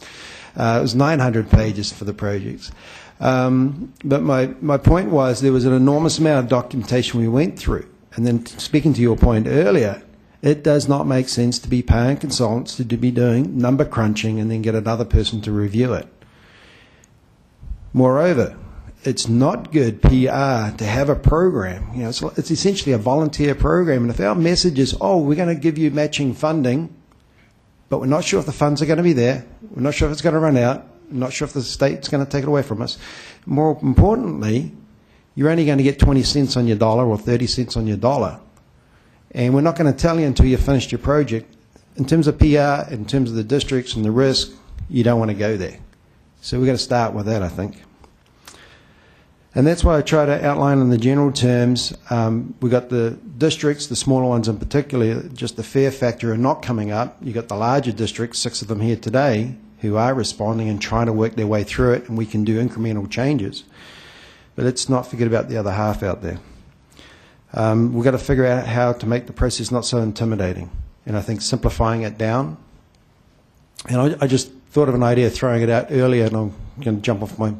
It was 900 pages for the projects. But my point was there was an enormous amount of documentation we went through. And then speaking to your point earlier, it does not make sense to be paying consultants to be doing number crunching and then get another person to review it. Moreover, it's not good PR to have a program. You know, it's essentially a volunteer program. And if our message is, oh, we're going to give you matching funding, but we're not sure if the funds are going to be there, we're not sure if it's going to run out, we're not sure if the state's going to take it away from us. More importantly, you're only going to get 20 cents on your dollar or 30 cents on your dollar. And we're not going to tell you until you've finished your project. In terms of PR, in terms of the districts and the risk, you don't want to go there. So we've got to start with that, I think. And that's why I try to outline in the general terms. We've got the districts, the smaller ones in particular, just the fear factor are not coming up. You've got the larger districts, 6 of them here today, who are responding and trying to work their way through it, and we can do incremental changes. But let's not forget about the other half out there. We've got to figure out how to make the process not so intimidating. And I think simplifying it down. And I just thought of an idea throwing it out earlier, and I'm going to jump off my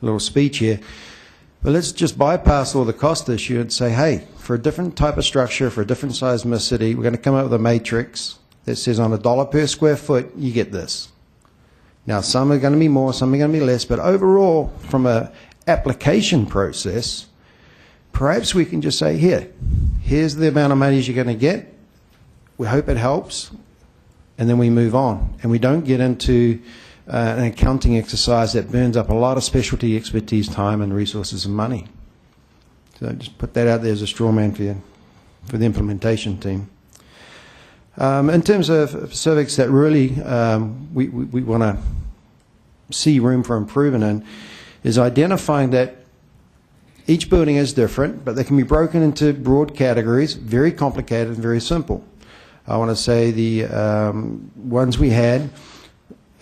little speech here. But let's just bypass all the cost issue and say, hey, for a different type of structure, for a different seismicity, we're going to come up with a matrix that says on $1 per square foot, you get this. Now, some are going to be more, some are going to be less, but overall, from an application process, perhaps we can just say, here's the amount of money you're going to get. We hope it helps. And then we move on. And we don't get into an accounting exercise that burns up a lot of specialty expertise, time, and resources and money. So just put that out there as a straw man for the implementation team. In terms of civics that really we want to see room for improvement in, is identifying that each building is different, but they can be broken into broad categories, very complicated and very simple. I want to say the ones we had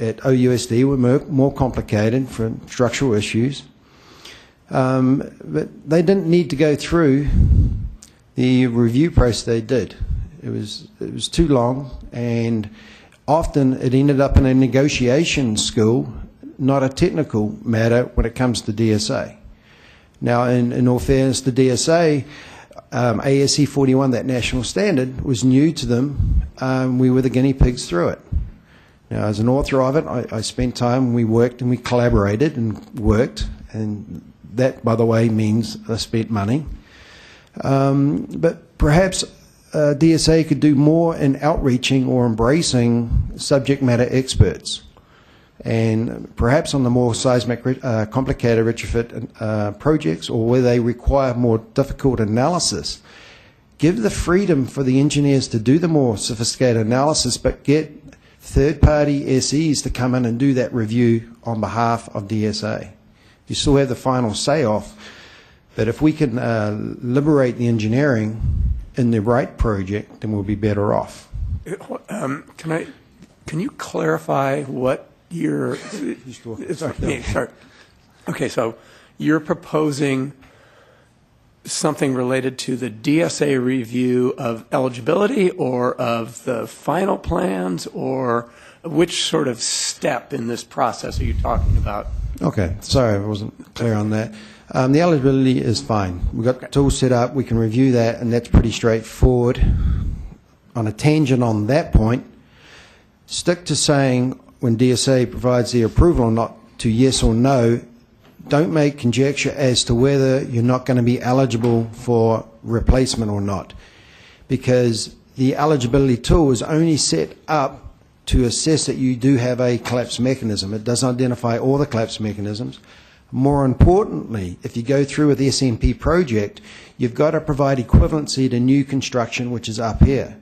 at OUSD were more complicated for structural issues. But they didn't need to go through the review process they did. It was too long, and often it ended up in a negotiation school, not a technical matter when it comes to DSA. Now, in all fairness, the DSA, ASC 41, that national standard, was new to them. We were the guinea pigs through it. Now, as an author of it, I spent time, we worked and we collaborated and worked, and that, by the way, means I spent money. But perhaps DSA could do more in outreaching or embracing subject matter experts. And perhaps on the more seismic, complicated retrofit projects, or where they require more difficult analysis, give the freedom for the engineers to do the more sophisticated analysis, but get third-party SEs to come in and do that review on behalf of DSA. You still have the final say-off, but if we can liberate the engineering in the right project, then we'll be better off. Can you clarify what you're... Sorry. Okay, so you're proposing something related to the DSA review of eligibility or of the final plans, or which sort of step in this process are you talking about? Okay, sorry, I wasn't clear on that. The eligibility is fine. We've got the tool set up, we can review that, and that's pretty straightforward. On a tangent on that point, stick to saying when DSA provides the approval or not to yes or no, don't make conjecture as to whether you're not going to be eligible for replacement or not, because the eligibility tool is only set up to assess that you do have a collapse mechanism. It doesn't identify all the collapse mechanisms. More importantly, if you go through with the SMP project, you've got to provide equivalency to new construction, which is up here.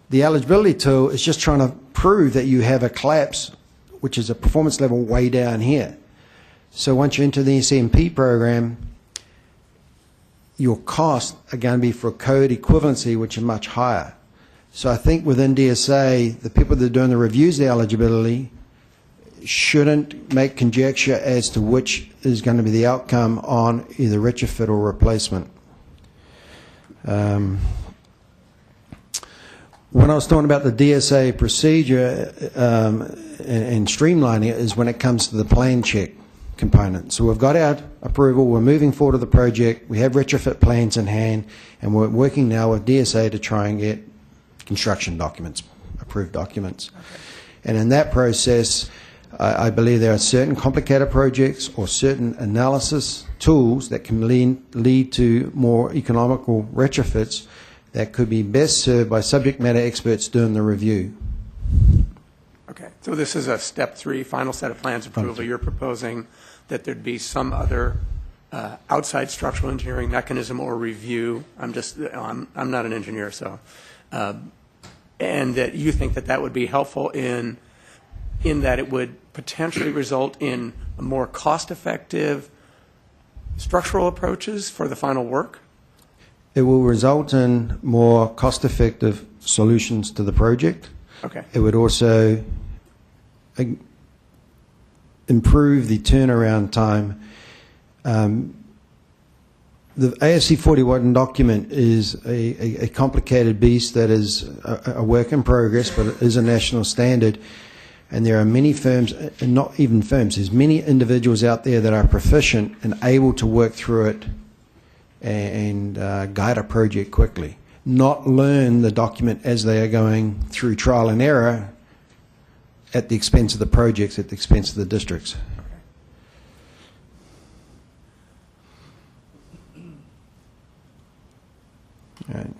The eligibility tool is just trying to prove that you have a collapse, which is a performance level way down here. So once you're into the SMP program, your costs are going to be for code equivalency, which are much higher. So I think within DSA, the people that are doing the reviews of the eligibility shouldn't make conjecture as to which is going to be the outcome on either retrofit or replacement. When I was talking about the DSA procedure and streamlining it is when it comes to the plan check component. So we've got our approval, we're moving forward to the project, we have retrofit plans in hand, and we're working now with DSA to try and get construction documents, approved documents. Okay. And in that process, I believe there are certain complicated projects or certain analysis tools that can lead to more economical retrofits that could be best served by subject matter experts doing the review. Okay, so this is a step 3, final set of plans approval. You're proposing that there'd be some other outside structural engineering mechanism or review. I'm not an engineer, so, and that you think that that would be helpful in that it would potentially result in more cost-effective structural approaches for the final work? It will result in more cost-effective solutions to the project. Okay. It would also improve the turnaround time. The ASC 41 document is a complicated beast that is a work in progress, but it is a national standard. And there are many firms, and not even firms, there's many individuals out there that are proficient and able to work through it and guide a project quickly. Not learn the document as they are going through trial and error at the expense of the projects, at the expense of the districts. All right. I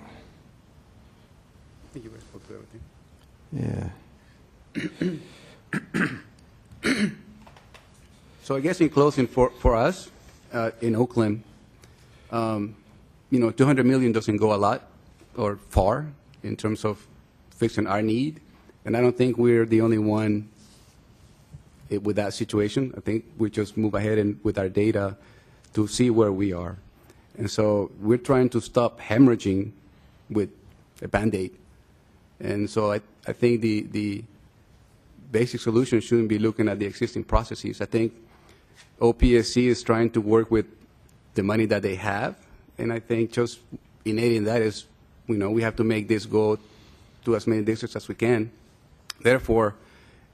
think you spoke to everything. Yeah. So I guess in closing, for us in Oakland, $200 million doesn't go a lot or far in terms of fixing our need, and I don't think we're the only one with that situation. I think we just move ahead and with our data to see where we are, and so we're trying to stop hemorrhaging with a Band-Aid, and so I think the basic solution shouldn't be looking at the existing processes. I think OPSC is trying to work with the money that they have, and I think just innate in that is, we have to make this go to as many districts as we can. Therefore,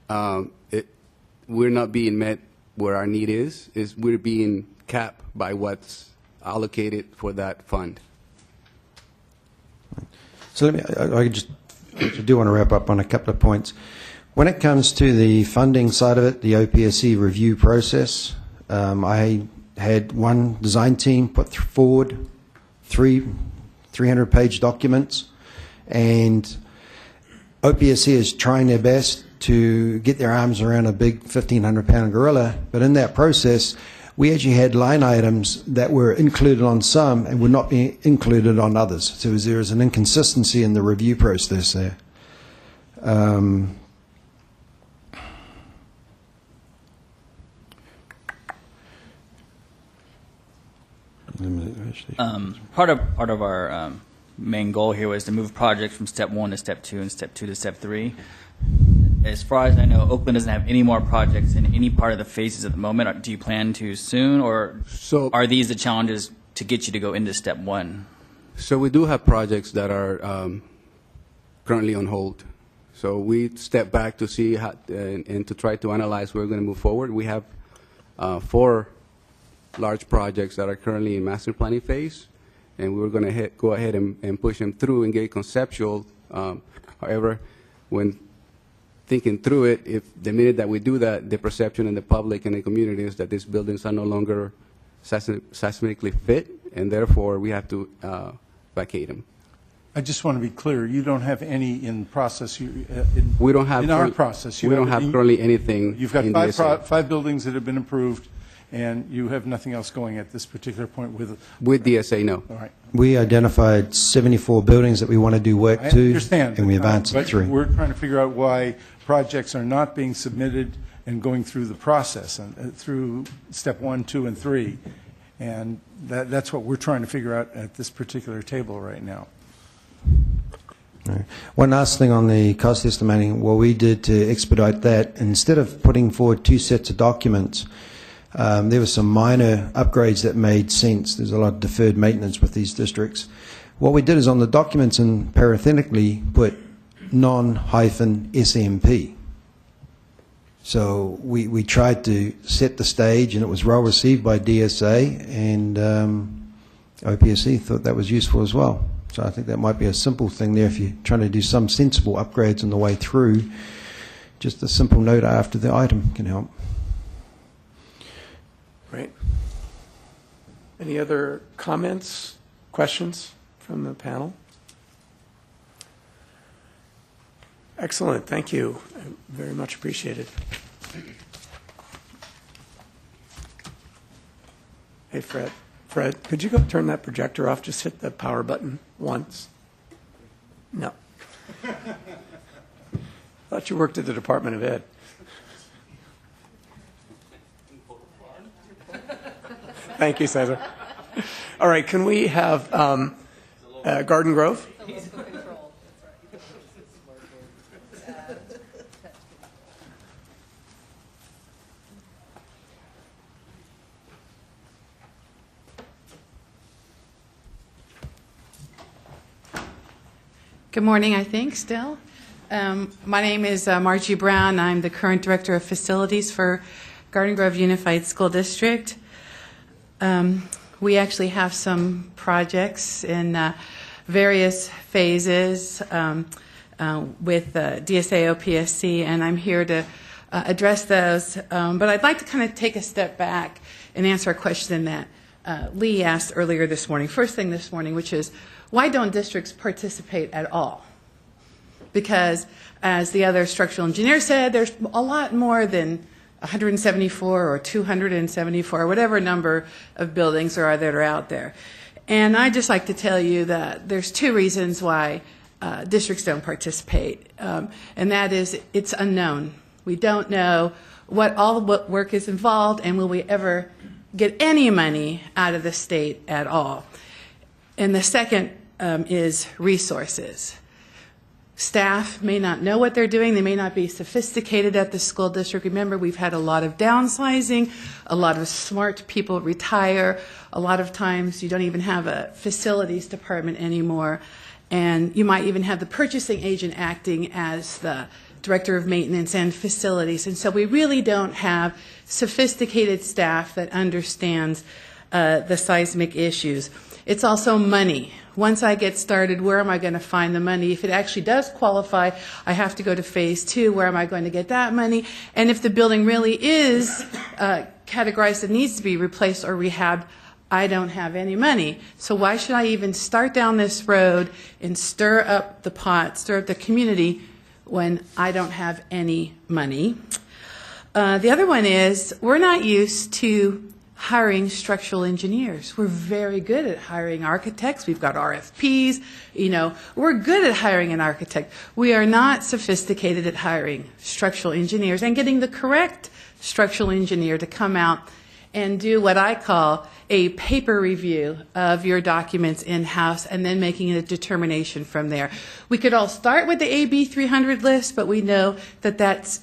we're not being met where our need is we're being capped by what's allocated for that fund. So I do want to wrap up on a couple of points. When it comes to the funding side of it, the OPSC review process, I had one design team put forward 300-page documents, and OPSC is trying their best to get their arms around a big 1,500-pound gorilla, but in that process, we actually had line items that were included on some and would not be included on others. So there is an inconsistency in the review process there. Part of our main goal here was to move projects from step 1 to step 2 and step 2 to step 3. As far as I know, Oakland doesn't have any more projects in any part of the phases at the moment. Do you plan to soon, or are these the challenges to get you to go into step 1? So we do have projects that are currently on hold. So we step back to see how, and to try to analyze where we're going to move forward. We have 4 large projects that are currently in master planning phase, and we're going to go ahead and push them through and get conceptual. However, when thinking through it, if the minute that we do that, the perception in the public and the community is that these buildings are no longer seismically fit, and therefore we have to vacate them. I just want to be clear, you don't have any in process, We don't have in our process. we don't have currently anything. You've got in DSA. five buildings that have been approved, and you have nothing else going at this particular point with DSA, no. All right. We identified 74 buildings that we want to do work I to. understand. And we have answered but 3. We're trying to figure out why projects are not being submitted and going through the process, and through step 1, 2, and 3. And that's what we're trying to figure out at this particular table right now. Right. One last thing on the cost estimating, what we did to expedite that, instead of putting forward 2 sets of documents, there were some minor upgrades that made sense. There's a lot of deferred maintenance with these districts. What we did is on the documents and parenthetically put non-SMP. So we tried to set the stage, and it was well received by DSA, and OPSC thought that was useful as well. So I think that might be a simple thing there if you're trying to do some sensible upgrades on the way through. Just a simple note after the item can help. Great. Any other comments, questions from the panel? Excellent. Thank you. Very much appreciated. Hey, Fred. Fred, could you go turn that projector off? Just hit the power button once. No. Thought you worked at the Department of Ed. Thank you, Cesar. All right, can we have Garden Grove? Good morning, I think, still. My name is Margie Brown. I'm the current Director of Facilities for Garden Grove Unified School District. We actually have some projects in various phases with DSA OPSC, and I'm here to address those. But I'd like to kind of take a step back and answer a question that Lee asked earlier this morning, first thing this morning, which is, why don't districts participate at all? Because, as the other structural engineer said, there's a lot more than 174 or 274, whatever number of buildings there are that are out there. And I'd just like to tell you that there's 2 reasons why districts don't participate. And that is, it's unknown. We don't know what work is involved, and will we ever get any money out of the state at all. And the second is resources. Staff may not know what they're doing. They may not be sophisticated at the school district. Remember, we've had a lot of downsizing, a lot of smart people retire. A lot of times you don't even have a facilities department anymore. And you might even have the purchasing agent acting as the director of maintenance and facilities. And so we really don't have sophisticated staff that understands the seismic issues. It's also money. Once I get started, where am I going to find the money? If it actually does qualify, I have to go to phase 2. Where am I going to get that money? And if the building really is categorized that needs to be replaced or rehabbed, I don't have any money. So why should I even start down this road and stir up the pot, stir up the community, when I don't have any money? The other one is, we're not used to hiring structural engineers. We're very good at hiring architects. We've got RFPs. We're good at hiring an architect. We are not sophisticated at hiring structural engineers and getting the correct structural engineer to come out and do what I call a paper review of your documents in-house and then making a determination from there. We could all start with the AB 300 list, but we know that that's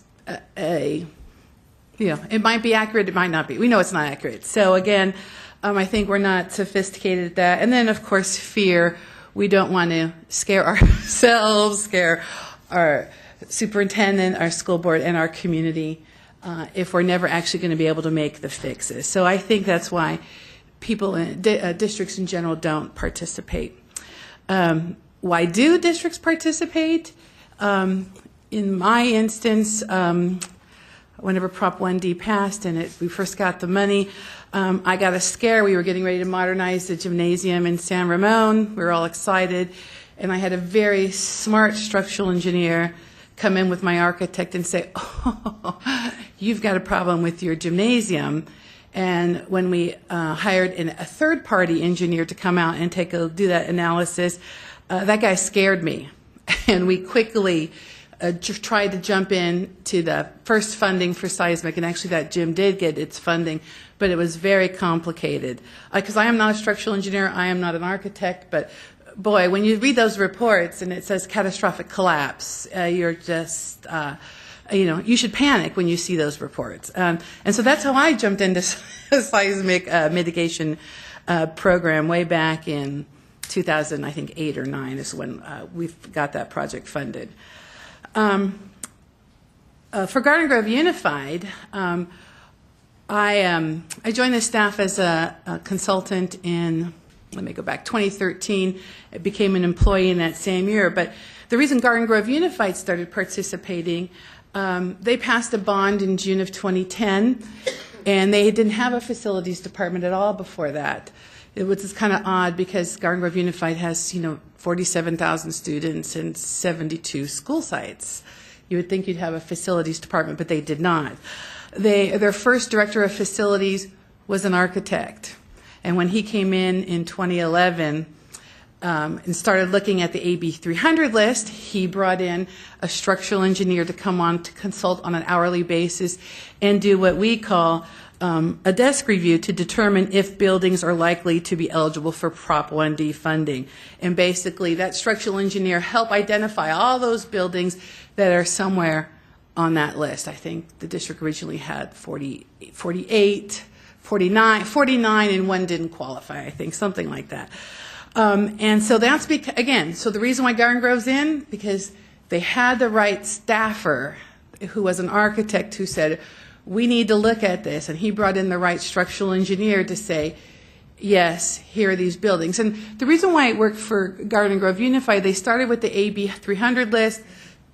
it might be accurate, it might not be. We know it's not accurate. So again, I think we're not sophisticated at that. And then, of course, fear. We don't want to scare ourselves, scare our superintendent, our school board, and our community if we're never actually going to be able to make the fixes. So I think that's why people in districts in general don't participate. Why do districts participate? in my instance, whenever Prop 1D passed and we first got the money, I got a scare. We were getting ready to modernize the gymnasium in San Ramon. We were all excited. And I had a very smart structural engineer come in with my architect and say, oh, you've got a problem with your gymnasium. And when we hired a third-party engineer to come out and do that analysis, that guy scared me. And we quickly tried to jump in to the first funding for seismic, and actually that gym did get its funding, but it was very complicated. Because I am not a structural engineer, I am not an architect, but boy, when you read those reports and it says catastrophic collapse, you're just, you should panic when you see those reports. And so that's how I jumped into seismic mitigation program way back in 2000, I think 8 or 9 is when we've got that project funded. For Garden Grove Unified, I joined the staff as a consultant in, let me go back, 2013. I became an employee in that same year. But the reason Garden Grove Unified started participating, they passed a bond in June of 2010, and they didn't have a facilities department at all before that. It was kind of odd because Garden Grove Unified has, 47,000 students and 72 school sites. You would think you'd have a facilities department, but they did not. Their first director of facilities was an architect. And when he came in 2011 and started looking at the AB 300 list, he brought in a structural engineer to come on to consult on an hourly basis and do what we call a desk review to determine if buildings are likely to be eligible for Prop 1D funding. And basically, that structural engineer helped identify all those buildings that are somewhere on that list. I think the district originally had 48, 49, and one didn't qualify, I think, something like that. And so that's, so the reason why Garden Grove's in, because they had the right staffer who was an architect who said, we need to look at this. And he brought in the right structural engineer to say, yes, here are these buildings. And the reason why it worked for Garden Grove Unified, they started with the AB 300 list,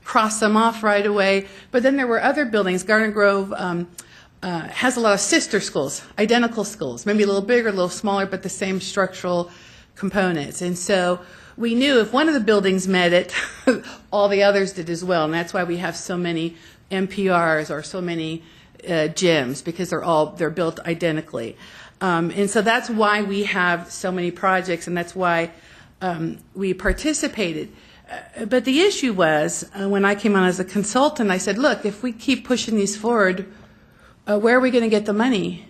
crossed them off right away. But then there were other buildings. Garden Grove has a lot of sister schools, identical schools, maybe a little bigger, a little smaller, but the same structural components. And so we knew if one of the buildings met it, all the others did as well. And that's why we have so many MPRs or so many gyms, because they're built identically. And so that's why we have so many projects, and that's why we participated. But the issue was, when I came on as a consultant, I said, look, if we keep pushing these forward, where are we going to get the money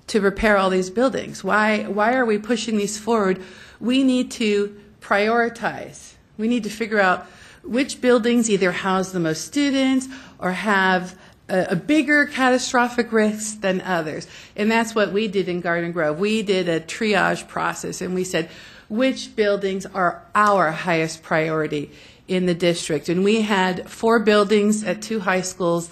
to repair all these buildings? Why are we pushing these forward? We need to prioritize. We need to figure out which buildings either house the most students or have a bigger catastrophic risk than others. And that's what we did in Garden Grove. We did a triage process, and we said, which buildings are our highest priority in the district? And we had 4 buildings at 2 high schools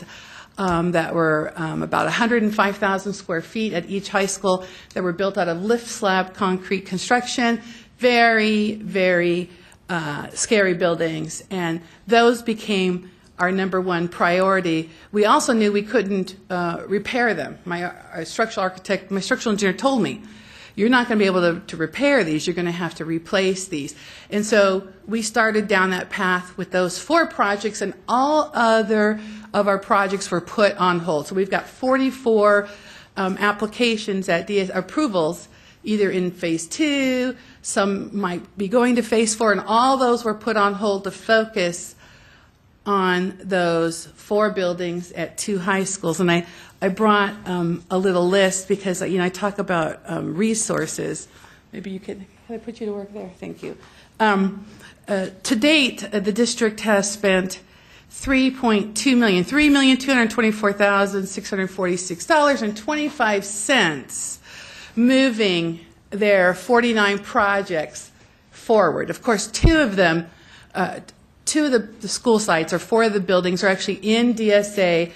that were about 105,000 square feet at each high school that were built out of lift slab concrete construction. Very, very scary buildings. And those became our number one priority. We also knew we couldn't repair them. My structural engineer told me, you're not going to be able to repair these. You're going to have to replace these. And so we started down that path with those 4 projects, and all other of our projects were put on hold. So we've got 44 applications at approvals, either in phase 2, some might be going to phase 4, and all those were put on hold to focus on those 4 buildings at 2 high schools. And I brought a little list because, I talk about resources. Maybe you can I put you to work there? Thank you. To date, the district has spent $3.2 million, $3,224,646.25 moving their 49 projects forward. Of course, 2 of them, 2 of the school sites, or 4 of the buildings, are actually in DSA,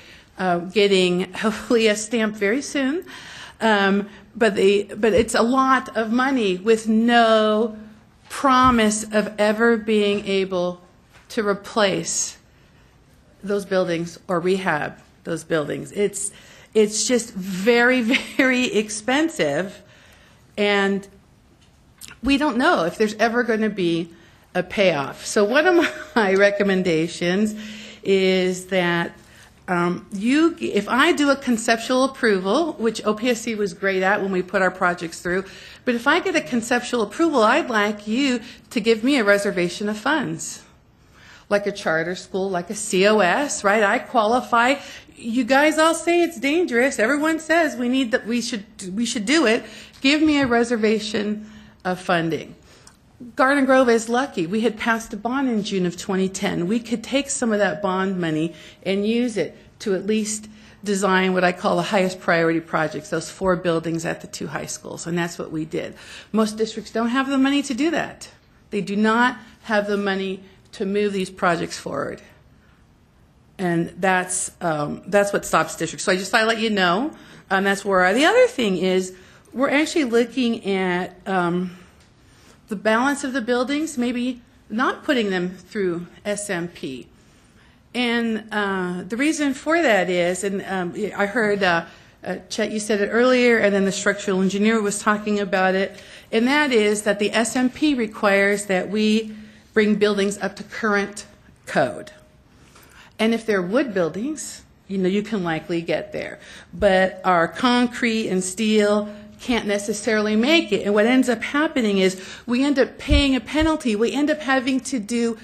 getting hopefully a stamp very soon. But it's a lot of money with no promise of ever being able to replace those buildings or rehab those buildings. It's just very, very expensive, and we don't know if there's ever going to be a payoff. So one of my recommendations is that if I do a conceptual approval, which OPSC was great at when we put our projects through, but if I get a conceptual approval, I'd like you to give me a reservation of funds, like a charter school, like a COS, right? I qualify. You guys all say it's dangerous. Everyone says we should do it. Give me a reservation of funding. Garden Grove is lucky. We had passed a bond in June of 2010. We could take some of that bond money and use it to at least design what I call the highest priority projects, those 4 buildings at the 2 high schools, and that's what we did. Most districts don't have the money to do that. They do not have the money to move these projects forward. And that's what stops districts. So I just thought I'd let you know, that's where we are. The other thing is we're actually looking at the balance of the buildings, maybe not putting them through SMP. And the reason for that is, and I heard, Chet, you said it earlier, and then the structural engineer was talking about it, and that is that the SMP requires that we bring buildings up to current code. And if they're wood buildings, you can likely get there. But our concrete and steel can't necessarily make it. And what ends up happening is we end up paying a penalty. We end up having to do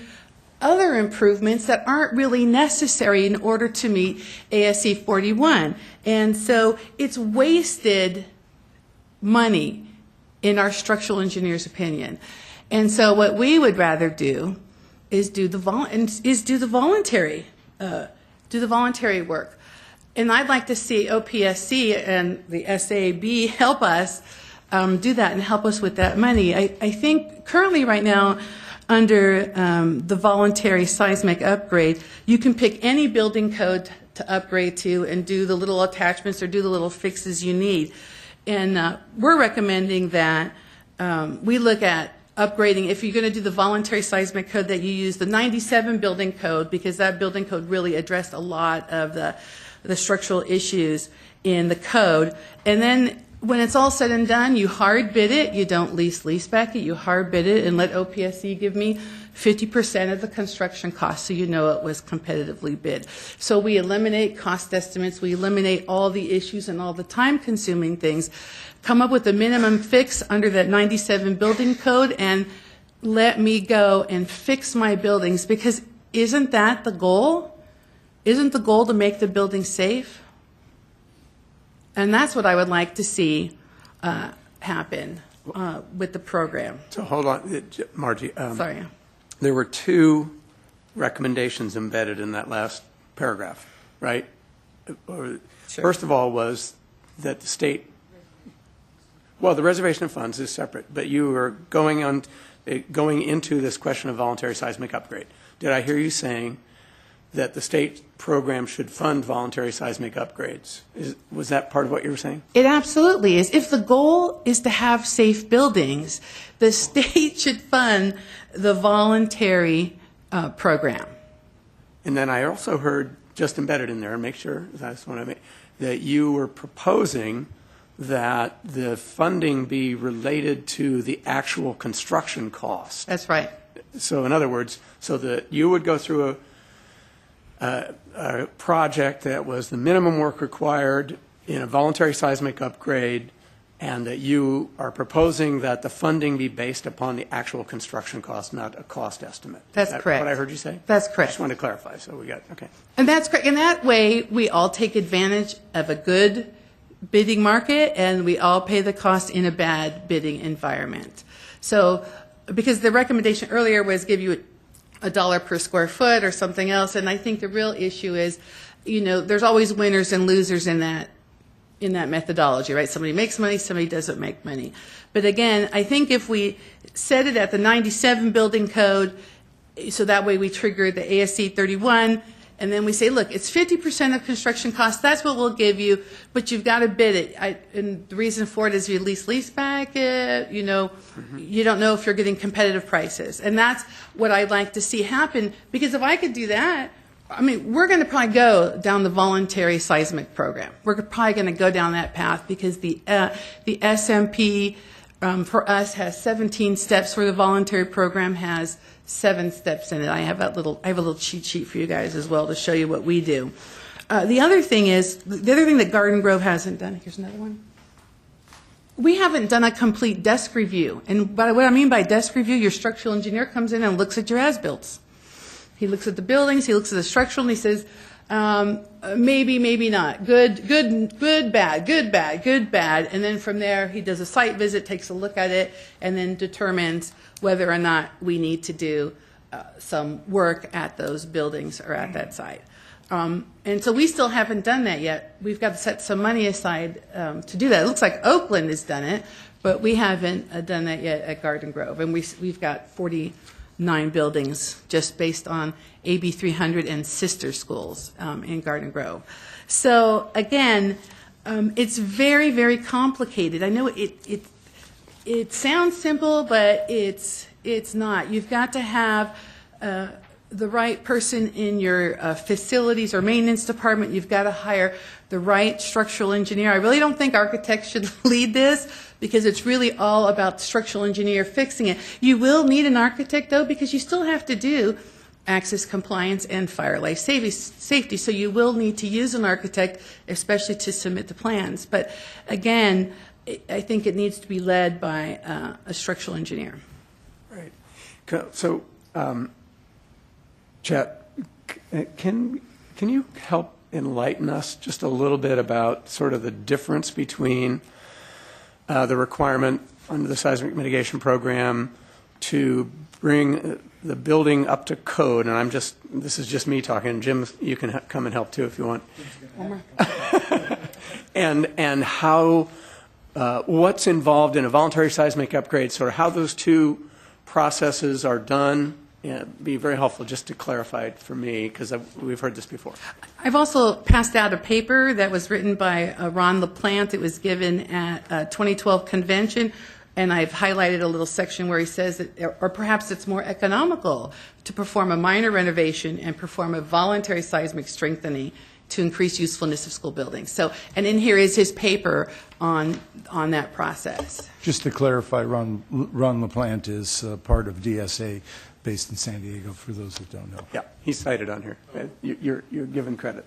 other improvements that aren't really necessary in order to meet ASC 41. And so it's wasted money in our structural engineer's opinion. And so what we would rather do is do the voluntary work. And I'd like to see OPSC and the SAB help us do that and help us with that money. I think currently right now under the voluntary seismic upgrade, you can pick any building code to upgrade to and do the little attachments or do the little fixes you need. And we're recommending that we look at upgrading, if you're going to do the voluntary seismic code, that you use the 97 building code, because that building code really addressed a lot of the structural issues in the code. And then when it's all said and done, you hard bid it. You don't lease back it. You hard bid it and let OPSC give me 50% of the construction cost, so you know it was competitively bid. So we eliminate cost estimates. We eliminate all the issues and all the time-consuming things. Come up with a minimum fix under that 97 building code and let me go and fix my buildings, because isn't that the goal? Isn't the goal to make the building safe? And that's what I would like to see happen with the program. So hold on, Margie. Sorry. There were 2 recommendations embedded in that last paragraph, right? Sure. First of all was that the state, well, the reservation of funds is separate, but you were going into this question of voluntary seismic upgrade. Did I hear you saying that the state program should fund voluntary seismic upgrades? Was that part of what you were saying? It absolutely is. If the goal is to have safe buildings, the state should fund the voluntary program. And then I also heard, just embedded in there, and make sure that's what I mean, that you were proposing that the funding be related to the actual construction cost. That's right. So in other words, so that you would go through a project that was the minimum work required in a voluntary seismic upgrade, and that you are proposing that the funding be based upon the actual construction cost, not a cost estimate. That's correct. What I heard you say? That's correct. I just wanted to clarify, so we got, okay. And that's correct. And that way, we all take advantage of a good bidding market, and we all pay the cost in a bad bidding environment. So, because the recommendation earlier was give you $1 per square foot or something else, and I think the real issue is, there's always winners and losers in that methodology, right? Somebody makes money, somebody doesn't make money. But again, I think if we set it at the 97 building code, so that way we trigger the ASC 31, and then we say, look, it's 50% of construction costs, that's what we'll give you, but you've got to bid it. And the reason for it is you lease back it, you don't know if you're getting competitive prices. And that's what I'd like to see happen, because if I could do that, I mean, we're going to probably go down the voluntary seismic program. We're probably going to go down that path because the SMP for us has 17 steps, where the voluntary program has 7 steps in it. I have a little cheat sheet for you guys as well to show you what we do. The other thing that Garden Grove hasn't done, here's another one. We haven't done a complete desk review. And what I mean by desk review, your structural engineer comes in and looks at your as-builts. He looks at the buildings, he looks at the structural, and he says, maybe, maybe not. Good, bad, good, bad, good, bad. And then from there, he does a site visit, takes a look at it, and then determines whether or not we need to do some work at those buildings or at that site. And so we still haven't done that yet. We've got to set some money aside to do that. It looks like Oakland has done it, but we haven't done that yet at Garden Grove. And we've got 49 buildings just based on AB 300 and sister schools in Garden Grove. So again, it's very, very complicated. I know it sounds simple, but it's not. You've got to have the right person in your facilities or maintenance department. You've got to hire the right structural engineer. I really don't think architects should lead this, because it's really all about the structural engineer fixing it. You will need an architect, though, because you still have to do access compliance and fire life safety. So you will need to use an architect, especially to submit the plans. But again, I think it needs to be led by a structural engineer. Right. So, Chet, can you help enlighten us just a little bit about sort of the difference between the requirement under the Seismic Mitigation Program to bring the building up to code? And this is just me talking. Jim, you can come and help too if you want. and how, what's involved in a voluntary seismic upgrade, sort of how those two processes are done. Yeah, be very helpful just to clarify it for me, because we've heard this before. I've also passed out a paper that was written by Ron LaPlante. It was given at a 2012 convention, and I've highlighted a little section where he says that, or perhaps it's more economical to perform a minor renovation and perform a voluntary seismic strengthening to increase usefulness of school buildings. So, and in here is his paper on that process. Just to clarify, Ron LaPlante is part of DSA, based in San Diego, for those that don't know. Yeah, he's cited on here. You're given credit.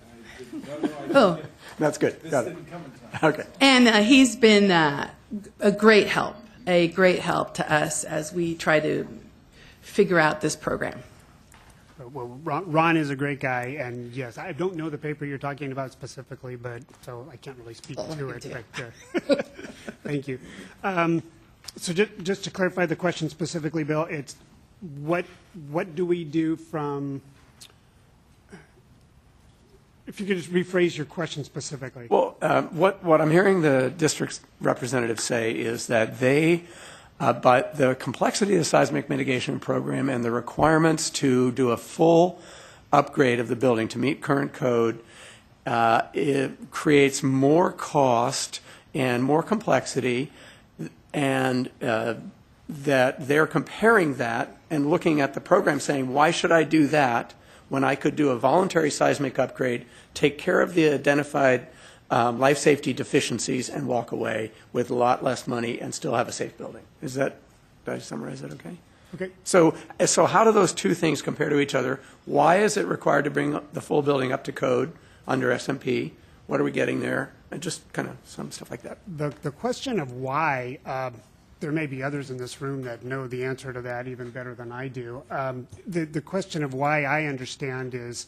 Oh. That's good. Got it. Okay. And he's been a great help to us as we try to figure out this program. Well, Ron is a great guy, and yes, I don't know the paper you're talking about specifically, but so I can't really speak to it. But, thank you. So just to clarify the question specifically, Bill, it's what do we do from? If you could just rephrase your question specifically. Well, what I'm hearing the district's representatives say is that but the complexity of the seismic mitigation program and the requirements to do a full upgrade of the building to meet current code, it creates more cost and more complexity, and that they're comparing that and looking at the program saying, why should I do that when I could do a voluntary seismic upgrade, take care of the identified life safety deficiencies, and walk away with a lot less money and still have a safe building? Did I summarize that okay? Okay. So how do those two things compare to each other? Why is it required to bring the full building up to code under SMP? What are we getting there? And just kind of some stuff like that. The question of why, there may be others in this room that know the answer to that even better than I do. The question of why I understand is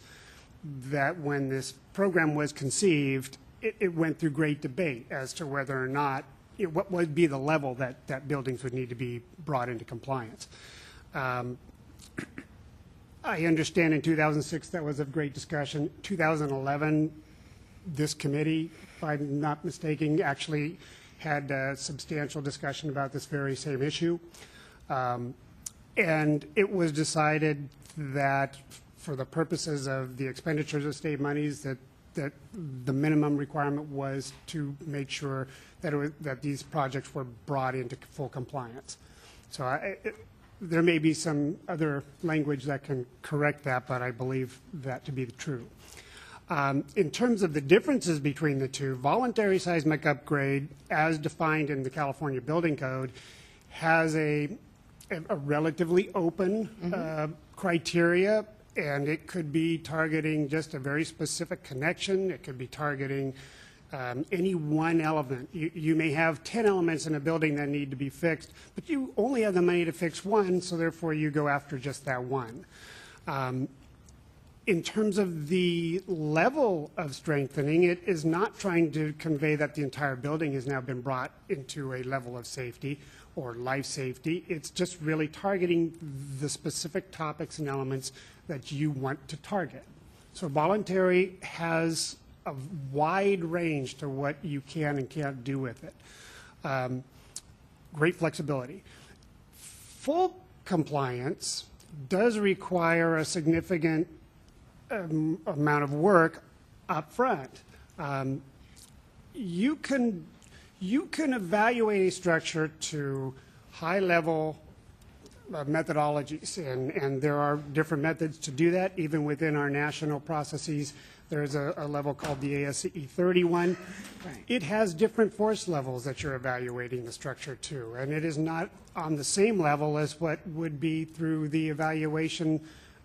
that when this program was conceived, it went through great debate as to whether or not, what would be the level that buildings would need to be brought into compliance. I understand in 2006 that was a great discussion. 2011, this committee, if I'm not mistaken, actually had a substantial discussion about this very same issue. And it was decided that for the purposes of the expenditures of state monies, that the minimum requirement was to make sure that these projects were brought into full compliance. So There may be some other language that can correct that, but I believe that to be true. In terms of the differences between the two, voluntary seismic upgrade, as defined in the California Building Code, has a relatively open criteria, and it could be targeting just a very specific connection. It could be targeting any one element. You may have 10 elements in a building that need to be fixed, but you only have the money to fix one, so therefore you go after just that one. In terms of the level of strengthening, it is not trying to convey that the entire building has now been brought into a level of safety or life safety. It's just really targeting the specific topics and elements that you want to target. So voluntary has a wide range to what you can and can't do with it. Great flexibility. Full compliance does require a significant amount of work up front. You can evaluate a structure to high-level methodologies, and there are different methods to do that, even within our national processes. There's a level called the ASCE 31. Right. It has different force levels that you're evaluating the structure to, and it is not on the same level as what would be through the evaluation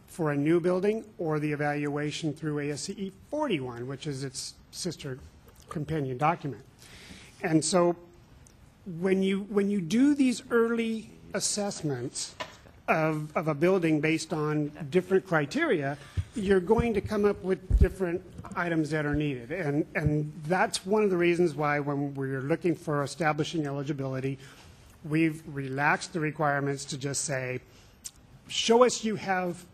for a new building or the evaluation through ASCE 41, which is its sister companion document. And so when you do these early assessments of a building based on different criteria, you're going to come up with different items that are needed. And that's one of the reasons why when we're looking for establishing eligibility, we've relaxed the requirements to just say, show us you have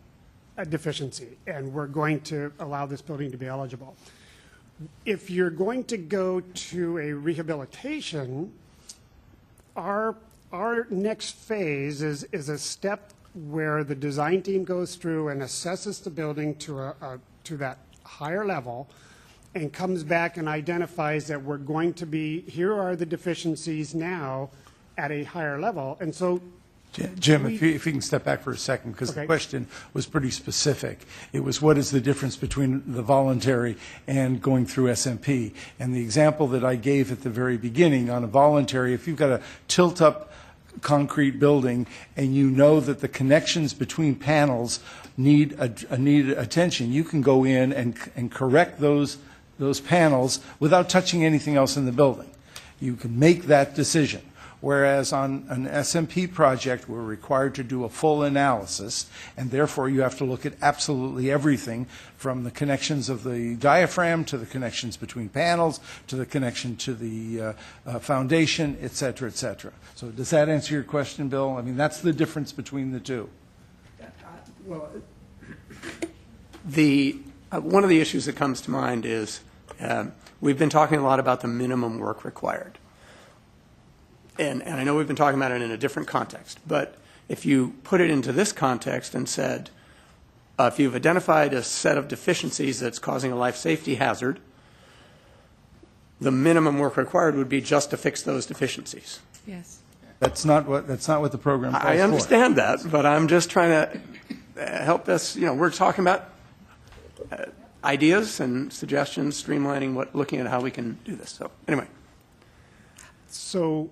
a deficiency, and we're going to allow this building to be eligible. If you're going to go to a rehabilitation, our next phase is a step where the design team goes through and assesses the building to that higher level and comes back and identifies that we're going to be, here are the deficiencies now at a higher level. And so Jim, if you can step back for a second, because the question was pretty specific. It was, what is the difference between the voluntary and going through SMP? And the example that I gave at the very beginning on a voluntary, if you've got a tilt-up concrete building and you know that the connections between panels need attention, you can go in and correct those panels without touching anything else in the building. You can make that decision. Whereas on an SMP project, we're required to do a full analysis, and therefore you have to look at absolutely everything from the connections of the diaphragm to the connections between panels to the connection to the foundation, et cetera, et cetera. So does that answer your question, Bill? I mean, that's the difference between the two. Well, one of the issues that comes to mind is we've been talking a lot about the minimum work required. And I know we've been talking about it in a different context, but if you put it into this context and said, if you've identified a set of deficiencies that's causing a life safety hazard, the minimum work required would be just to fix those deficiencies. Yes. That's not what the program calls for. I understand that, but I'm just trying to help us. You know, we're talking about ideas and suggestions, streamlining looking at how we can do this. So anyway. So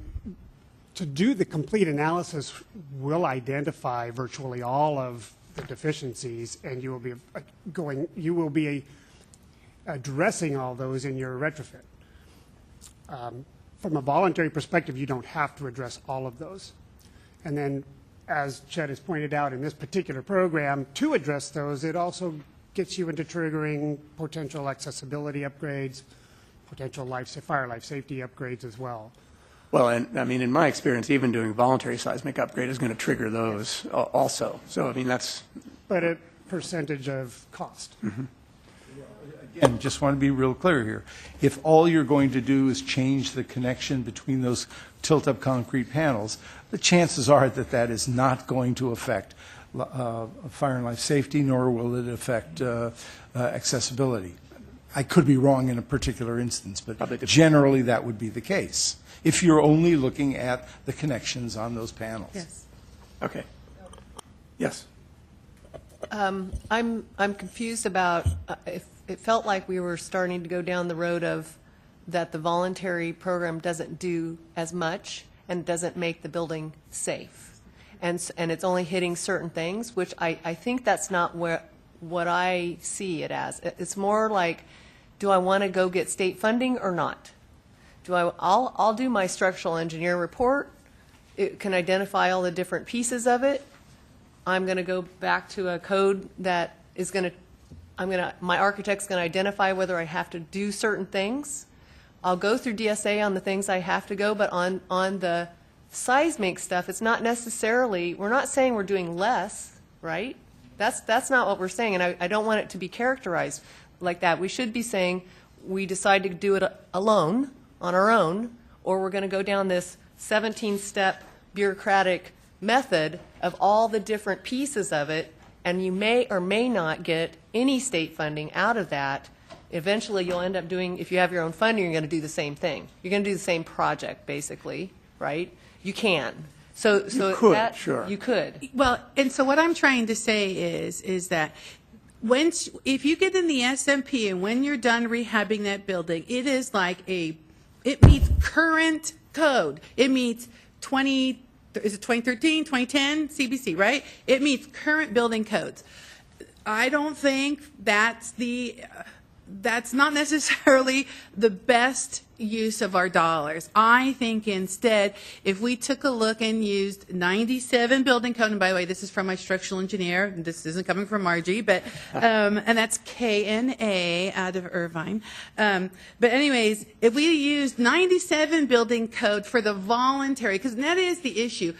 to do the complete analysis, we'll identify virtually all of the deficiencies, and you will be addressing all those in your retrofit. From a voluntary perspective, you don't have to address all of those. And then, as Chet has pointed out in this particular program, to address those, it also gets you into triggering potential accessibility upgrades, potential fire life safety upgrades as well. Well, and I mean, in my experience, even doing voluntary seismic upgrade is going to trigger those also. So, I mean, that's... But a percentage of cost. Mm-hmm. Again, just want to be real clear here. If all you're going to do is change the connection between those tilt-up concrete panels, the chances are that that is not going to affect fire and life safety, nor will it affect accessibility. I could be wrong in a particular instance, but generally that would be the case if you're only looking at the connections on those panels. Yes. Okay. Yes. I'm confused about, it felt like we were starting to go down the road of that the voluntary program doesn't do as much and doesn't make the building safe. And it's only hitting certain things, which I think that's not what I see it as. It's more like, do I want to go get state funding or not? I'll do my structural engineer report. It can identify all the different pieces of it. I'm going to go back to a code that is going to, my architect's going to identify whether I have to do certain things. I'll go through DSA on the things I have to go, but on the seismic stuff, it's not necessarily, we're not saying we're doing less, right? That's not what we're saying, and I don't want it to be characterized like that. We should be saying we decide to do it alone, on our own, or we're going to go down this 17-step bureaucratic method of all the different pieces of it, and you may or may not get any state funding out of that. Eventually, you'll end up doing, if you have your own funding, you're going to do the same thing. You're going to do the same project, basically, right? You can. So you could, that, sure. You could. Well, and so what I'm trying to say is that if you get in the SMP and when you're done rehabbing that building, it is like it meets current code. It meets 2013, 2010 CBC, right? It meets current building codes. I don't think that's not necessarily the best use of our dollars. I think instead, if we took a look and used 97 building code, and by the way, this is from my structural engineer, and this isn't coming from Margie, but and that's KNA out of Irvine. But anyways, if we used 97 building code for the voluntary, because that is the issue.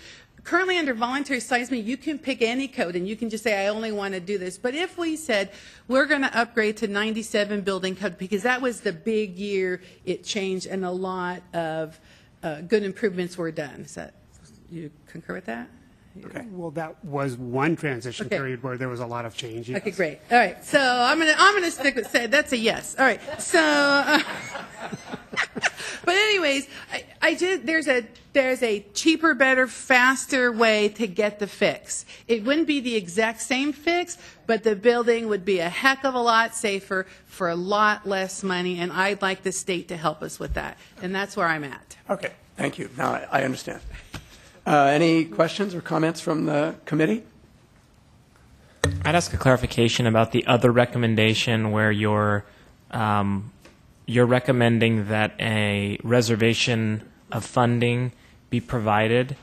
Currently under voluntary seismic, you can pick any code and you can just say, I only want to do this. But if we said, we're going to upgrade to 97 building code, because that was the big year it changed and a lot of good improvements were done. Is that, you concur with that? Okay. Well, that was one transition period where there was a lot of change. Yes. Okay, great. All right. So I'm gonna stick with, say that's a yes. All right. So, but anyways, there's a cheaper, better, faster way to get the fix. It wouldn't be the exact same fix, but the building would be a heck of a lot safer for a lot less money, and I'd like the state to help us with that. And that's where I'm at. Okay, thank you. Now I understand. Any questions or comments from the committee? I'd ask a clarification about the other recommendation where you're recommending that a reservation of funding be provided.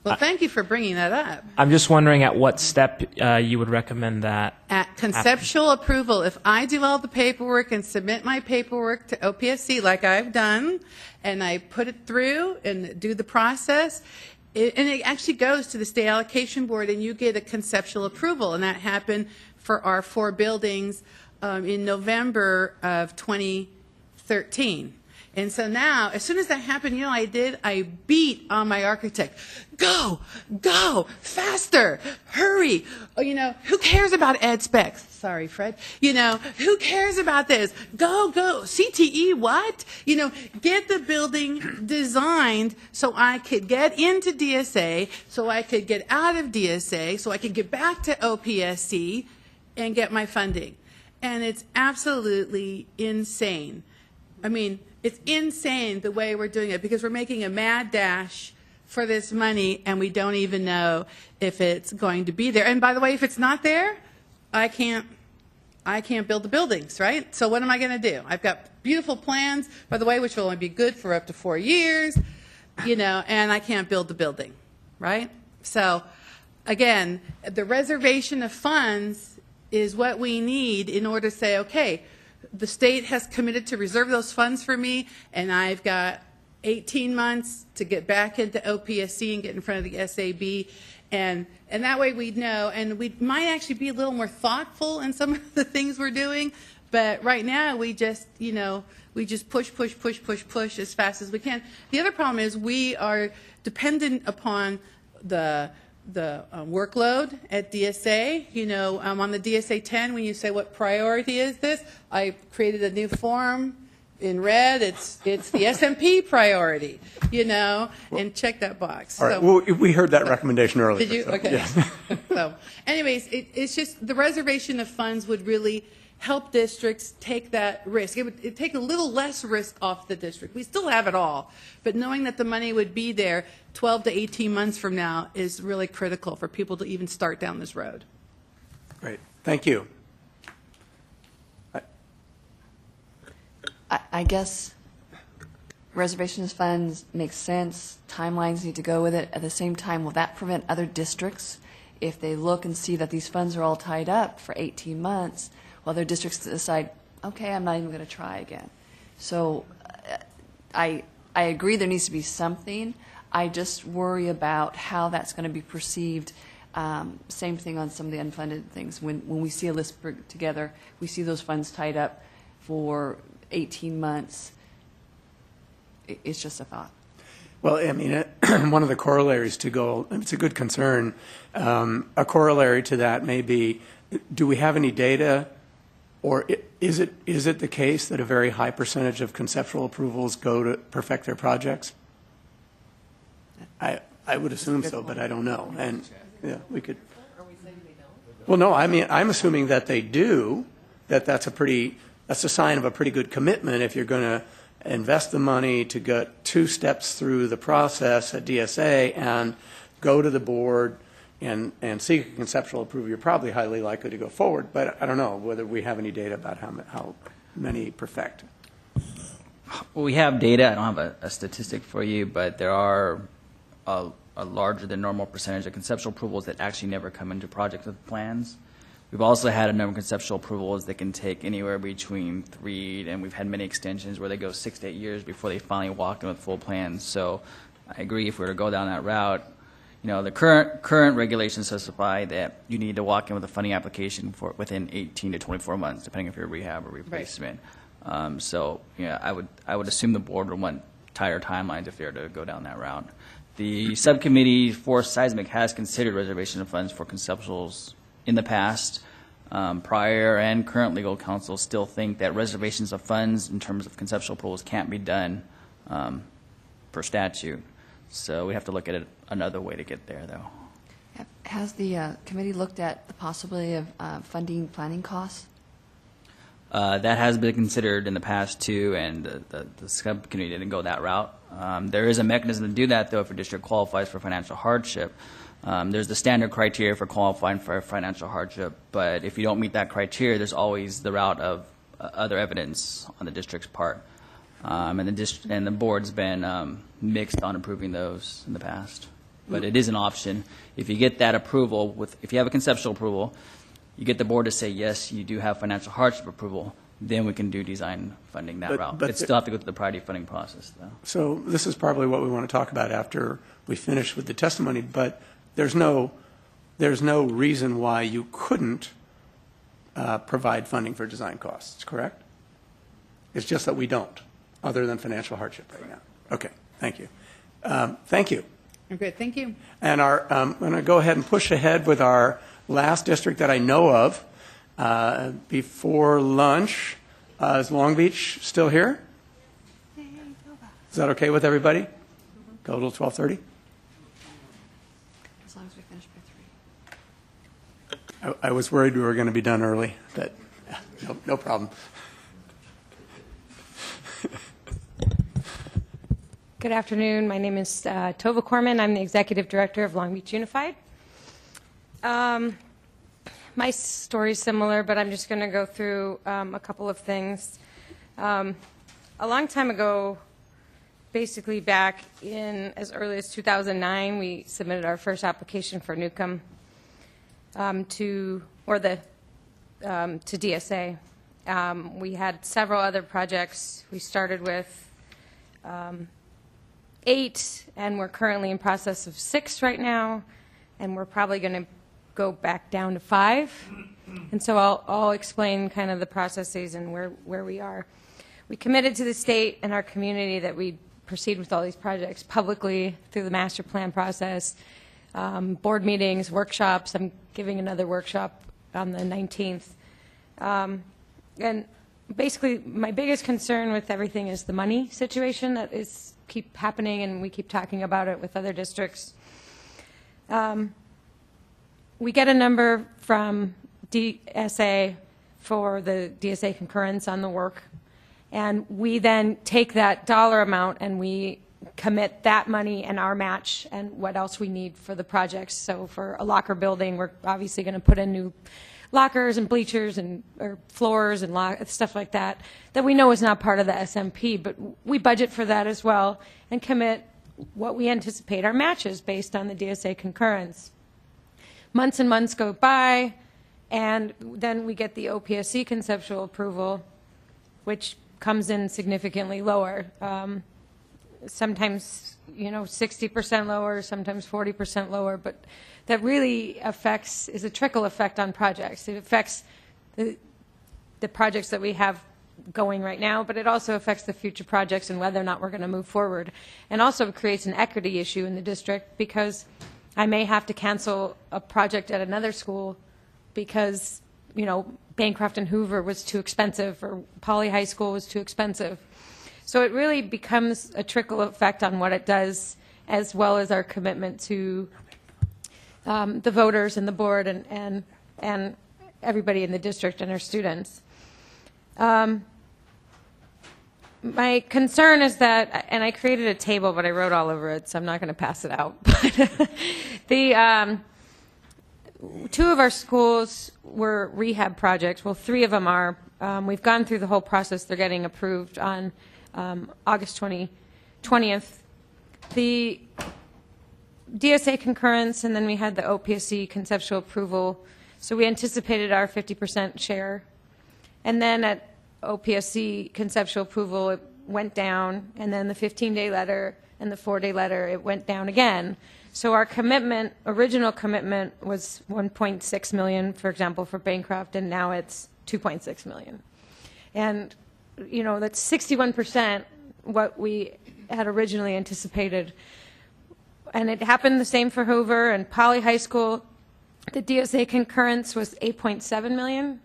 Well, thank you for bringing that up. I'm just wondering at what step you would recommend that. At conceptual approval, if I do all the paperwork and submit my paperwork to OPSC like I've done, and I put it through and do the process, and it actually goes to the state allocation board and you get a conceptual approval, and that happened for our 4 buildings in November of 2013. And so now, as soon as that happened, you know what I did? I beat on my architect. Go, faster, hurry. Oh, you know, who cares about ed specs? Sorry, Fred. You know, who cares about this? Go, CTE, what? You know, get the building designed so I could get into DSA, so I could get out of DSA, so I could get back to OPSC and get my funding. And it's absolutely insane. I mean, it's insane the way we're doing it, because we're making a mad dash for this money and we don't even know if it's going to be there. And by the way, if it's not there, I can't build the buildings, right? So what am I going to do? I've got beautiful plans, by the way, which will only be good for up to 4 years, you know, and I can't build the building, right? So again, the reservation of funds is what we need in order to say, okay, the state has committed to reserve those funds for me, and I've got 18 months to get back into OPSC and get in front of the SAB, and that way we'd know, and we might actually be a little more thoughtful in some of the things we're doing, but right now we just, you know, we just push as fast as we can. The other problem is we are dependent upon the workload at DSA. You know, on the DSA 10, when you say what priority is this, I created a new form in red, it's the SMP priority, you know, and check that box. All right, well, we heard that recommendation earlier. Did you? so, Okay. yes. So, anyways, it's just the reservation of funds would really help districts take that risk. It'd take a little less risk off the district. We still have it all, but knowing that the money would be there 12 to 18 months from now is really critical for people to even start down this road. Great, thank you. I guess reservations funds make sense, timelines need to go with it. At the same time, will that prevent other districts, if they look and see that these funds are all tied up for 18 months, well, other districts decide, okay, I'm not even going to try again. So I agree there needs to be something. I just worry about how that's going to be perceived. Same thing on some of the unfunded things. When we see a list together, we see those funds tied up for 18 months. It's just a thought. Well, I mean, one of the corollaries to go, it's a good concern, a corollary to that may be, do we have any data, or is it the case that a very high percentage of conceptual approvals go to perfect their projects? I would assume so, but I don't know. And yeah, we could. Well, no, I mean, I'm assuming that they do, that's a sign of a pretty good commitment if you're going to invest the money to get 2 steps through the process at DSA and go to the board and seek a conceptual approval. You're probably highly likely to go forward, but I don't know whether we have any data about how many perfect. Well, we have data. I don't have a statistic for you, but there are a larger than normal percentage of conceptual approvals that actually never come into project with plans. We've also had a number of conceptual approvals that can take anywhere between 3, and we've had many extensions where they go 6 to 8 years before they finally walk in with full plans. So I agree, if we were to go down that route, you know, the current regulations specify that you need to walk in with a funding application for within 18 to 24 months, depending if you're rehab or replacement. Right. So yeah, I would assume the board would want tighter timelines if they were to go down that route. The subcommittee for seismic has considered reservation of funds for conceptuals in the past. Prior and current legal counsel still think that reservations of funds in terms of conceptual approvals can't be done per statute. So we have to look at it another way to get there, though. Has the committee looked at the possibility of funding planning costs? That has been considered in the past, too, and the subcommittee didn't go that route. There is a mechanism to do that, though, if a district qualifies for financial hardship. There's the standard criteria for qualifying for financial hardship, but if you don't meet that criteria, there's always the route of other evidence on the district's part. And the board's been mixed on approving those in the past. But it is an option. If you get that approval, if you have a conceptual approval, you get the board to say, yes, you do have financial hardship approval, then we can do design funding that route. But still have to go through the priority funding process, though. So this is probably what we want to talk about after we finish with the testimony, but there's no reason why you couldn't provide funding for design costs, correct? It's just that we don't, other than financial hardship right now. Okay, thank you. Thank you. Okay, thank you. And I'm going to go ahead and push ahead with our last district that I know of before lunch. Is Long Beach still here? Is that okay with everybody? Go till 12:30? As long as we finish by 3. I was worried we were going to be done early, but no problem. Good afternoon. My name is Tova Corman. I'm the Executive Director of Long Beach Unified. My story is similar, but I'm just going to go through a couple of things. A long time ago, basically back in as early as 2009, we submitted our first application for Newcomb to DSA. We had several other projects. We started with 8, and we're currently in process of 6 right now, and we're probably going to go back down to 5. And so I'll explain kind of the processes and where we are. We committed to the state and our community that we'd proceed with all these projects publicly through the master plan process, board meetings, workshops. I'm giving another workshop on the 19th. And basically, my biggest concern with everything is the money situation that is keep happening, and we keep talking about it with other districts. We get a number from DSA for the DSA concurrence on the work, and we then take that dollar amount and we commit that money and our match and what else we need for the projects. So for a locker building, we're obviously going to put in new lockers and bleachers and or floors and stuff like that we know is not part of the SMP, but we budget for that as well and commit what we anticipate our matches based on the DSA concurrence. Months and months go by, and then we get the OPSC conceptual approval, which comes in significantly lower. Sometimes, 60% lower, sometimes 40% lower, but that really is a trickle effect on projects. It affects the projects that we have going right now, but it also affects the future projects and whether or not we're going to move forward. And also creates an equity issue in the district because I may have to cancel a project at another school because, Bancroft and Hoover was too expensive or Poly High School was too expensive. So it really becomes a trickle effect on what it does, as well as our commitment to the voters and the board and everybody in the district and our students. My concern is that, and I created a table, but I wrote all over it, so I'm not going to pass it out. The two of our schools were rehab projects. Well, 3 of them are. We've gone through the whole process. They're getting approved on August 20th. The DSA concurrence, and then we had the OPSC conceptual approval. So we anticipated our 50% share. And then at OPSC conceptual approval, it went down, and then the 15-day letter and the 4-day letter, it went down again. So our commitment, original commitment, was $1.6 million, for example, for Bancroft, and now it's $2.6 million. And, that's 61% what we had originally anticipated. And it happened the same for Hoover and Poly High School. The DSA concurrence was $8.7 million.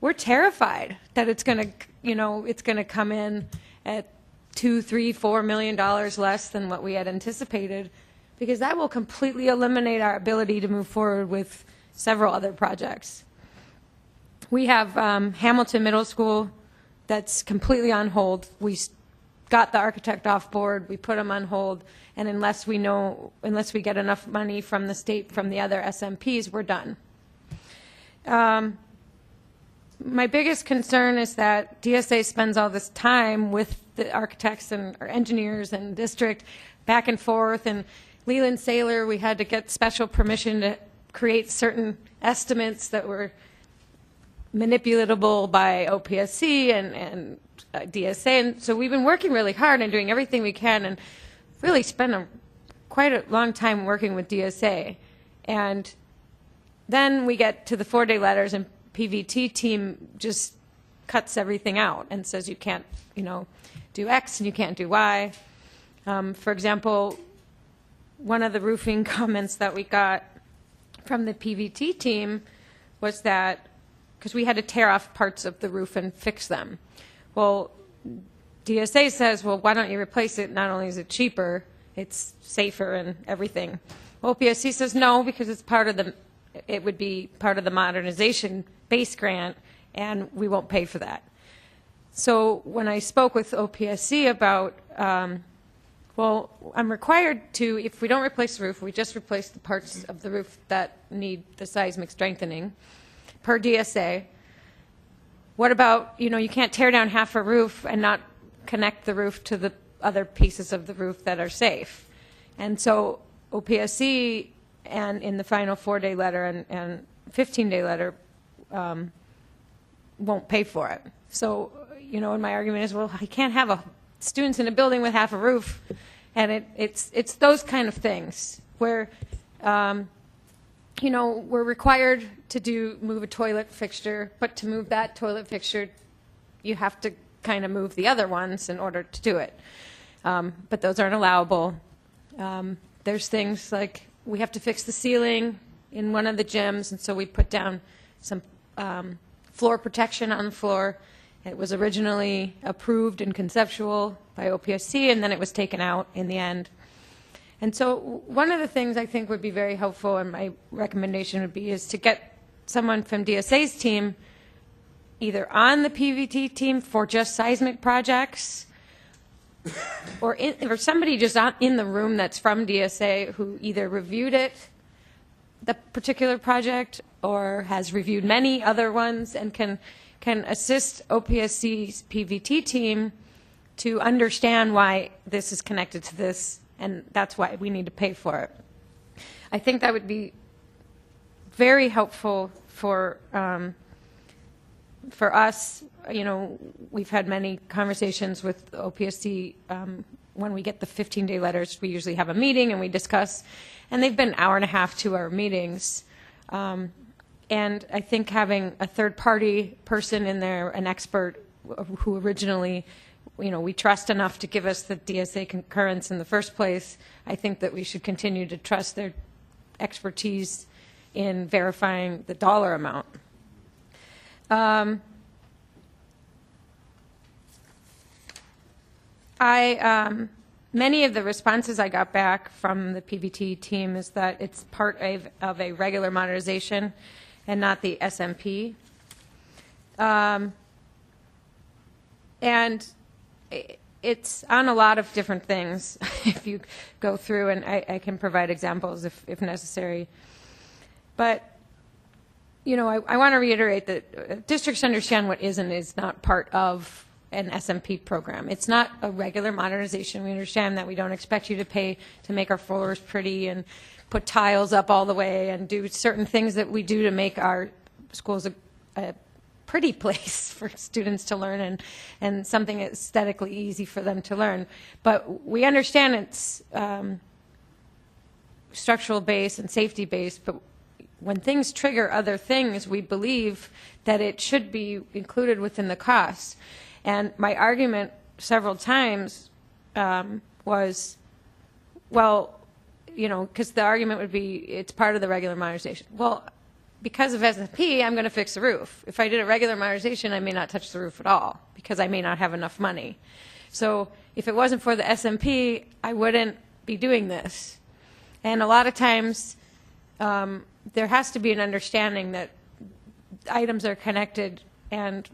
We're terrified that it's going to, it's going to come in at $2, $3, $4 million less than what we had anticipated, because that will completely eliminate our ability to move forward with several other projects. We have Hamilton Middle School that's completely on hold. We got the architect off board, we put him on hold, and unless we get enough money from the state, from the other SMPs, we're done. My biggest concern is that DSA spends all this time with the architects and our engineers and district back and forth, and Leland Saylor, we had to get special permission to create certain estimates that were manipulatable by OPSC and DSA, and so we've been working really hard and doing everything we can and really spent quite a long time working with DSA. And then we get to the 4-day letters, and PVT team just cuts everything out and says you can't, do X and you can't do Y. For example, one of the roofing comments that we got from the PVT team was that, because we had to tear off parts of the roof and fix them. Well, DSA says, well, why don't you replace it? Not only is it cheaper, it's safer and everything. OPSC says no, because it would be part of the modernization base grant, and we won't pay for that. So when I spoke with OPSC about, well, I'm required to, if we don't replace the roof, we just replace the parts of the roof that need the seismic strengthening per DSA. What about, you can't tear down half a roof and not connect the roof to the other pieces of the roof that are safe. And so OPSC, and in the final 4-day letter and 15-day letter, won't pay for it. So, and my argument is, well, I can't have students in a building with half a roof, and it's those kind of things where, we're required to move a toilet fixture, but to move that toilet fixture, you have to kind of move the other ones in order to do it. But those aren't allowable. There's things like we have to fix the ceiling in one of the gyms, and so we put down some floor protection on the floor. It was originally approved and conceptual by OPSC, and then it was taken out in the end. And so one of the things I think would be very helpful, and my recommendation would be, is to get someone from DSA's team either on the PVT team for just seismic projects, or somebody just in the room that's from DSA who either reviewed the particular project, or has reviewed many other ones and can assist OPSC's PVT team to understand why this is connected to this, and that's why we need to pay for it. I think that would be very helpful for us. You know, we've had many conversations with OPSC. When we get the 15-day letters, we usually have a meeting and we discuss, and they've been an hour and a half to our meetings. And I think having a third-party person in there, an expert who originally, you know, we trust enough to give us the DSA concurrence in the first place, I think that we should continue to trust their expertise in verifying the dollar amount. Many of the responses I got back from the PVT team is that it's part of a regular modernization and not the SMP. And it's on a lot of different things if you go through, and I can provide examples if necessary. But, you know, I want to reiterate that districts understand what is and is not part of an SMP program. It's not a regular modernization. We understand that we don't expect you to pay to make our floors pretty and put tiles up all the way and do certain things that we do to make our schools a pretty place for students to learn and something aesthetically easy for them to learn. But we understand it's structural based and safety based, but when things trigger other things, we believe that it should be included within the cost. And my argument several times was, well, you know, because the argument would be it's part of the regular modernization. Well, because of SMP, I'm going to fix the roof. If I did a regular modernization, I may not touch the roof at all because I may not have enough money. So if it wasn't for the SMP, I wouldn't be doing this. And a lot of times there has to be an understanding that items are connected. And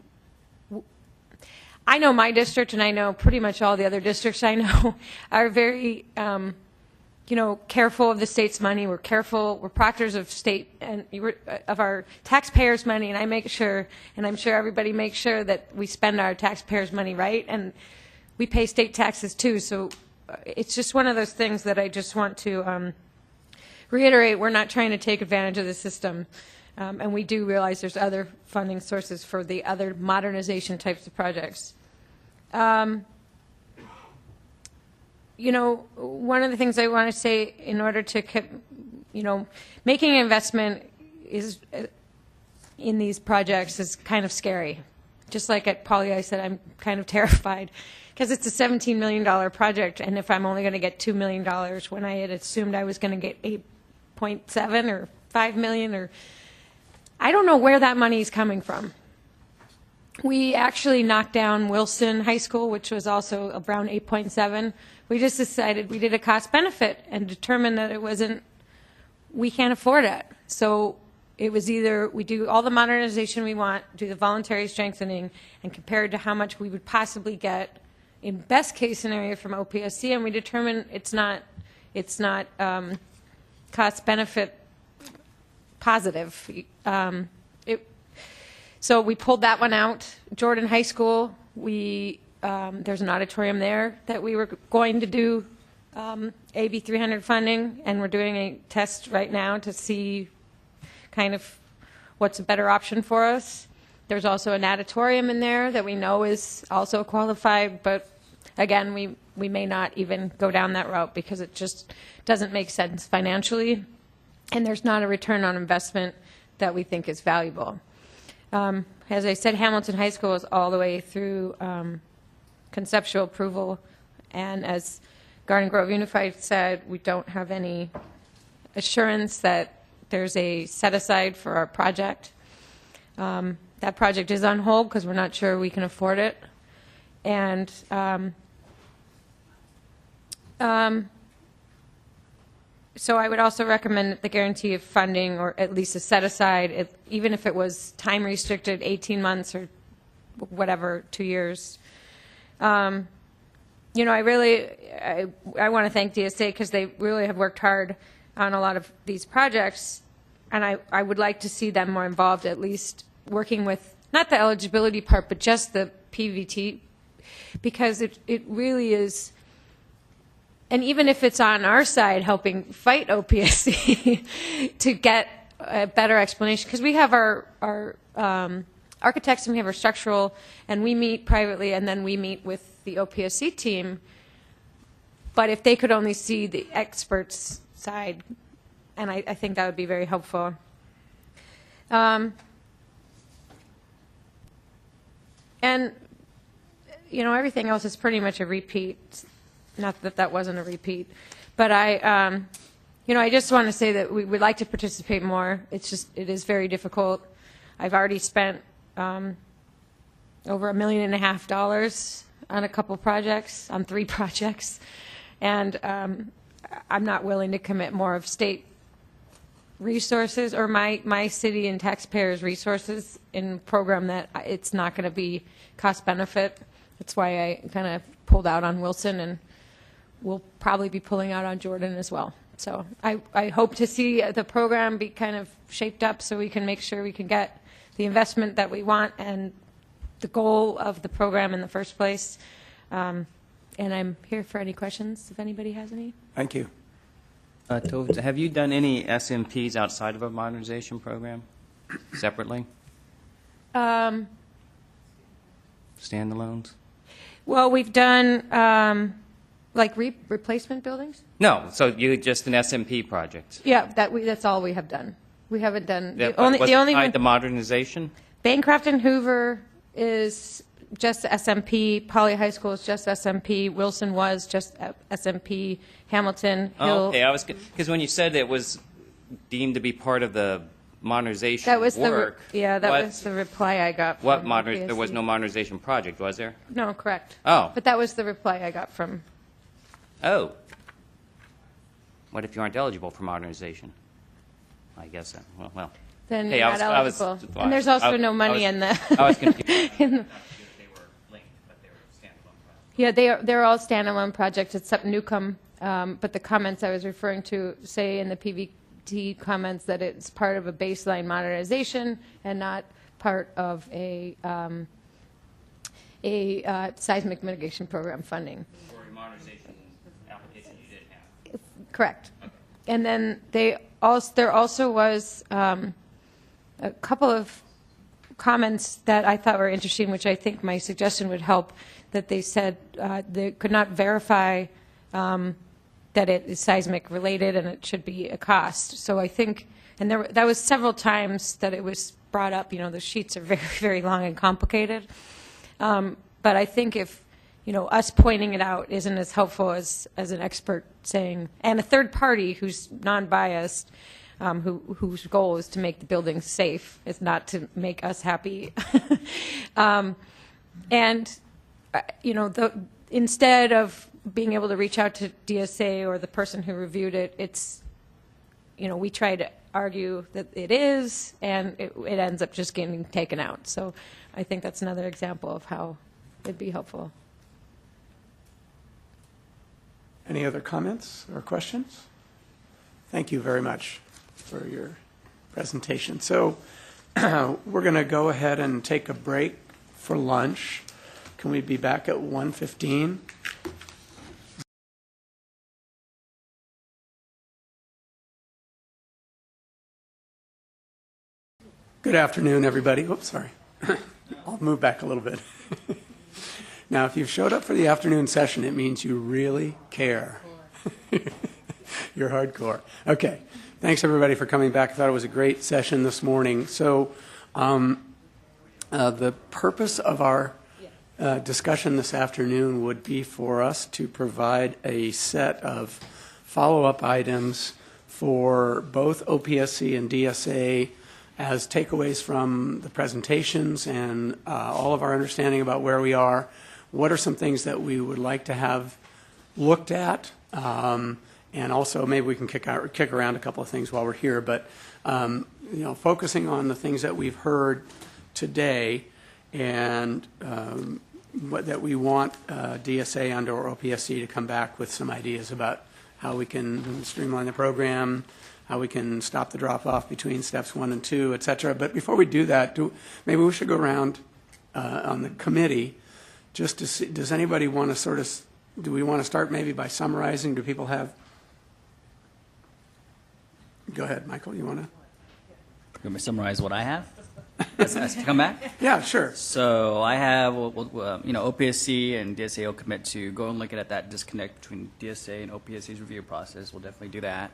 I know my district, and I know pretty much all the other districts I know are very you know, careful of the state's money. We're careful. We're proctors of state and of our taxpayers' money, and I make sure, and I'm sure everybody makes sure that we spend our taxpayers' money right, and we pay state taxes too. So it's just one of those things that I just want to reiterate. We're not trying to take advantage of the system, and we do realize there's other funding sources for the other modernization types of projects. You know, one of the things I want to say in order to, you know, making an investment is in these projects is kind of scary. Just like at Poly, I said I'm kind of terrified because it's a $17 million project, and if I'm only going to get $2 million when I had assumed I was going to get 8.7 or 5 million, or I don't know where that money is coming from. We actually knocked down Wilson High School, which was also around 8.7. We just decided, we did a cost benefit and determined that it wasn't, we can't afford it. So it was either we do all the modernization we want, do the voluntary strengthening, and compared to how much we would possibly get in best case scenario from OPSC, and we determined it's not cost benefit positive. So we pulled that one out. Jordan High School, there's an auditorium there that we were going to do AB 300 funding, and we're doing a test right now to see kind of what's a better option for us. There's also an auditorium in there that we know is also qualified, but again, we may not even go down that route because it just doesn't make sense financially, and there's not a return on investment that we think is valuable. As I said, Hamilton High School is all the way through conceptual approval, and as Garden Grove Unified said, we don't have any assurance that there's a set aside for our project. that project is on hold because we're not sure we can afford it. And so I would also recommend the guarantee of funding, or at least a set aside, even if it was time restricted, 18 months or whatever, 2 years. You know, I want to thank DSA because they really have worked hard on a lot of these projects, and I would like to see them more involved, at least working with, not the eligibility part, but just the PVT, because it really is. And even if it's on our side helping fight OPSC to get a better explanation, because we have our architects and we have our structural, and we meet privately and then we meet with the OPSC team. But if they could only see the experts' side, and I think that would be very helpful. And, you know, everything else is pretty much a repeat. Not that that wasn't a repeat, but you know, I just want to say that we would like to participate more. It's just, it is very difficult. I've already spent over $1.5 million on a couple projects, on 3 projects, and I'm not willing to commit more of state resources or my city and taxpayers' resources in a program that it's not going to be cost benefit. That's why I kind of pulled out on Wilson, and we'll probably be pulling out on Jordan as well. So I hope to see the program be kind of shaped up so we can make sure we can get the investment that we want and the goal of the program in the first place. And I'm here for any questions if anybody has any. Thank you. Tove, have you done any SMPs outside of a modernization program separately? Standalones? Well, we've done like replacement buildings. No, so you just an SMP project. Yeah, that's all we have done. We haven't done That, the only tied one. to modernization? Bancroft and Hoover is just SMP. Poly High School is just SMP. Wilson was just SMP. Hamilton Hill. Oh, okay, because when you said it was deemed to be part of the modernization That was work. that was the reply I got. What from there was PSC. no modernization project, was there? No, correct. Oh. But that was the reply I got from. Oh. What if you aren't eligible for modernization? I guess so. Well. Then Hey, you're I not was- eligible. And there's also no money in the. I was confused. Yeah, they're all standalone projects except Newcomb. But the comments I was referring to say in the PVT comments that it's part of a baseline modernization and not part of a seismic mitigation program funding. For a modernization application you did have. Correct. And then there also was a couple of comments that I thought were interesting, which I think my suggestion would help, that they said they could not verify that it is seismic related and it should be a cost. So I think, and that was several times that it was brought up, you know, the sheets are very, very long and complicated. But I think if, you know, us pointing it out isn't as helpful as an expert saying, and a third party who's non-biased, whose goal is to make the building safe, is not to make us happy. And, you know, instead of being able to reach out to DSA or the person who reviewed it, it's, you know, we try to argue that it is, and it ends up just getting taken out. So I think that's another example of how it'd be helpful. Any other comments or questions? Thank you very much for your presentation. So we're going to go ahead and take a break for lunch. Can we be back at 1:15? Good afternoon, everybody. Oops, sorry. I'll move back a little bit. Now, if you've showed up for the afternoon session, it means you really care. You're hardcore. Okay. Thanks, everybody, for coming back. I thought it was a great session this morning. So the purpose of our discussion this afternoon would be for us to provide a set of follow-up items for both OPSC and DSA as takeaways from the presentations and all of our understanding about where we are, what are some things that we would like to have looked at, and also maybe we can kick around a couple of things while we're here, but focusing on the things that we've heard today, and that we want DSA and/or OPSC to come back with some ideas about how we can streamline the program, how we can stop the drop-off between steps 1 and 2, et cetera. But before we do that, maybe we should go around on the committee just to see, does anybody want to do we want to start maybe by summarizing? Do people have? Go ahead, Michael, you want to? You want me to summarize what I have? As to come back? Yeah, sure. So I have, OPSC and DSA will commit to go and look at that disconnect between DSA and OPSC's review process. We'll definitely do that.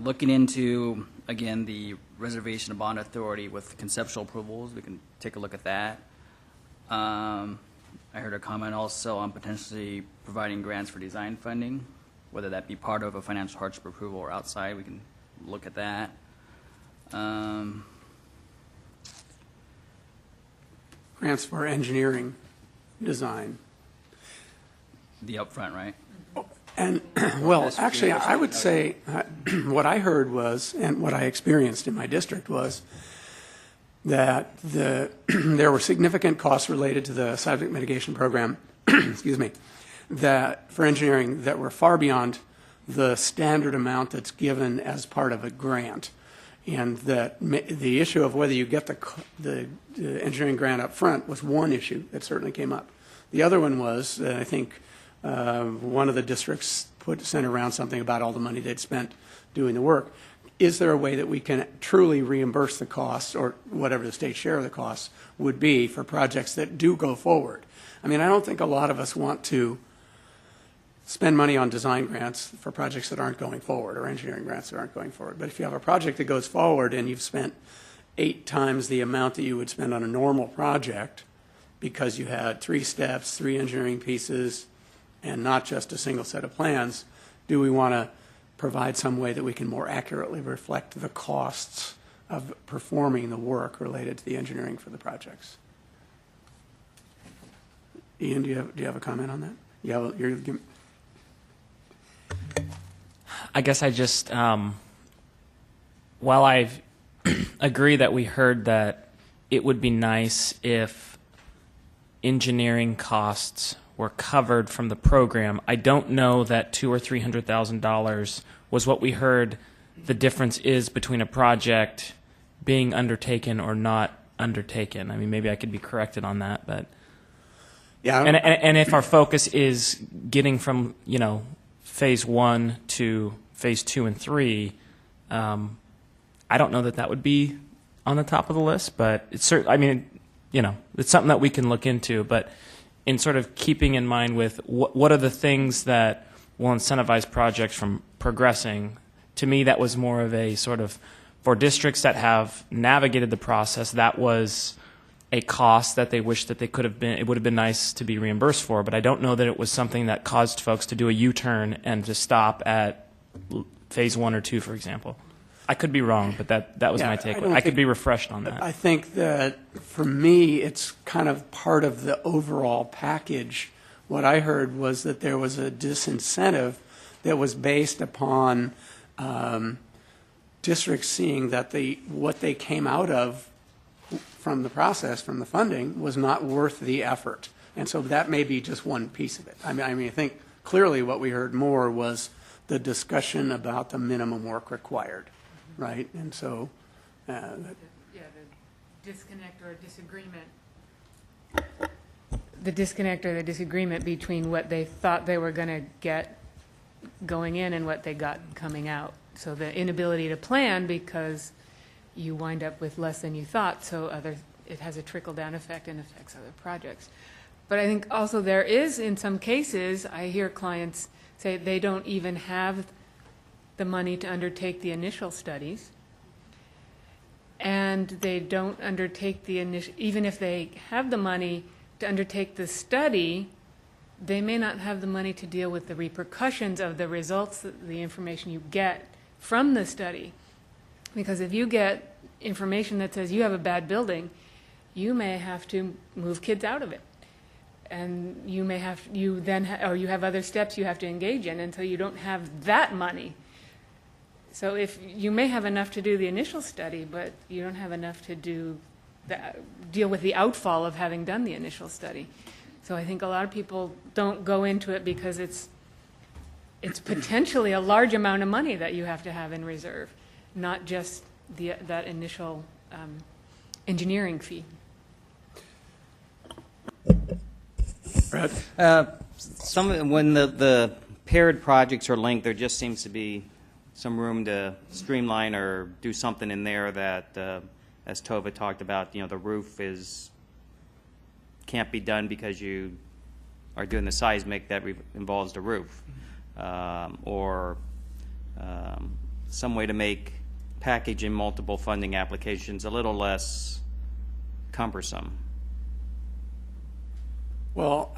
Looking into, again, the reservation of bond authority with conceptual approvals, we can take a look at that. I heard a comment also on potentially providing grants for design funding, whether that be part of a financial hardship approval or outside. We can look at that. Grants for engineering design. The upfront, right? And, well, actually, I would say what I heard was, and what I experienced in my district was, that there were significant costs related to the seismic mitigation program, excuse me, that for engineering that were far beyond the standard amount that's given as part of a grant. And that the issue of whether you get the engineering grant up front was one issue that certainly came up. The other one was that I think one of the districts sent around something about all the money they'd spent doing the work. Is there a way that we can truly reimburse the costs, or whatever the state share of the costs would be, for projects that do go forward? I mean, I don't think a lot of us want to spend money on design grants for projects that aren't going forward, or engineering grants that aren't going forward. But if you have a project that goes forward and you've spent 8 times the amount that you would spend on a normal project because you had 3 steps, 3 engineering pieces, and not just a single set of plans, do we want to provide some way that we can more accurately reflect the costs of performing the work related to the engineering for the projects? Ian, do you have a comment on that? I guess I just, while I agree that we heard that it would be nice if engineering costs were covered from the program, I don't know that $200,000 or $300,000 was what we heard the difference is between a project being undertaken or not undertaken. I mean, maybe I could be corrected on that, but yeah. And if our focus is getting from phase 1 to phase 2 and 3, I don't know that would be on the top of the list, but it's certainly, I mean, it's something that we can look into, but in sort of keeping in mind with what are the things that will incentivize projects from progressing, to me that was more of a sort of, for districts that have navigated the process, that was a cost that they wish that they could have been, it would have been nice to be reimbursed for, but I don't know that it was something that caused folks to do a U-turn and to stop at phase 1 or 2, for example. I could be wrong, but that was my take. I could be refreshed on that. I think that for me, it's kind of part of the overall package. What I heard was that there was a disincentive that was based upon districts seeing that what they came out of from the process, from the funding, was not worth the effort. And so that may be just one piece of it. I mean, I think clearly what we heard more was the discussion about the minimum work required. Right, and so the disconnect or disagreement. The disconnect or the disagreement between what they thought they were going to get going in and what they got coming out. So the inability to plan because you wind up with less than you thought. So it has a trickle-down effect and affects other projects. But I think also there is, in some cases, I hear clients say they don't even have the money to undertake the initial studies, and they don't undertake the initial, even if they have the money to undertake the study, they may not have the money to deal with the repercussions of the results, the information you get from the study. Because if you get information that says you have a bad building, you may have to move kids out of it. And you may have, or you have other steps you have to engage in, and so you don't have that money. So if you may have enough to do the initial study, but you don't have enough to deal with the outfall of having done the initial study. So I think a lot of people don't go into it because it's potentially a large amount of money that you have to have in reserve, not just that initial engineering fee. Brad? When the paired projects are linked, there just seems to be some room to streamline or do something in there that, as Tova talked about, the roof can't be done because you are doing the seismic that involves the roof, or some way to make packaging multiple funding applications a little less cumbersome. Well,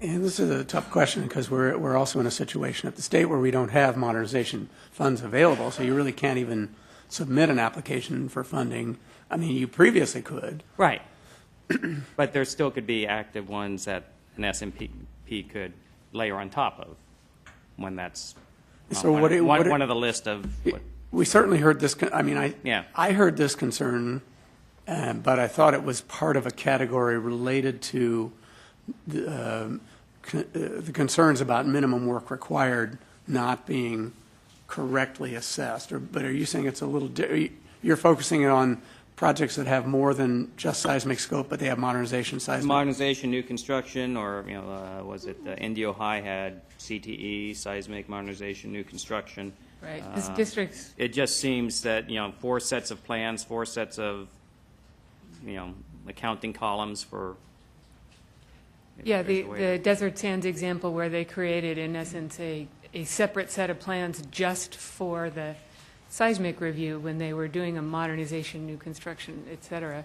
and this is a tough question because we're also in a situation at the state where we don't have modernization funds available, so you really can't even submit an application for funding. I mean, you previously could. Right. But there still could be active ones that an SMP could layer on top of when that's one of the list of. We certainly heard this. I mean, I heard this concern, but I thought it was part of a category related to the concerns about minimum work required not being correctly assessed. But are you saying it's a little? You're focusing on projects that have more than just seismic scope, but they have modernization seismic? Modernization, new construction, or, was it Indio High had CTE, seismic, modernization, new construction. Right, this district's. It just seems that, 4 sets of plans, 4 sets of, accounting columns for. Yeah, the Desert Sands example where they created, in essence, a separate set of plans just for the seismic review when they were doing a modernization, new construction, et cetera.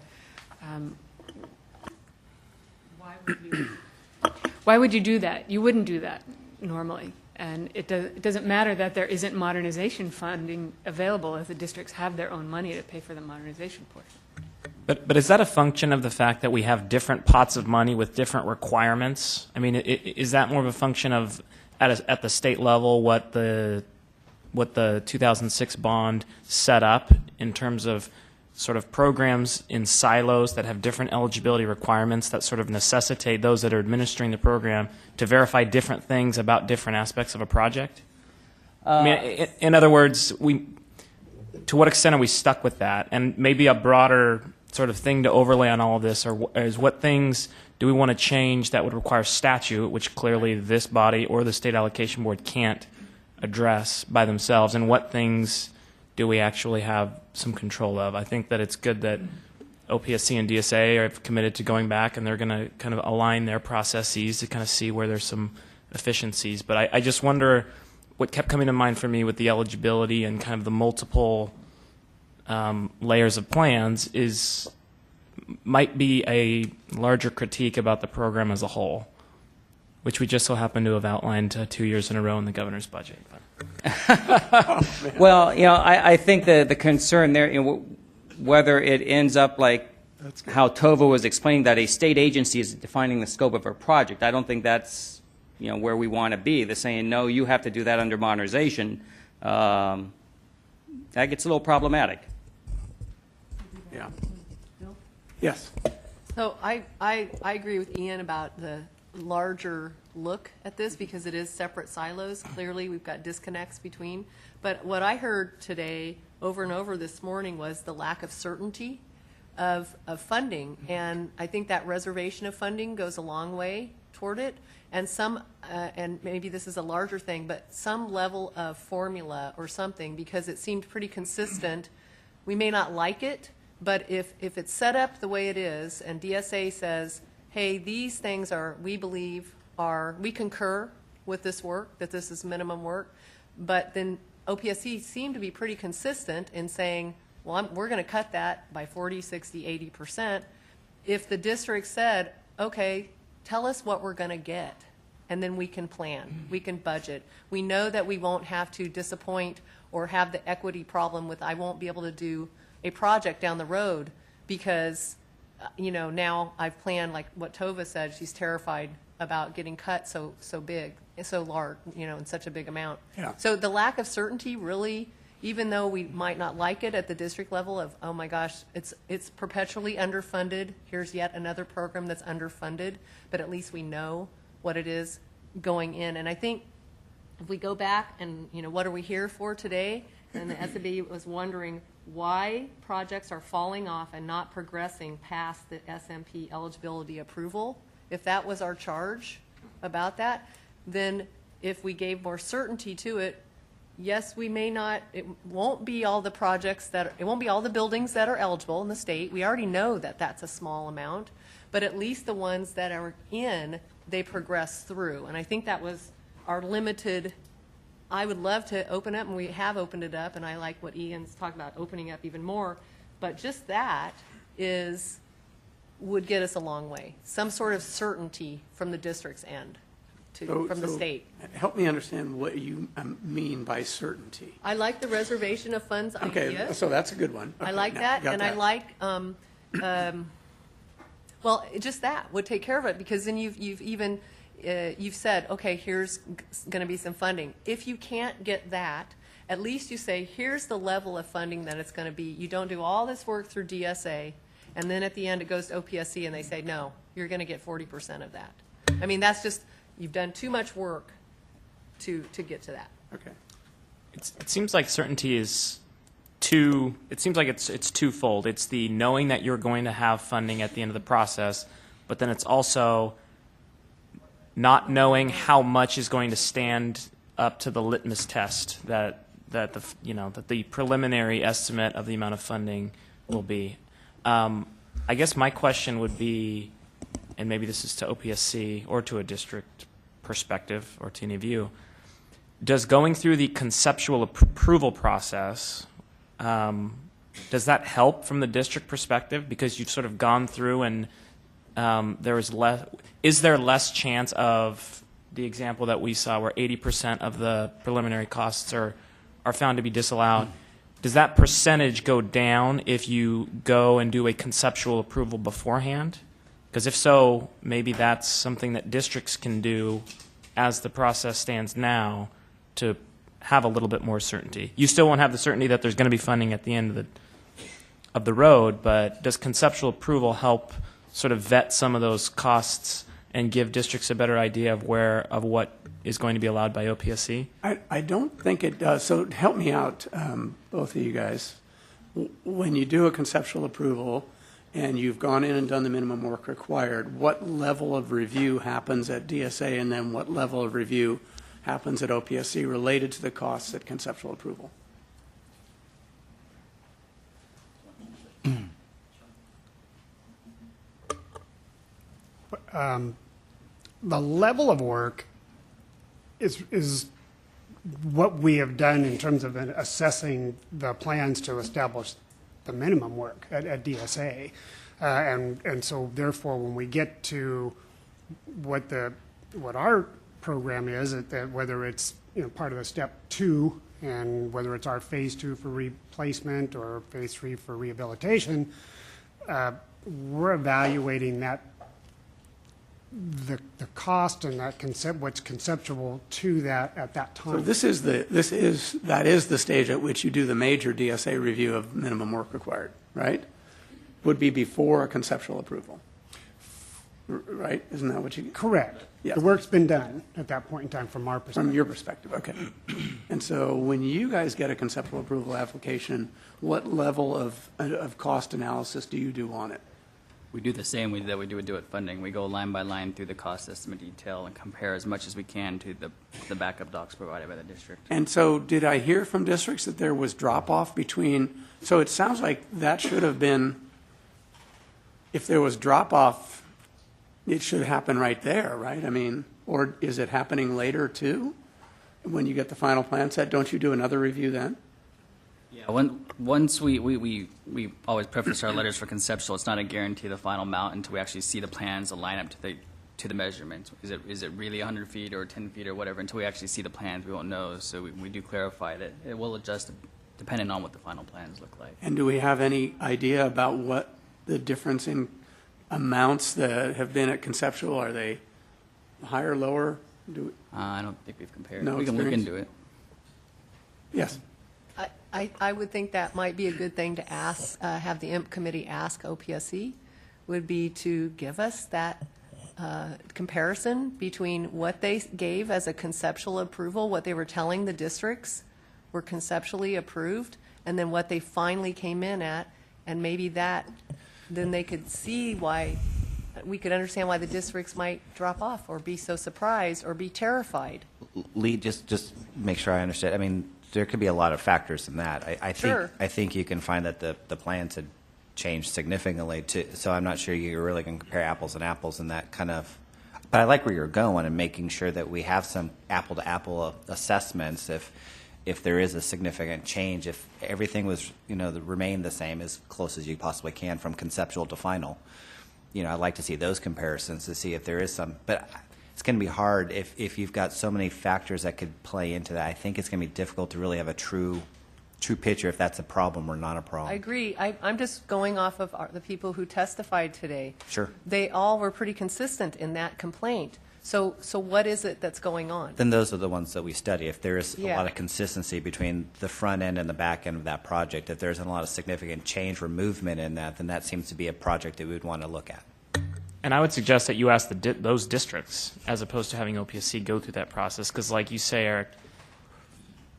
Why would you do that? You wouldn't do that normally. And it doesn't matter that there isn't modernization funding available if the districts have their own money to pay for the modernization portion. But is that a function of the fact that we have different pots of money with different requirements? I mean, is that more of a function of at the state level what the 2006 bond set up in terms of sort of programs in silos that have different eligibility requirements that sort of necessitate those that are administering the program to verify different things about different aspects of a project? I mean, in other words, to what extent are we stuck with that? And maybe a broader sort of thing to overlay on all of this is what things do we want to change that would require statute, which clearly this body or the state allocation board can't address by themselves, and what things do we actually have some control of? I think that it's good that OPSC and DSA are committed to going back, and they're going to kind of align their processes to kind of see where there's some efficiencies. But I just wonder what kept coming to mind for me with the eligibility and kind of the multiple layers of plans might be a larger critique about the program as a whole, which we just so happen to have outlined 2 years in a row in the governor's budget. Well, I think the concern there, whether it ends up like how Tova was explaining that a state agency is defining the scope of a project, I don't think that's where we want to be. They're saying, no, you have to do that under modernization. That gets a little problematic. Yeah. Yes. So I agree with Ian about the larger look at this because it is separate silos. Clearly, we've got disconnects between. But what I heard today over and over this morning was the lack of certainty of funding. And I think that reservation of funding goes a long way toward it. And and maybe this is a larger thing, but some level of formula or something, because it seemed pretty consistent. We may not like it, but if it's set up the way it is, and DSA says, hey, these things we concur with this work, that this is minimum work, but then OPSC seemed to be pretty consistent in saying, well, we're going to cut that by 40, 60, 80%. If the district said, okay, tell us what we're going to get, and then we can plan, we can budget. We know that we won't have to disappoint or have the equity problem with I won't be able to do a project down the road because, now I've planned, like what Tova said, she's terrified about getting cut so big, so large, in such a big amount. Yeah. So the lack of certainty really, even though we might not like it at the district level of, oh my gosh, it's perpetually underfunded, here's yet another program that's underfunded, but at least we know what it is going in. And I think if we go back and, what are we here for today? And the SAB was wondering why projects are falling off and not progressing past the SMP eligibility approval. If that was our charge about that, then if we gave more certainty to it, yes, we may not, it won't be all the projects it won't be all the buildings that are eligible in the state. We already know that that's a small amount, but at least the ones that are in, they progress through. And I think that was our limited, I would love to open up, and we have opened it up, and I like what Ian's talking about, opening up even more, but just that would get us a long way. Some sort of certainty from the district's end, from the state. Help me understand what you mean by certainty. I like the reservation of funds idea. Okay, so that's a good one. I like that, and I like, well, just that would take care of it, because then you've said, okay, here's going to be some funding. If you can't get that, at least you say, here's the level of funding that it's going to be. You don't do all this work through DSA, and then at the end it goes to OPSC and they say, no, you're going to get 40% of that. I mean, that's just, you've done too much work to get to that. Okay. It seems like certainty is it seems like it's twofold. It's the knowing that you're going to have funding at the end of the process, but then it's also not knowing how much is going to stand up to the litmus test that the preliminary estimate of the amount of funding will be. I guess my question would be, and maybe this is to OPSC or to a district perspective or to any of you, does going through the conceptual approval process, does that help from the district perspective? Because you've sort of gone through and is there less chance of the example that we saw where 80% of the preliminary costs are found to be disallowed? Does that percentage go down if you go and do a conceptual approval beforehand? Because if so, maybe that's something that districts can do as the process stands now to have a little bit more certainty. You still won't have the certainty that there's going to be funding at the end of the road, but does conceptual approval help sort of vet some of those costs and give districts a better idea of what is going to be allowed by OPSC? I don't think it does. So help me out, both of you guys. When you do a conceptual approval and you've gone in and done the minimum work required, what level of review happens at DSA, and then what level of review happens at OPSC related to the costs at conceptual approval? The level of work is what we have done in terms of assessing the plans to establish the minimum work at DSA. And so therefore, when we get to what our program is, whether it's part of the step 2 and whether it's our phase 2 for replacement or phase 3 for rehabilitation, we're evaluating the cost and what's conceptual to that at that time. So that is the stage at which you do the major DSA review of minimum work required, right? Would be before a conceptual approval, right? Isn't that what you? Correct. Yes. The work's been done at that point in time from our perspective. From your perspective, okay. And so when you guys get a conceptual approval application, what level of cost analysis do you do on it? We do the same that we do at funding. We go line by line through the cost estimate detail and compare as much as we can to the backup docs provided by the district. And so did I hear from districts that there was drop-off between, so it sounds like that should have been, if there was drop-off, it should happen right there, right? I mean, or is it happening later too? When you get the final plan set, don't you do another review then? Yeah, once we always preface our letters for conceptual, it's not a guarantee of the final amount until we actually see the plans align up to the measurements. Is it really 100 feet or 10 feet or whatever? Until we actually see the plans, we won't know. So we do clarify that it will adjust depending on what the final plans look like. And do we have any idea about what the difference in amounts that have been at conceptual? Are they higher, lower? I don't think we've compared. No We can look experience? into it. Yes. I would think that might be a good thing to ask, have the IMP committee ask OPSC, would be to give us that comparison between what they gave as a conceptual approval, what they were telling the districts were conceptually approved, and then what they finally came in at, and maybe that, then they could see why, we could understand why the districts might drop off or be so surprised or be terrified. Lee, just make sure I understand. I mean, there could be a lot of factors in that. Sure. I think you can find that the plans had changed significantly too. So I'm not sure you really can compare apples and apples in that kind of. But I like where you're going and making sure that we have some apple-to-apple assessments if there is a significant change, if everything was, remained the same as close as you possibly can from conceptual to final. I'd like to see those comparisons to see if there is some. But it's going to be hard if you've got so many factors that could play into that. I think it's going to be difficult to really have a true picture if that's a problem or not a problem. I agree. I'm just going off of the people who testified today. Sure. They all were pretty consistent in that complaint. So what is it that's going on? Then those are the ones that we study. If there is a Yeah. lot of consistency between the front end and the back end of that project, if there isn't a lot of significant change or movement in that, then that seems to be a project that we would want to look at. And I would suggest that you ask those districts as opposed to having OPSC go through that process, because like you say, Eric,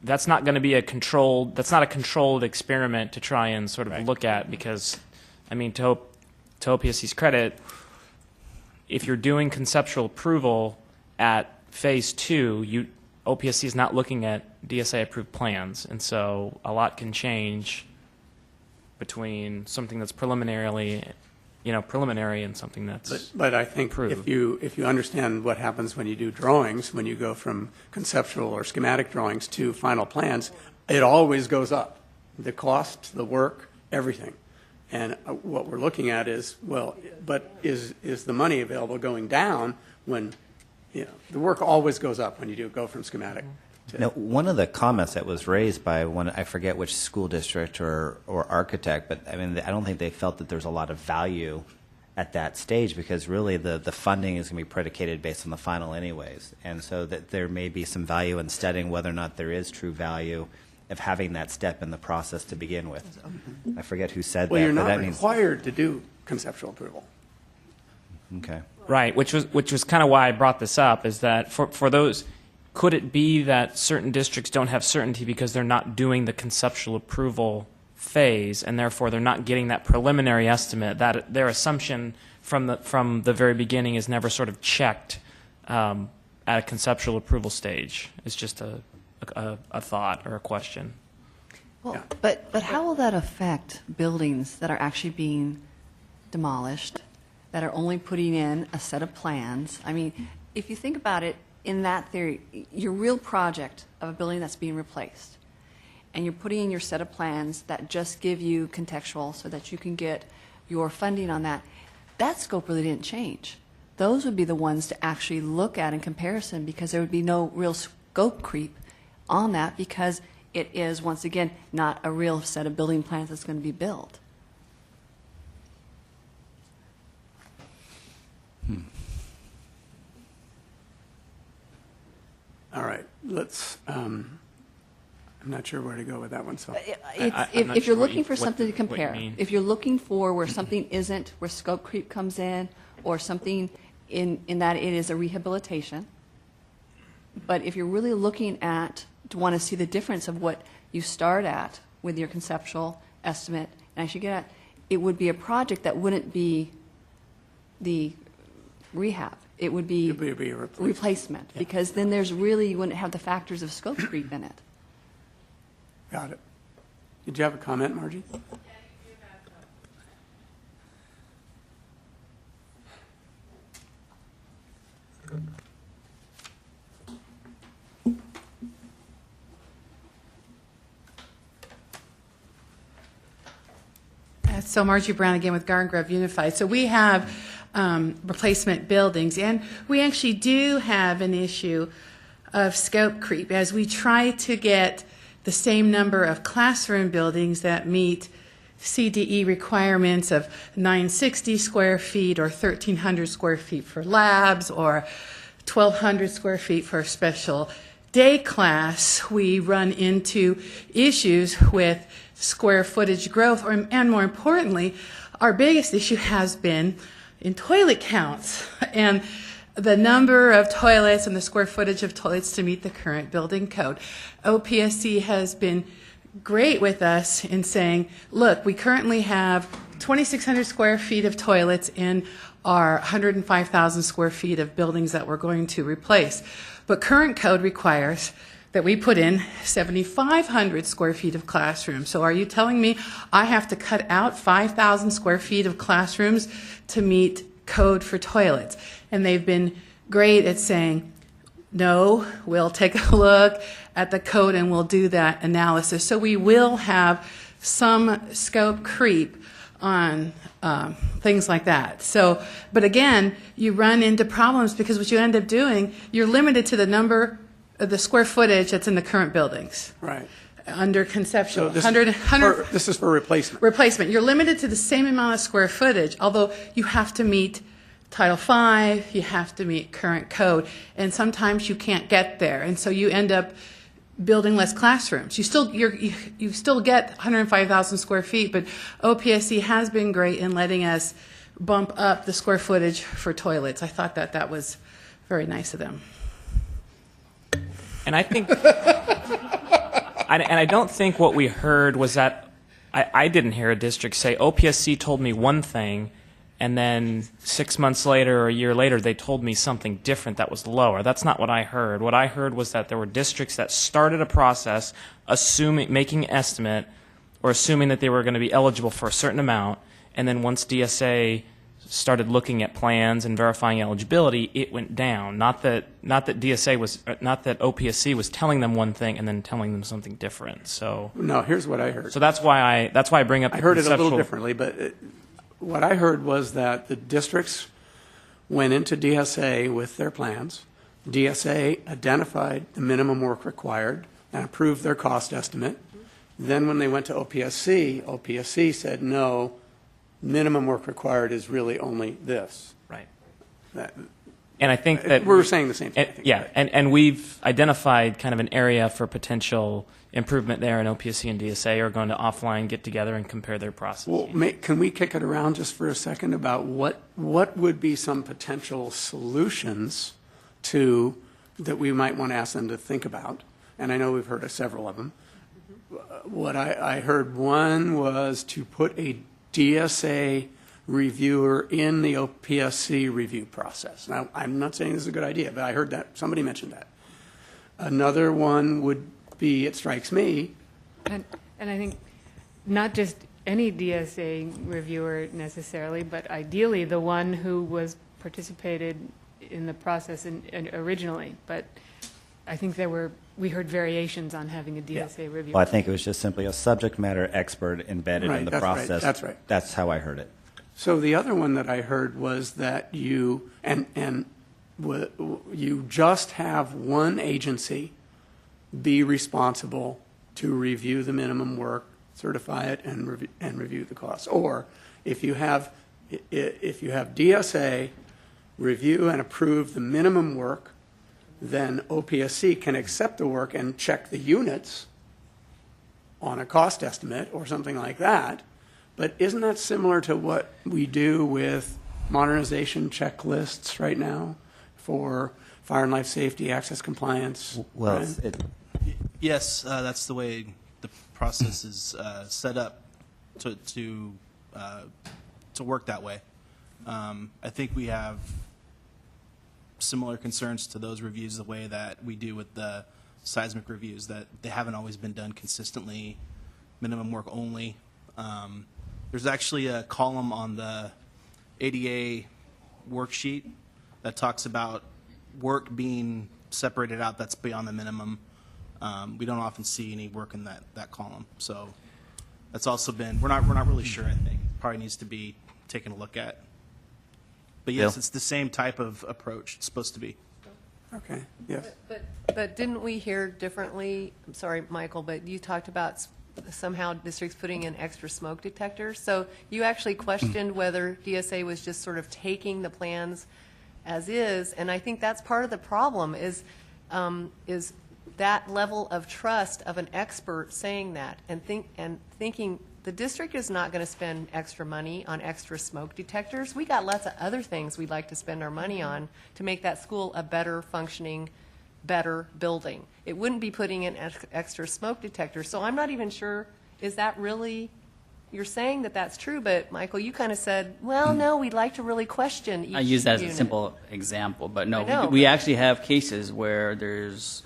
that's not going to be that's not a controlled experiment to try and sort of look at, because, I mean, to OPSC's credit, if you're doing conceptual approval at phase 2, OPSC is not looking at DSA-approved plans, and so a lot can change between something that's preliminary and something that's But I think approved. if you understand what happens when you do drawings, when you go from conceptual or schematic drawings to final plans, it always goes up. The cost, the work, everything. And what we're looking at is, well, but is the money available going down when, the work always goes up when you go from schematic to. Now, one of the comments that was raised by I forget which school district or architect, but I mean, I don't think they felt that there's a lot of value at that stage, because really the funding is going to be predicated based on the final anyways. And so that there may be some value in studying whether or not there is true value of having that step in the process to begin with. I forget who said Well, that. you're but not that means, required to do conceptual approval. okay. Right, which was kind of why I brought this up, is that for those, could it be that certain districts don't have certainty because they're not doing the conceptual approval phase, and therefore they're not getting that preliminary estimate, that their assumption from the very beginning is never sort of checked at a conceptual approval stage? It's just a thought or a question. Well, but how will that affect buildings that are actually being demolished, that are only putting in a set of plans? I mean, if you think about it in that theory, your real project of a building that's being replaced, and you're putting in your set of plans that just give you contextual so that you can get your funding on that, that scope really didn't change. Those would be the ones to actually look at in comparison, because there would be no real scope creep on that, because it is, once again, not a real set of building plans that's going to be built. All right, I'm not sure where to go with that one, so. If you're looking for something to compare, if you're looking for where something isn't, where scope creep comes in, or something in that it is a rehabilitation, but if you're really looking at, to want to see the difference of what you start at with your conceptual estimate, and actually get at, it would be a project that wouldn't be the rehab. It would be a replacement, because then there's really, you wouldn't have the factors of scope creep in it. Got it. Did you have a comment, Margie? So Margie Brown again with Garden Grove Unified. So we have replacement buildings, and we actually do have an issue of scope creep as we try to get the same number of classroom buildings that meet CDE requirements of 960 square feet or 1,300 square feet for labs or 1,200 square feet for a special day class, we run into issues with square footage growth, and more importantly, our biggest issue has been in toilet counts and the number of toilets and the square footage of toilets to meet the current building code. OPSC has been great with us in saying, look, we currently have 2,600 square feet of toilets in our 105,000 square feet of buildings that we're going to replace. But current code requires that we put in 7,500 square feet of classrooms. So are you telling me I have to cut out 5,000 square feet of classrooms to meet code for toilets? And they've been great at saying, no, we'll take a look at the code and we'll do that analysis. So we will have some scope creep on things like that. So, but again, you run into problems because what you end up doing, you're limited to the number of the square footage that's in the current buildings. Right. Under conceptual. So this, 100 this is for replacement. Replacement. You're limited to the same amount of square footage, although you have to meet Title V, you have to meet current code, and sometimes you can't get there, and so you end up building less classrooms. You still get 105,000 square feet, but OPSC has been great in letting us bump up the square footage for toilets. I thought that was very nice of them. And I think, and I don't think what we heard was that, I didn't hear a district say, OPSC told me one thing, and then 6 months later or a year later, they told me something different that was lower. That's not what I heard. What I heard was that there were districts that started a process making an estimate or assuming that they were going to be eligible for a certain amount, and then once DSA started looking at plans and verifying eligibility, it went down. Not that OPSC was telling them one thing and then telling them something different. So no, here's what I heard. So that's why I bring up. I heard it a little differently, but what I heard was that the districts went into DSA with their plans. DSA identified the minimum work required and approved their cost estimate. Then when they went to OPSC, OPSC said, no, minimum work required is really only this. Right. And I think that we're saying the same thing. Yeah, and we've identified kind of an area for potential improvement there, and OPSC and DSA are going to offline get together and compare their processes. Well, can we kick it around just for a second about what would be some potential solutions to that we might want to ask them to think about? And I know we've heard of several of them. What I heard one was to put a DSA reviewer in the OPSC review process. Now, I'm not saying this is a good idea, but I heard that somebody mentioned that. Another one would be, it strikes me. And I think not just any DSA reviewer necessarily, but ideally the one who was participated in the process originally. But I think we heard variations on having a DSA reviewer. Well, I think it was just simply a subject matter expert embedded in the process. Right, that's right. That's how I heard it. So the other one that I heard was that you just have one agency be responsible to review the minimum work, certify it, and review the costs. Or if you have DSA review and approve the minimum work, then OPSC can accept the work and check the units on a cost estimate or something like that. But isn't that similar to what we do with modernization checklists right now for fire and life safety, access compliance? Well, yes, that's the way the process is set up to work that way. I think we have similar concerns to those reviews the way that we do with the seismic reviews, that they haven't always been done consistently, minimum work only. There's actually a column on the ADA worksheet that talks about work being separated out that's beyond the minimum. We don't often see any work in that column. So that's also been, we're not really sure, I think. Probably needs to be taken a look at. But yes, It's the same type of approach. It's supposed to be. Okay, yes. But didn't we hear differently? I'm sorry, Michael, but you talked about somehow districts putting in extra smoke detectors. So you actually questioned whether DSA was just sort of taking the plans as is, and I think that's part of the problem is that level of trust of an expert saying that and thinking the district is not going to spend extra money on extra smoke detectors. We got lots of other things we'd like to spend our money on to make that school a better functioning, better building. It wouldn't be putting in extra smoke detectors. So I'm not even sure, is that really, you're saying that that's true, but Michael, you kind of said, well, no, we'd like to really question each I use that as unit. a simple example, but no, I know, we but- actually have cases where there's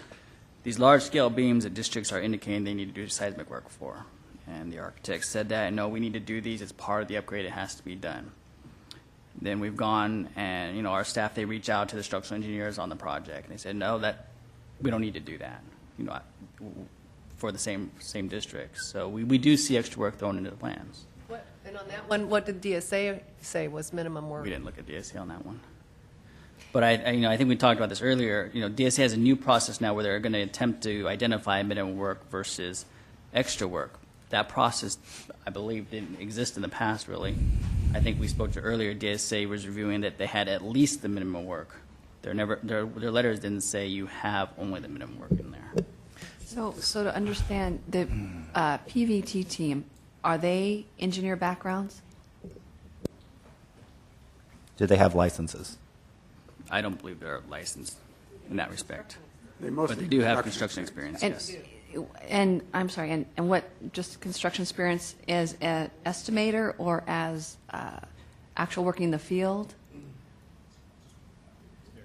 these large-scale beams that districts are indicating they need to do seismic work for. And the architect said that, no, we need to do these, it's part of the upgrade, it has to be done. Then we've gone and, you know, our staff, they reach out to the structural engineers on the project, and they said, no, that, we don't need to do that, you know, for the same district. So we do see extra work thrown into the plans. And on that one, what did DSA say was minimum work? We didn't look at DSA on that one. But I think we talked about this earlier. You know, DSA has a new process now where they're going to attempt to identify minimum work versus extra work. That process, I believe, didn't exist in the past, really. I think we spoke to earlier, DSA was reviewing that they had at least the minimum work. Their letters didn't say you have only the minimum work in there. So to understand, the PVT team, are they engineer backgrounds? Do they have licenses? I don't believe they're licensed in that respect. They But mostly they do have construction construction experience, And, yes. and I'm sorry, and what, just construction experience as an estimator or as actual working in the field?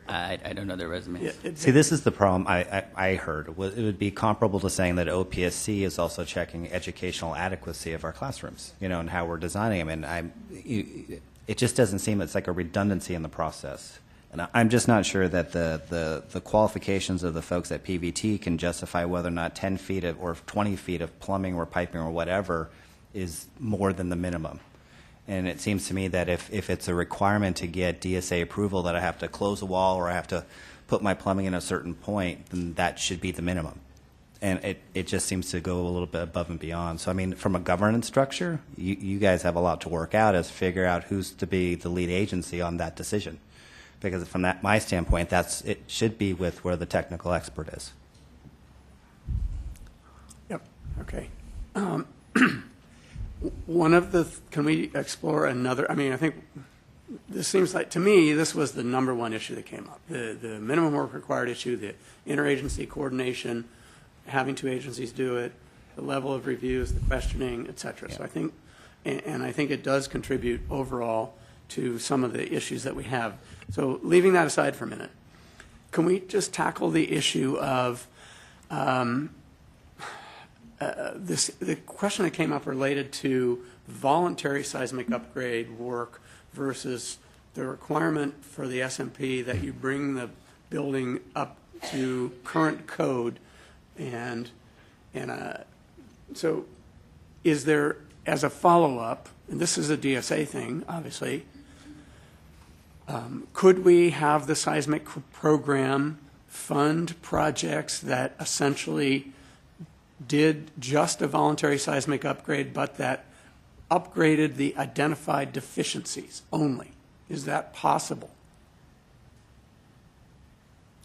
I don't know their resumes. See, this is the problem I heard. It would be comparable to saying that OPSC is also checking educational adequacy of our classrooms, you know, and how we're designing them. And it just doesn't seem, it's like a redundancy in the process. And I'm just not sure that the qualifications of the folks at PVT can justify whether or not 10 feet or 20 feet of plumbing or piping or whatever is more than the minimum. And it seems to me that if it's a requirement to get DSA approval that I have to close a wall or I have to put my plumbing in a certain point, then that should be the minimum. And it just seems to go a little bit above and beyond. So, I mean, from a governance structure, you guys have a lot to work out as figure out who's to be the lead agency on that decision. Because from my standpoint, it should be with where the technical expert is. Yep, okay. Can we explore another, I mean, I think this seems like, to me, this was the number one issue that came up. The minimum work required issue, the interagency coordination, having two agencies do it, the level of reviews, the questioning, et cetera. So I think, and I think it does contribute overall to some of the issues that we have. So leaving that aside for a minute, can we just tackle the issue of the question that came up related to voluntary seismic upgrade work versus the requirement for the SMP that you bring the building up to current code, and so is there, as a follow-up, and this is a DSA thing, obviously, could we have the seismic program fund projects that essentially did just a voluntary seismic upgrade, but that upgraded the identified deficiencies only? Is that possible?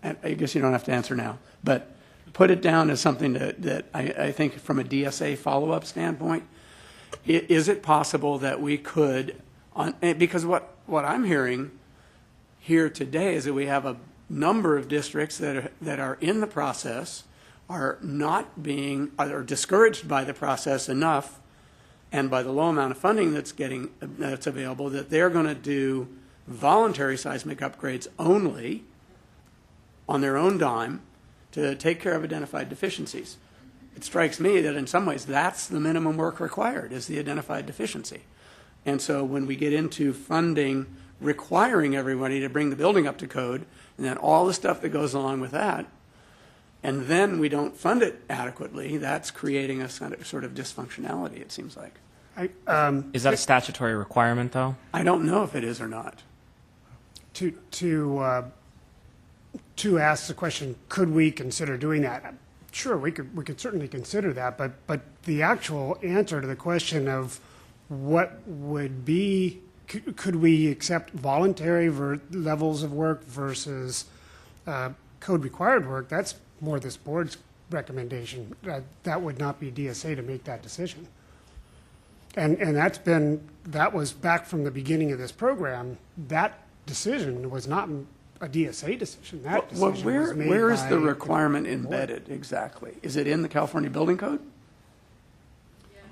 And I guess you don't have to answer now, but put it down as something that I think from a DSA follow-up standpoint, is it possible that we could, because what I'm hearing here today is that we have a number of districts that are in the process, are discouraged by the process enough and by the low amount of funding that's available, that they're going to do voluntary seismic upgrades only on their own dime to take care of identified deficiencies. It strikes me that in some ways that's the minimum work required, is the identified deficiency. And so when we get into funding requiring everybody to bring the building up to code, and then all the stuff that goes along with that, and then we don't fund it adequately, that's creating a sort of dysfunctionality, it seems like. Is that a statutory requirement, though? I don't know if it is or not. To two asks the question, could we consider doing that? Sure, we could certainly consider that, but the actual answer to the question of what would be, could we accept voluntary levels of work versus code required work, that's more this board's recommendation. That would not be DSA to make that decision. And that was back from the beginning of this program. That decision was not a DSA decision. That decision was made where is the by requirement the board. embedded exactly? Is it in the California Building Code? Yes.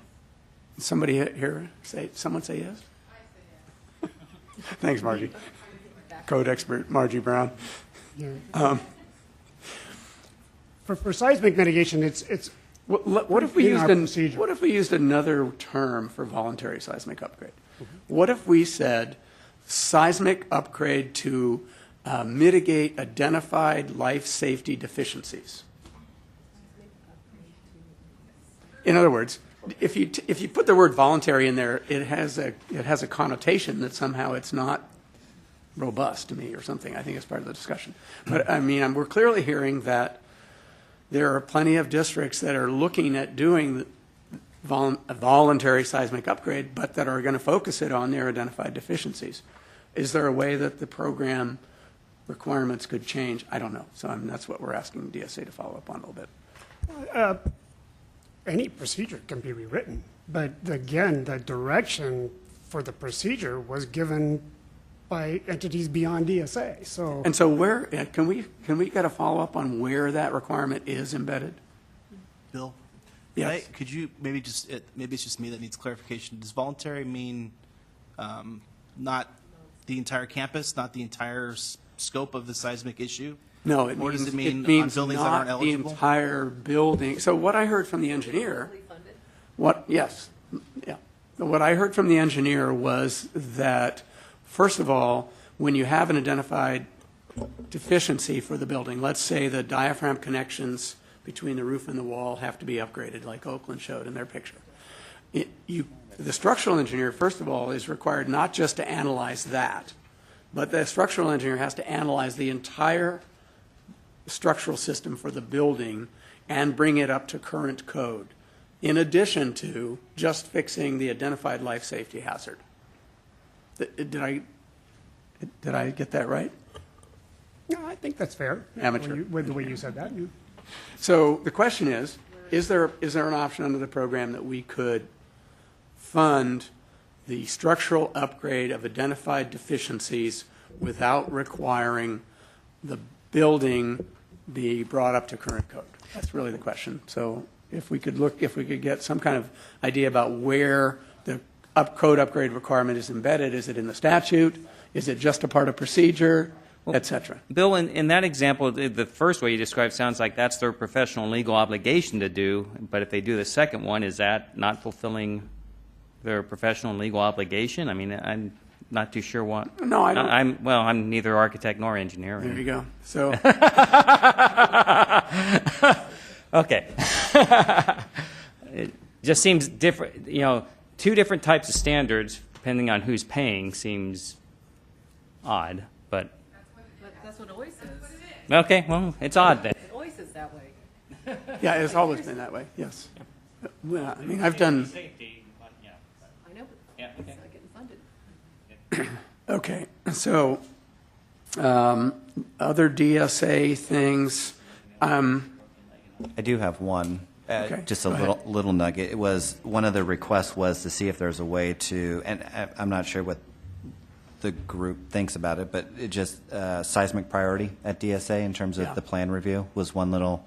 Somebody here someone say yes? I say yes. Thanks, Margie. Code expert Margie Brown. Yeah. For seismic mitigation, it's what if we used another term for voluntary seismic upgrade? What if we said seismic upgrade to mitigate identified life safety deficiencies? In other words, if you put the word voluntary in there, it has a connotation that somehow it's not robust to me or something. I think it's part of the discussion. But I mean, we're clearly hearing that there are plenty of districts that are looking at doing a voluntary seismic upgrade, but that are going to focus it on their identified deficiencies. Is there a way that the program requirements could change? I don't know. So that's what we're asking DSA to follow up on a little bit. Any procedure can be rewritten, but again, the direction for the procedure was given by entities beyond DSA. So where can we get a follow up on where that requirement is embedded? Bill, yes. Could you maybe maybe it's just me that needs clarification. Does voluntary mean not the entire campus, not the entire scope of the seismic issue? No, or does it mean on on buildings not that aren't eligible? the entire building. So what I heard from the engineer, what I heard from the engineer was that, first of all, when you have an identified deficiency for the building, let's say the diaphragm connections between the roof and the wall have to be upgraded, like Oakland showed in their picture. The structural engineer, first of all, is required not just to analyze that, but the structural engineer has to analyze the entire structural system for the building and bring it up to current code, in addition to just fixing the identified life safety hazard. Did I get that right? No, I think that's fair. Amateur. With the way you said that. So the question is there an option under the program that we could fund the structural upgrade of identified deficiencies without requiring the building be brought up to current code? That's really the question. So if we could get some kind of idea about where the code upgrade requirement is embedded. Is it in the statute? Is it just a part of procedure, et cetera? Bill, in that example, the first way you described sounds like that's their professional and legal obligation to do, but if they do the second one, is that not fulfilling their professional and legal obligation? I mean, I'm not too sure what. No, I don't. I'm neither architect nor engineer. There you go. So. Okay. It just seems different, two different types of standards, depending on who's paying, seems odd, but. That's what it always is. Okay, well, it's odd then. It always is that way. Yeah, it's always been that way, yes. Well, I mean, I've done. I know, but Yeah, okay. it's not getting funded. Okay, so other DSA things. I do have one, Okay, just a go little nugget. It was, one of the requests was to see if there's a way to, and I'm not sure what the group thinks about it, but it just seismic priority at DSA in terms of the plan review was one little,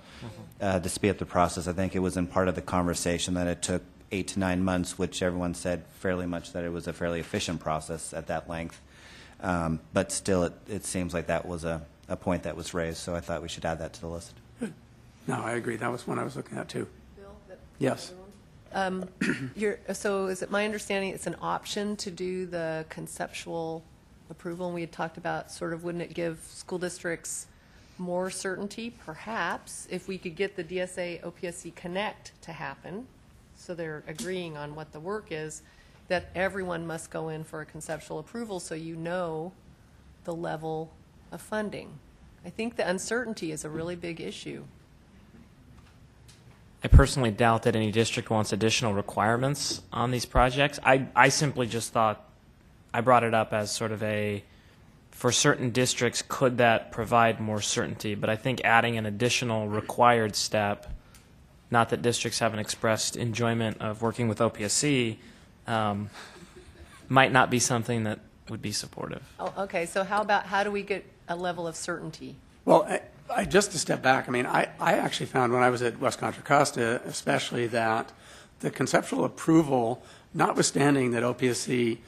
to speed up the process. I think it was in part of the conversation that it took 8 to 9 months, which everyone said fairly much that it was a fairly efficient process at that length. But still, it seems like that was a point that was raised, so I thought we should add that to the list. No, I agree. That was one I was looking at too. Bill? Yes. So is it my understanding it's an option to do the conceptual approval? And we had talked about sort of, wouldn't it give school districts more certainty, perhaps, if we could get the DSA OPSC Connect to happen, so they're agreeing on what the work is, that everyone must go in for a conceptual approval so you know the level of funding. I think the uncertainty is a really big issue. I personally doubt that any district wants additional requirements on these projects. I simply just thought, I brought it up as sort of for certain districts, could that provide more certainty? But I think adding an additional required step, not that districts haven't expressed enjoyment of working with OPSC, might not be something that would be supportive. Oh, okay, so how do we get a level of certainty? Well, just to step back, I mean, I actually found when I was at West Contra Costa, especially, that the conceptual approval, notwithstanding that OPSC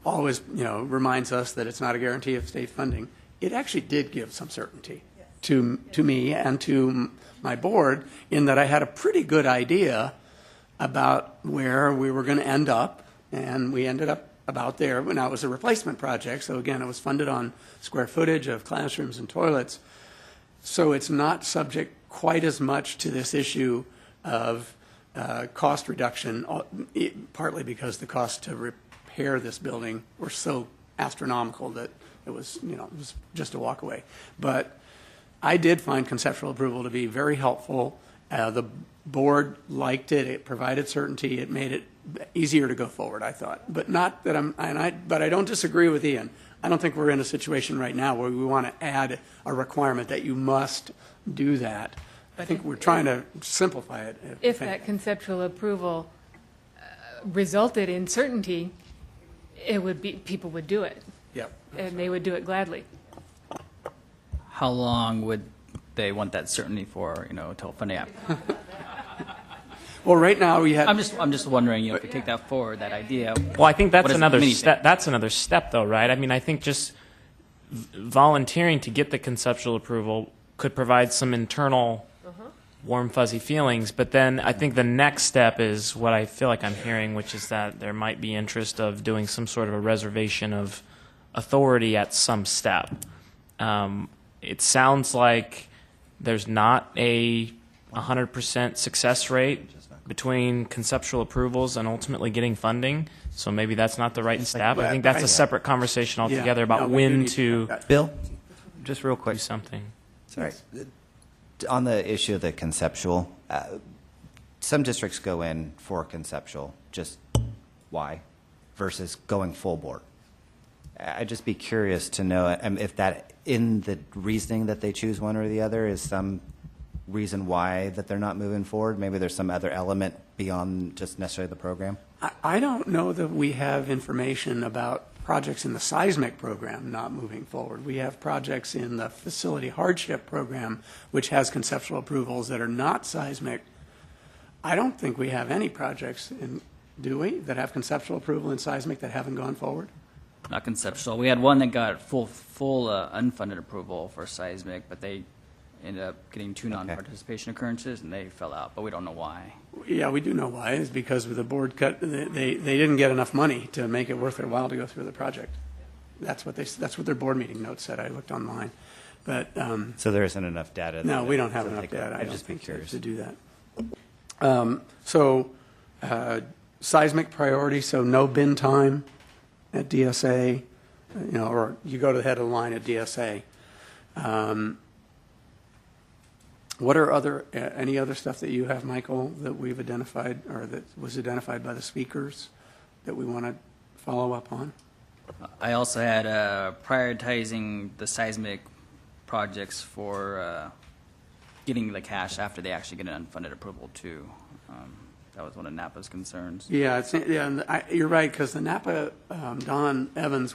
always, reminds us that it's not a guarantee of state funding, it actually did give some certainty to me and to my board, in that I had a pretty good idea about where we were going to end up, and we ended up about there. Now, it was a replacement project, so again, it was funded on square footage of classrooms and toilets. So it's not subject quite as much to this issue of cost reduction, partly because the cost to repair this building were so astronomical that it was just a walk away. But I did find conceptual approval to be very helpful. The board liked it. It provided certainty. It made it easier to go forward, I thought. But not that but I don't disagree with Ian. I don't think we're in a situation right now where we want to add a requirement that you must do that. I think we're trying to simplify it. If that conceptual approval resulted in certainty, it would be, people would do it. Yep. And they would do it gladly. How long would they want that certainty for, until funding app? Well, right now we have. I'm just wondering, if we take that forward, that idea. Well, I think that's what does another the mini step. That's another step, though, right? I mean, I think just volunteering to get the conceptual approval could provide some internal warm, fuzzy feelings. But then I think the next step is what I feel like I'm hearing, which is that there might be interest of doing some sort of a reservation of authority at some step. It sounds like there's not a 100% success rate between conceptual approvals and ultimately getting funding. So maybe that's not the right step. I think that's a separate conversation altogether about when to Bill, just real quick. do something. Sorry. On the issue of the conceptual, some districts go in for conceptual, just why, versus going full board. I'd just be curious to know if that, in the reasoning that they choose one or the other, is some reason why that they're not moving forward. Maybe there's some other element beyond just necessarily the program. I don't know that we have information about projects in the seismic program not moving forward. We have projects in the facility hardship program, which has conceptual approvals that are not seismic. I don't think we have any projects, do we, that have conceptual approval in seismic that haven't gone forward? Not conceptual. We had one that got full unfunded approval for seismic, but they ended up getting two non-participation occurrences, and they fell out, but we don't know why. Yeah, we do know why. It's because the board they didn't get enough money to make it worth their while to go through the project. That's what their board meeting notes said. I looked online, but so there isn't enough data. No, we don't have enough data. I'd just be curious to do that. Seismic priority. So no bin time at DSA, or you go to the head of the line at DSA. What are any other stuff that you have, Michael, that we've identified or that was identified by the speakers that we want to follow up on? I also had prioritizing the seismic projects for getting the cash after they actually get an unfunded approval too. That was one of NAPA's concerns. Yeah, you're right, because the NAPA, Don Evans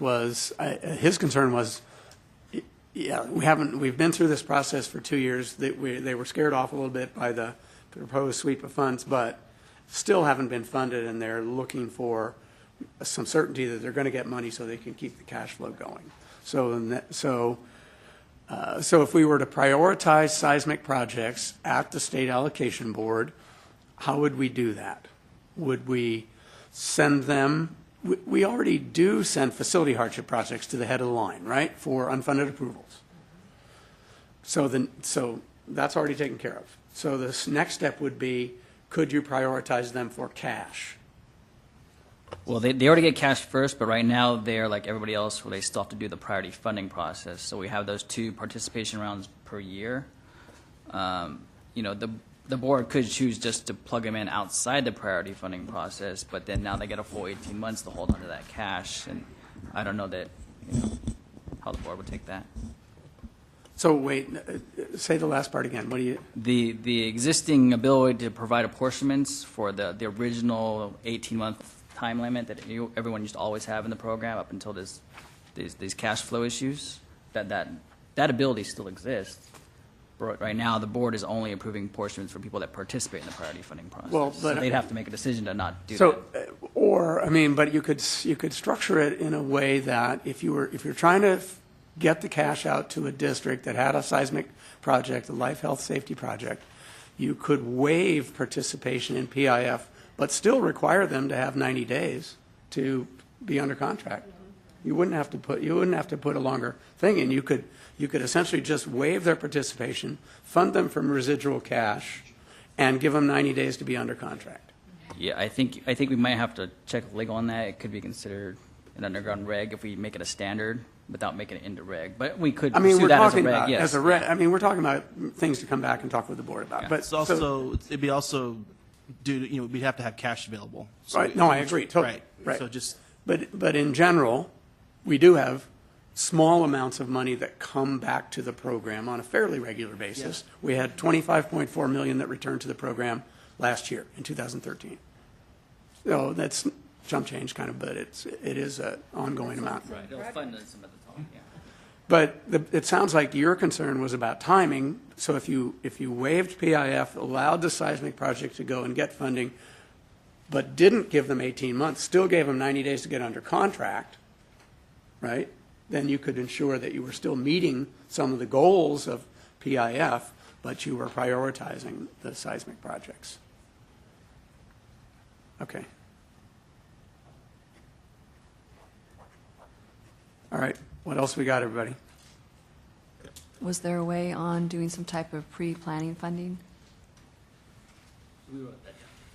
his concern was, yeah, we've been through this process for 2 years. They were scared off a little bit by the proposed sweep of funds, but still haven't been funded, and they're looking for some certainty that they're going to get money so they can keep the cash flow going. So if we were to prioritize seismic projects at the state allocation board, how would we do that? Would we send them? We already do send facility hardship projects to the head of the line, right, for unfunded approvals. So that's already taken care of. So this next step would be, could you prioritize them for cash? Well, they already get cash first, but right now they're like everybody else where they still have to do the priority funding process. So we have those 2 participation rounds per year. You know, the board could choose just to plug them in outside the priority funding process, but then now they get a full 18 months to hold onto that cash. And I don't know that, you know, how the board would take that. So wait, say the last part again. What do you? The existing ability to provide apportionments for the original 18-month time limit that everyone used to always have in the program up until these cash flow issues, that ability still exists. But right now, the board is only approving apportionments for people that participate in the priority funding process. Well, so they'd have to make a decision to not do that. So, or I mean, but you could structure it in a way that if you're trying to get the cash out to a district that had a seismic project, a life health safety project, you could waive participation in PIF, but still require them to have 90 days to be under contract. You wouldn't have to put a longer thing in. You could essentially just waive their participation, fund them from residual cash, and give them 90 days to be under contract. Yeah, I think we might have to check legal on that. It could be considered an underground reg if we make it a standard without making it into reg. But we could pursue that as a reg, yes. As a reg, I mean, we're talking about things to come back and talk with the board about. Yeah. But It's also, it'd be also due to, you know, we'd have to have cash available. So right. No, I agree. Totally. Right. Right. So just. But in general, we do have small amounts of money that come back to the program on a fairly regular basis. Yeah. We had $25.4 million that returned to the program last year in 2013. So that's chump change kind of, but it is an ongoing amount. Right. It'll fund some at the top, yeah. But it sounds like your concern was about timing. So if you waived PIF, allowed the seismic project to go and get funding, but didn't give them 18 months, still gave them 90 days to get under contract, right? Then you could ensure that you were still meeting some of the goals of PIF, but you were prioritizing the seismic projects. Okay. All right. What else we got, everybody? Was there a way on doing some type of pre-planning funding?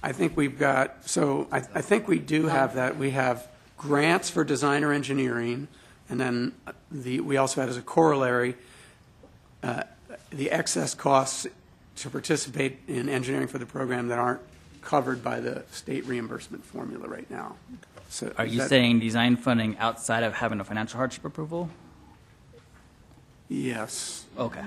I think we've got, so I think we do have that. We have grants for design or engineering, and then we also had as a corollary the excess costs to participate in engineering for the program that aren't covered by the state reimbursement formula right now. So Are you saying design funding outside of having a financial hardship approval? Yes. Okay.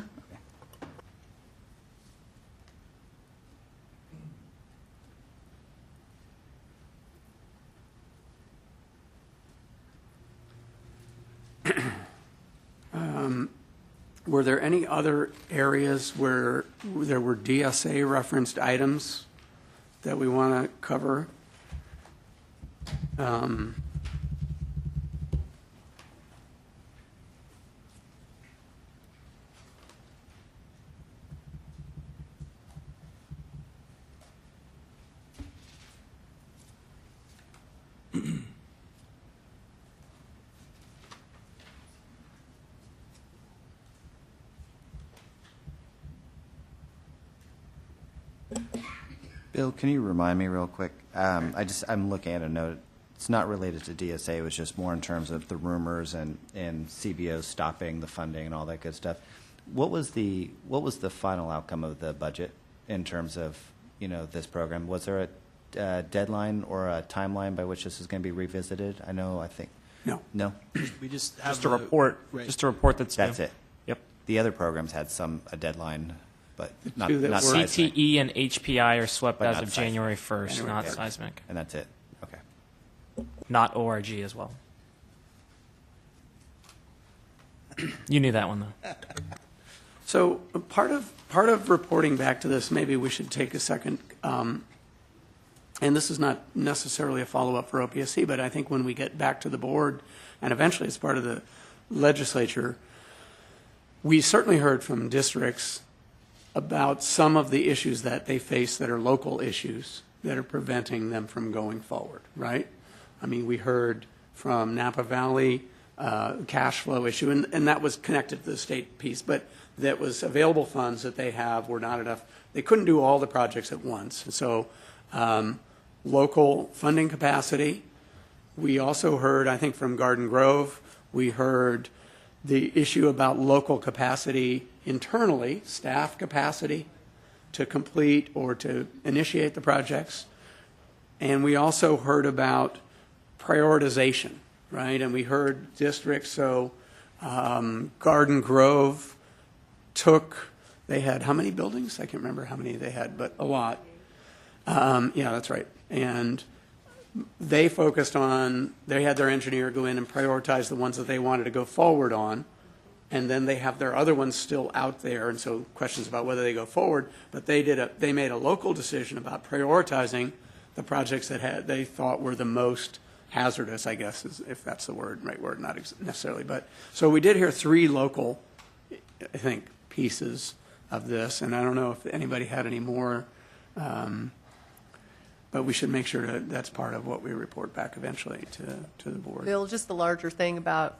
Were there any other areas where there were DSA referenced items that we want to cover? Bill, can you remind me real quick? I'm looking at a note. It's not related to DSA. It was just more in terms of the rumors and CBO stopping the funding and all that good stuff. What was the final outcome of the budget in terms of, you know, this program? Was there a deadline or a timeline by which this is going to be revisited? I think. No. No? We just have Just a report. Right. Just a report that's That's due. it? Yep. The other programs had a deadline, but not two that were- seismic. CTE and HPI are swept But as not of seismic. January 1st, January not 1st. seismic. And that's it? Okay. Not ORG as well. You knew that one, though. So part of reporting back to this, maybe we should take a second, and this is not necessarily a follow-up for OPSC, but I think when we get back to the board, and eventually as part of the legislature, we certainly heard from districts about some of the issues that they face that are local issues that are preventing them from going forward, right? I mean, we heard from Napa Valley, cash flow issue, and that was connected to the state piece, but that was available funds that they have were not enough. They couldn't do all the projects at once. And so local funding capacity, We also heard, I think from Garden Grove, we heard the issue about local capacity internally, staff capacity to complete or to initiate the projects. And we also heard about prioritization, right? And we heard districts, so Garden Grove they had how many buildings? I can't remember how many they had, but a lot. Yeah, that's right. And they focused on, they had their engineer go in and prioritize the ones that they wanted to go forward on, and then they have their other ones still out there, and so questions about whether they go forward, but they made a local decision about prioritizing the projects that they thought were the most hazardous, I guess, if that's the right word, not necessarily. But so we did hear 3 local, I think, pieces of this, and I don't know if anybody had any more, but we should make sure that's part of what we report back eventually to the board. Bill, just the larger thing about,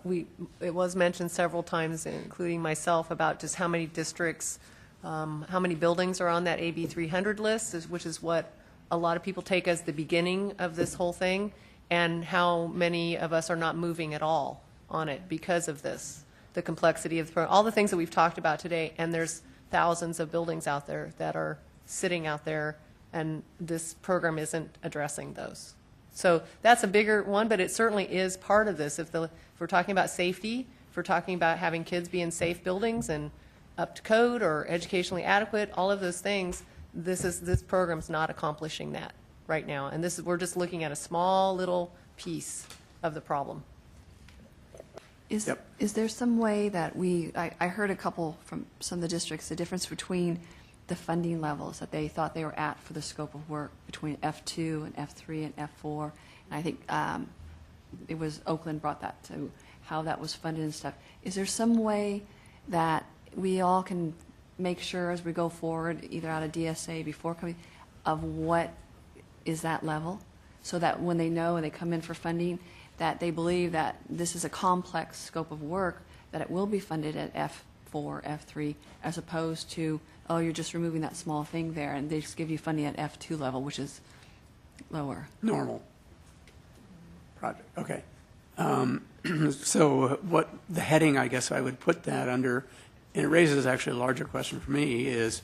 it was mentioned several times, including myself, about just how many districts, how many buildings are on that AB 300 list, which is what a lot of people take as the beginning of this whole thing, and how many of us are not moving at all on it because of this, the complexity of the program, all the things that we've talked about today, and there's thousands of buildings out there that are sitting out there, and this program isn't addressing those. So that's a bigger one, but it certainly is part of this. If we're talking about safety, if we're talking about having kids be in safe buildings and up to code or educationally adequate, all of those things, this program's not accomplishing that right now. And we're just looking at a small little piece of the problem. Is there some way that I heard a couple from some of the districts, the difference between the funding levels that they thought they were at for the scope of work between F2 and F3 and F4. And I think it was Oakland brought that to how that was funded and stuff. Is there some way that we all can make sure as we go forward, either out of DSA before coming, of what is that level, so that when they know and they come in for funding, that they believe that this is a complex scope of work, that it will be funded at F4, F3, as opposed to, oh, you're just removing that small thing there, and they just give you funding at F2 level, which is lower. Normal project, okay. So what the heading, I guess I would put that under, and it raises actually a larger question for me, is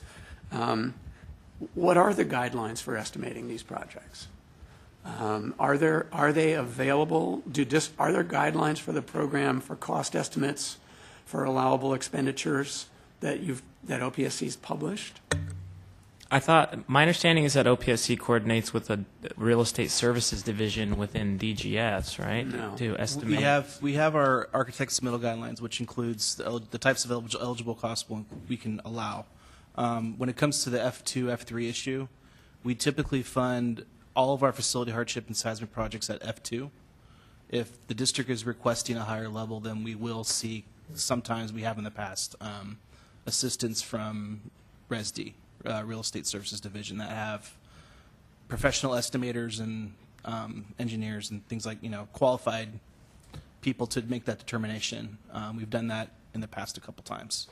what are the guidelines for estimating these projects? Are they available? Are there guidelines for the program for cost estimates for allowable expenditures that OPSC's published? I thought, my understanding is that OPSC coordinates with the Real Estate Services Division within DGS, right? No. To estimate. We have our architect's submittal guidelines, which includes the types of eligible costs we can allow. When it comes to the F2, F3 issue, we typically fund all of our facility hardship and seismic projects at F2. If the district is requesting a higher level, then we will seek, sometimes we have in the past, assistance from RESD, Real Estate Services Division, that have professional estimators and engineers and things like, qualified people to make that determination. We've done that in the past a couple times.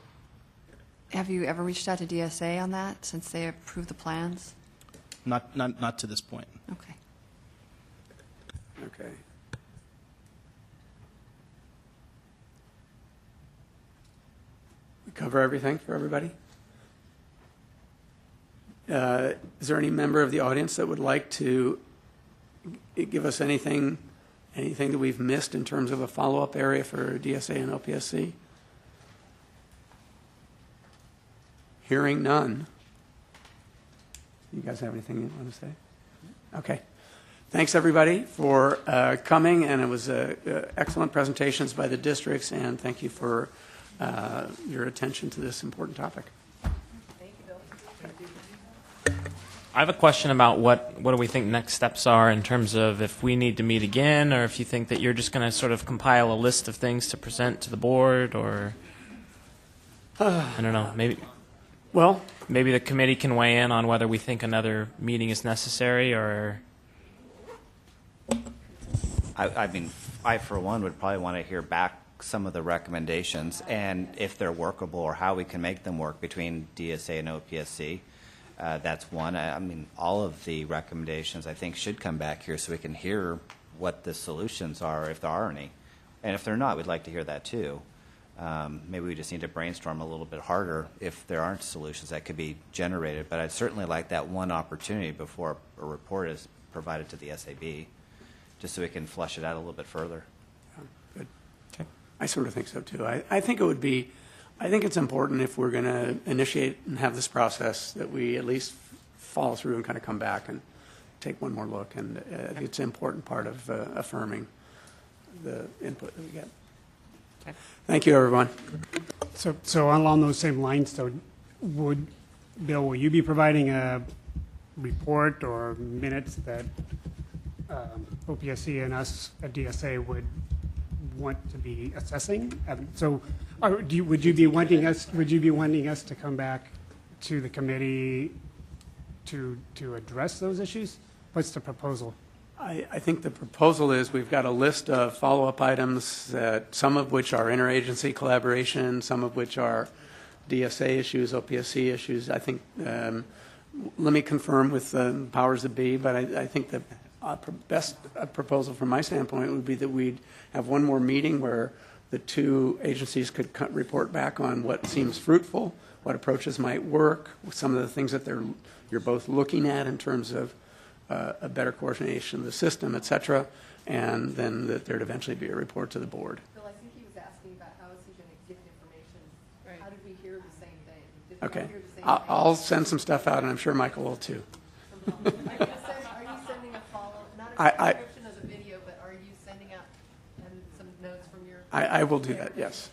Have you ever reached out to DSA on that since they approved the plans? Not to this point. Okay. Okay. We cover everything for everybody? Is there any member of the audience that would like to give us anything that we've missed in terms of a follow-up area for DSA and OPSC? Hearing none. You guys have anything you want to say? Okay. Thanks, everybody, for coming, and it was excellent presentations by the districts, and thank you for your attention to this important topic. I have a question about what do we think next steps are in terms of if we need to meet again, or if you think that you're just going to sort of compile a list of things to present to the board, or I don't know, maybe. Well, maybe the committee can weigh in on whether we think another meeting is necessary, or. I mean, I for one would probably want to hear back some of the recommendations and if they're workable or how we can make them work between DSA and OPSC. That's one. I mean, all of the recommendations I think should come back here so we can hear what the solutions are, if there are any. And if they're not, we'd like to hear that too. Maybe we just need to brainstorm a little bit harder if there aren't solutions that could be generated. But I'd certainly like that one opportunity before a report is provided to the SAB, just so we can flush it out a little bit further. Good. Okay. I sort of think so too. I think it would be, I think it's important if we're going to initiate and have this process that we at least follow through and kind of come back and take one more look. And it's an important part of affirming the input that we get. Okay. Thank you, everyone. So along those same lines, though, Bill, will you be providing a report or minutes that OPSC and us at DSA would want to be assessing? So, would you be wanting us to come back to the committee to address those issues? What's the proposal? I think the proposal is we've got a list of follow-up items, that some of which are interagency collaboration, some of which are DSA issues, OPSC issues. I think, let me confirm with the powers that be, but I think the best proposal from my standpoint would be that we'd have one more meeting where the two agencies could report back on what seems fruitful, what approaches might work, some of the things that you're both looking at in terms of a better coordination of the system, et cetera, and then that there'd eventually be a report to the board. Bill, I think he was asking about how is he going to get information? How did we hear the same thing? Did we all Okay. hear the same I'll send some stuff out, and I'm sure Michael will too. Are you sending a follow, not a transcription of the video, but are you sending out some notes from your? I will do that, yes.